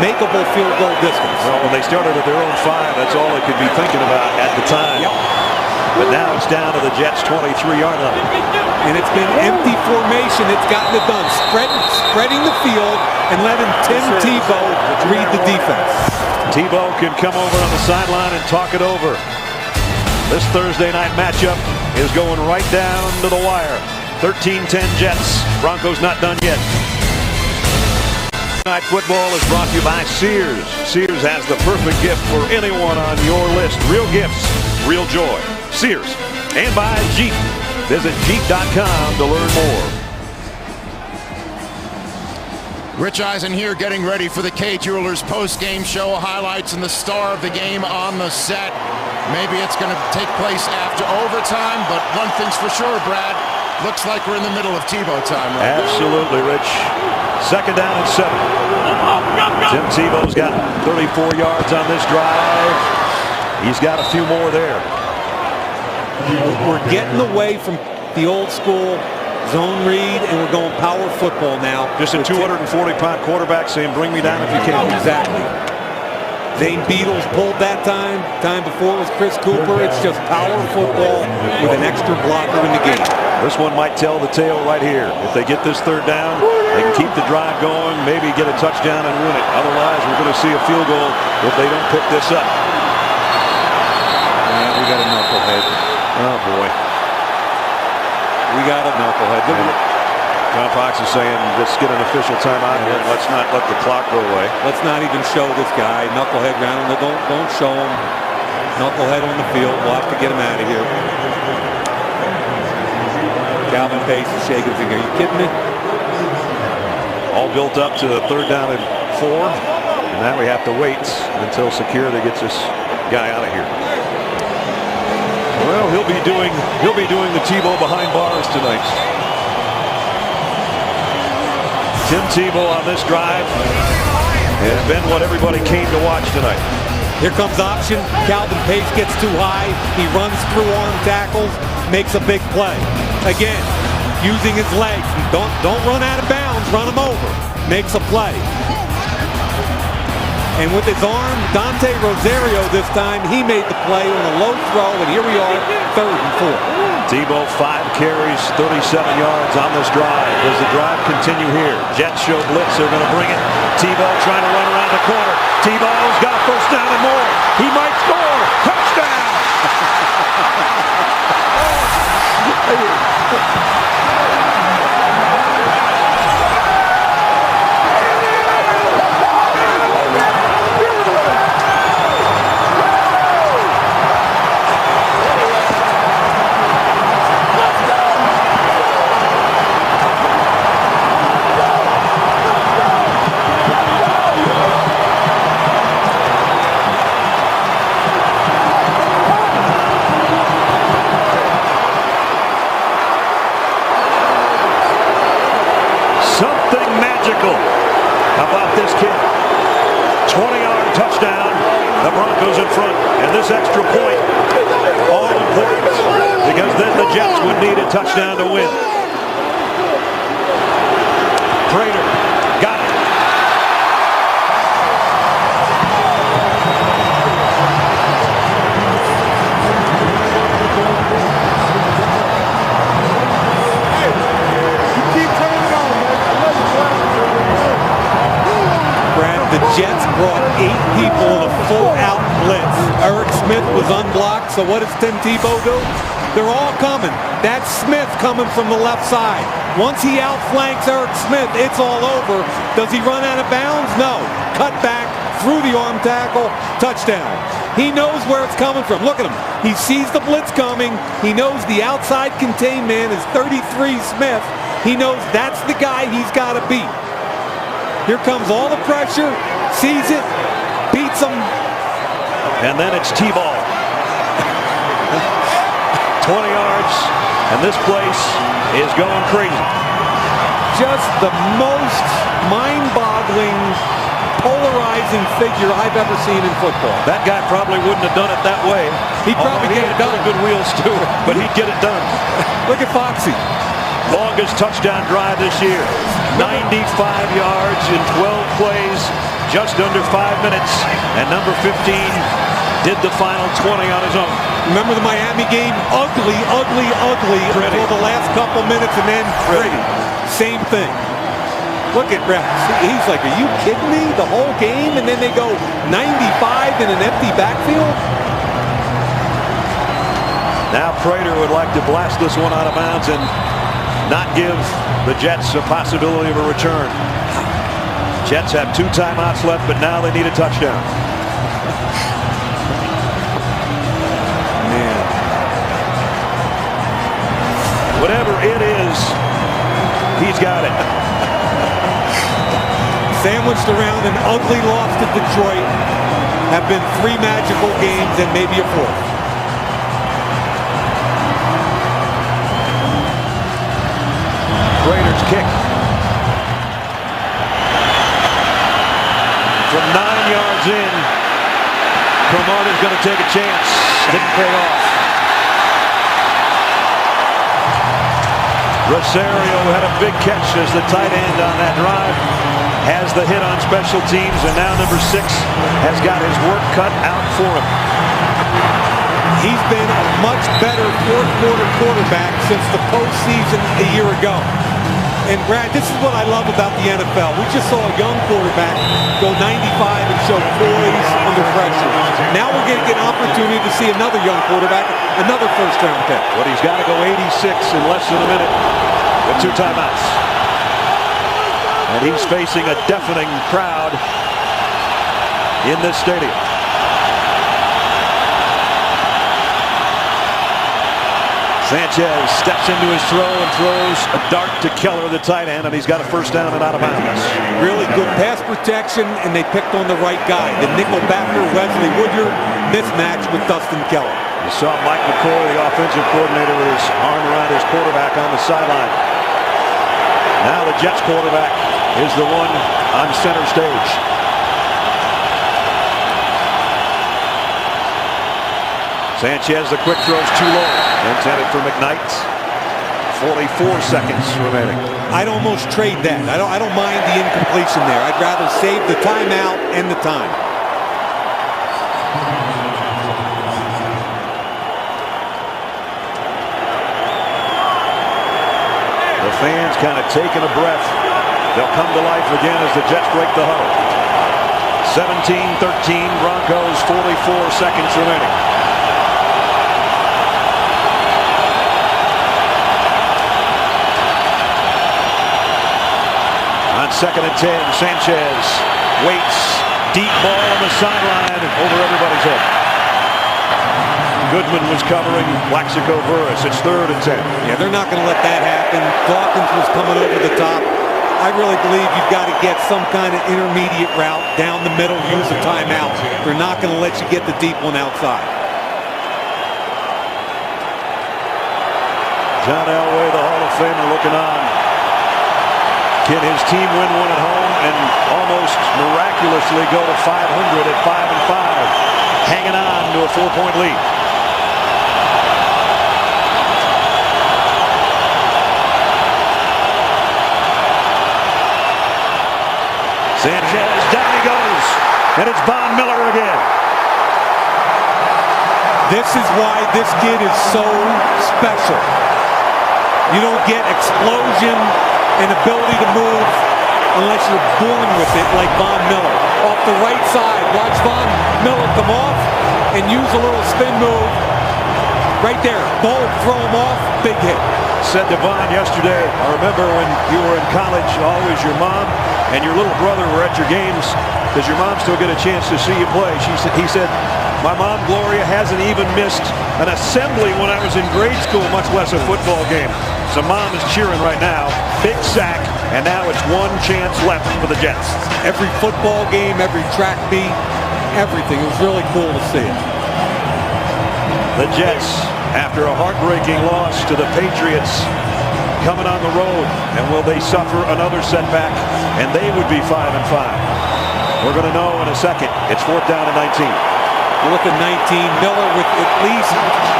makeable field goal distance. Well, when they started at their own 5, that's all they could be thinking about at the time. Yep. But now it's down to the Jets' 23-yard line. And it's been empty formation. It's gotten it done. Spreading the field and letting Tim Tebow read the defense. Tebow can come over on the sideline and talk it over. This Thursday night matchup is going right down to the wire. 13-10 Jets. Broncos not done yet. Night football is brought to you by Sears. Sears has the perfect gift for anyone on your list. Real gifts, real joy. Sears. And by Jeep. Visit Jeep.com to learn more. Rich Eisen here getting ready for the K Jewelers post-game show. Highlights and the star of the game on the set. Maybe it's going to take place after overtime, but one thing's for sure, Brad. Looks like we're in the middle of Tebow time, right? Absolutely, Rich. Second down and 7. Tim Tebow's got 34 yards on this drive. He's got a few more there. We're getting away from the old school zone read, and we're going power football now. Just a 240-pound quarterback saying, bring me down if you can. Exactly. Zane Beadles pulled that time. Time before was Chris Cooper. It's just power football with an extra blocker in the game. This one might tell the tale right here. If they get this third down, they can keep the drive going, maybe get a touchdown and win it. Otherwise, we're going to see a field goal if they don't pick this up. Yeah, we got a knucklehead. Oh, boy. We got a knucklehead. John Fox is saying, let's get an official timeout here. Let's not let the clock go away. Let's not even show this guy. Knucklehead round. Don't show him. Knucklehead on the field. We'll have to get him out of here. Calvin Pace is shaking his finger. Are you kidding me? All built up to the third down and 4. And now we have to wait until security gets this guy out of here. Well, he'll be doing the Tebow behind bars tonight. Tim Tebow on this drive has been what everybody came to watch tonight. Here comes option. Calvin Pace gets too high. He runs through arm tackles, makes a big play. Again, using his legs. Don't run out of bounds. Run him over. Makes a play. And with his arm, Dante Rosario this time, he made the play on a low throw, and here we are, 3rd and 4. Tebow 5 carries, 37 yards on this drive. Does the drive continue here? Jets show blitz, they're going to bring it. Tebow trying to run around the corner. Tebow's got first down and more. He might score. Touchdown! About this kick. 20-yard touchdown. The Broncos in front. And this extra point, all important, because then the Jets would need a touchdown to win. Prater got it. The Jets brought 8 people in a full-out blitz. Eric Smith was unblocked, so what does Tim Tebow do? They're all coming. That's Smith coming from the left side. Once he outflanks Eric Smith, it's all over. Does he run out of bounds? No. Cut back, through the arm tackle, touchdown. He knows where it's coming from. Look at him. He sees the blitz coming. He knows the outside contained man is 33 Smith. He knows that's the guy he's got to beat. Here comes all the pressure, sees it, beats him. And then it's T-ball. 20 yards, and this place is going crazy. Just the most mind-boggling, polarizing amazing figure I've ever seen in football. That guy probably wouldn't have done it that way. He'd probably get it done. Good wheels too, but he'd get it done. Look at Foxy. Longest touchdown drive this year. 95 yards in 12 plays, just under 5 minutes. And number 15 did the final 20 on his own. Remember the Miami game? Ugly until the last couple minutes, and then pretty. Same thing. Look at Brett. He's like, are you kidding me? The whole game, and then they go 95 in an empty backfield? Now Prater would like to blast this one out of bounds and not give the Jets a possibility of a return. Jets have 2 timeouts left, but now they need a touchdown. Man. Whatever it is, he's got it. Sandwiched around an ugly loss to Detroit. Have been 3 magical games and maybe a 4th. Raiders kick. From 9 yards in, Cromartie's going to take a chance. Didn't pay off. Rosario had a big catch as the tight end on that drive. Has the hit on special teams, and now number 6 has got his work cut out for him. He's been a much better fourth-quarter quarterback since the postseason a year ago. And Brad, this is what I love about the NFL. We just saw a young quarterback go 95 and show poise under pressure. Now we're going to get an opportunity to see another young quarterback, another first-round pick. But he's got to go 86 in less than a minute with 2 timeouts. And he's facing a deafening crowd in this stadium. Sanchez steps into his throw and throws a dart to Keller, the tight end, and he's got a first down and out of bounds. Really good pass protection, and they picked on the right guy. The nickel backer, Wesley Woodyard, mismatch with Dustin Keller. You saw Mike McCoy, the offensive coordinator, with his arm around his quarterback on the sideline. Now the Jets quarterback is the one on center stage. Sanchez, the quick throw's too low. Intended for McKnight. 44 seconds remaining. I'd almost trade that. I don't mind the incompletion there. I'd rather save the timeout and the time. The fans kind of taking a breath. They'll come to life again as the Jets break the huddle. 17-13 Broncos, 44 seconds remaining. On 2nd and 10, Sanchez waits. Deep ball on the sideline over everybody's head. Goodman was covering Plaxico Burress. It's 3rd and 10. Yeah, they're not going to let that happen. Dawkins was coming over the top. I really believe you've got to get some kind of intermediate route down the middle, use a timeout. They're not going to let you get the deep one outside. John Elway, the Hall of Famer, looking on. Can his team win one at home and almost miraculously go to 500 at 5-5, hanging on to a 4-point lead? Sanchez, down he goes, and it's Von Miller again. This is why this kid is so special. You don't get explosion and ability to move unless you're born with it, like Von Miller. Off the right side, watch Von Miller come off and use a little spin move. Right there, bold, throw him off, big hit. Said to Von yesterday, I remember when you were in college, always your mom and your little brother were at your games. Does your mom still get a chance to see you play? He said, my mom, Gloria, hasn't even missed an assembly when I was in grade school, much less a football game. So mom is cheering right now. Big sack, and now it's one chance left for the Jets. Every football game, every track meet, everything. It was really cool to see it. The Jets, after a heartbreaking loss to the Patriots, coming on the road, and will they suffer another setback? And they would be 5-5. We're going to know in a second. It's 4th down and 19. You're looking 19. Miller with at least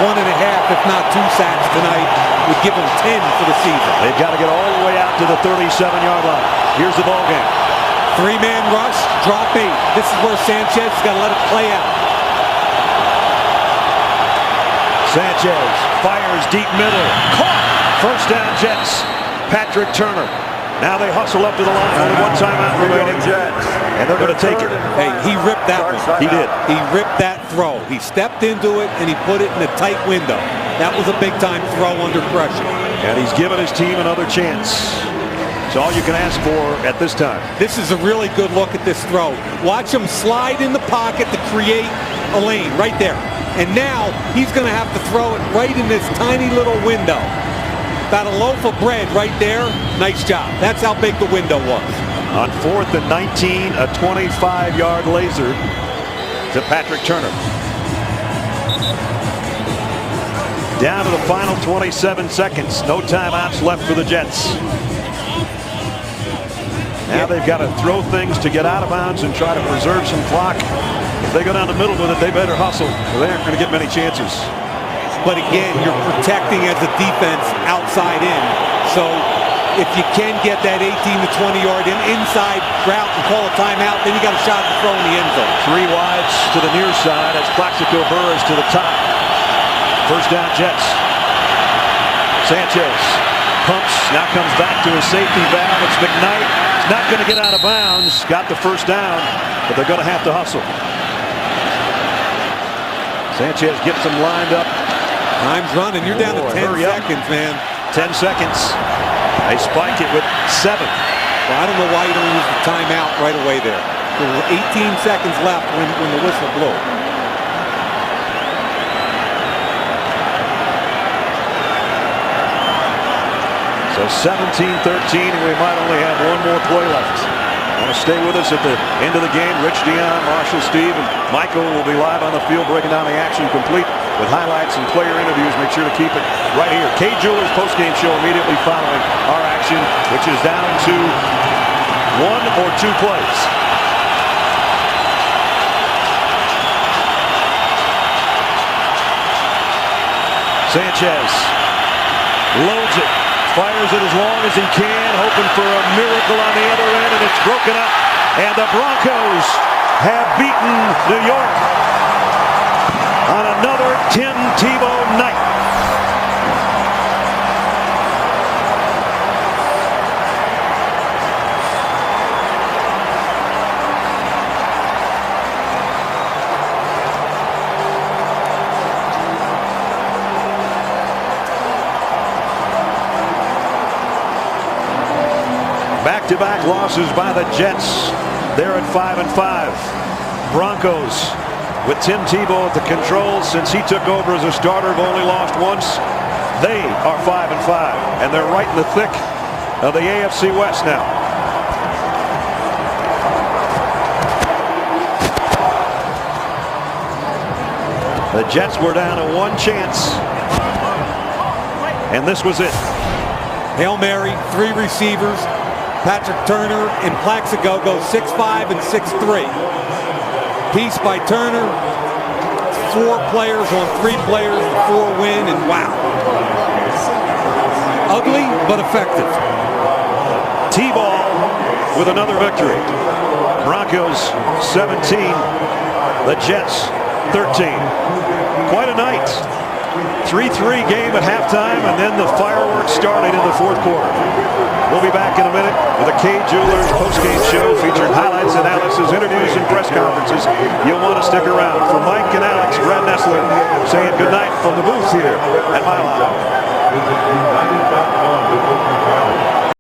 1.5, if not 2 sacks tonight, would give him 10 for the season. They've got to get all the way out to the 37-yard line. Here's the ball game. 3-man rush, drop 8. This is where Sanchez has got to let it play out. Sanchez fires deep middle. Caught. First down, Jets. Patrick Turner. Now they hustle up to the line. Only 1 timeout remaining. And they're going to take it. Hey, he ripped that one. He did. He ripped that throw. He stepped into it and he put it in a tight window. That was a big-time throw under pressure. And he's given his team another chance. It's all you can ask for at this time. This is a really good look at this throw. Watch him slide in the pocket to create a lane right there. And now he's going to have to throw it right in this tiny little window. About a loaf of bread right there. Nice job. That's how big the window was. On 4th and 19, a 25-yard laser to Patrick Turner. Down to the final 27 seconds. No timeouts left for the Jets. Now they've got to throw things to get out of bounds and try to preserve some clock. If they go down the middle with it, they better hustle. They aren't going to get many chances. But again, you're protecting as a defense outside in. So if you can get that 18 to 20 yard inside route and call a timeout, then you got a shot to throw in the end zone. 3 wides to the near side as Plaxico Burress to the top. First down, Jets. Sanchez pumps, now comes back to his safety valve. It's McKnight. He's not going to get out of bounds. Got the first down, but they're going to have to hustle. Sanchez gets them lined up. Time's running. You're down to 10 seconds, man. 10 seconds. They spike it with 7. Well, I don't know why you don't use the timeout right away there. There were 18 seconds left when the whistle blew. So 17-13, and we might only have 1 more play left. Want to stay with us at the end of the game. Rich Dion, Marshall, Steve, and Michael will be live on the field breaking down the action, complete with highlights and player interviews. Make sure to keep it right here. K Jewelers postgame show immediately following our action, which is down to 1 or 2 plays. Sanchez loads it. Fires it as long as he can, hoping for a miracle on the other end, and it's broken up. And the Broncos have beaten New York on another Tim Tebow night. Back-to-back losses by the Jets. They're at 5-5. Broncos with Tim Tebow at the controls since he took over as a starter, have only lost once. They are 5-5, and they're right in the thick of the AFC West now. The Jets were down to 1 chance, and this was it. Hail Mary, 3 receivers. Patrick Turner and Plaxico go 6'5" and 6'3". Piece by Turner. 4 players on 3 players, 4 win, and wow. Ugly, but effective. T-ball with another victory. Broncos 17, the Jets 13. Quite a night. 3-3 game at halftime, and then the fireworks started in the 4th quarter. We'll be back in a minute with a K Jewelers postgame show featuring highlights, analysis, interviews, and press conferences. You'll want to stick around. For Mike and Alex, Brad Nessler saying goodnight from the booth here at Mile High.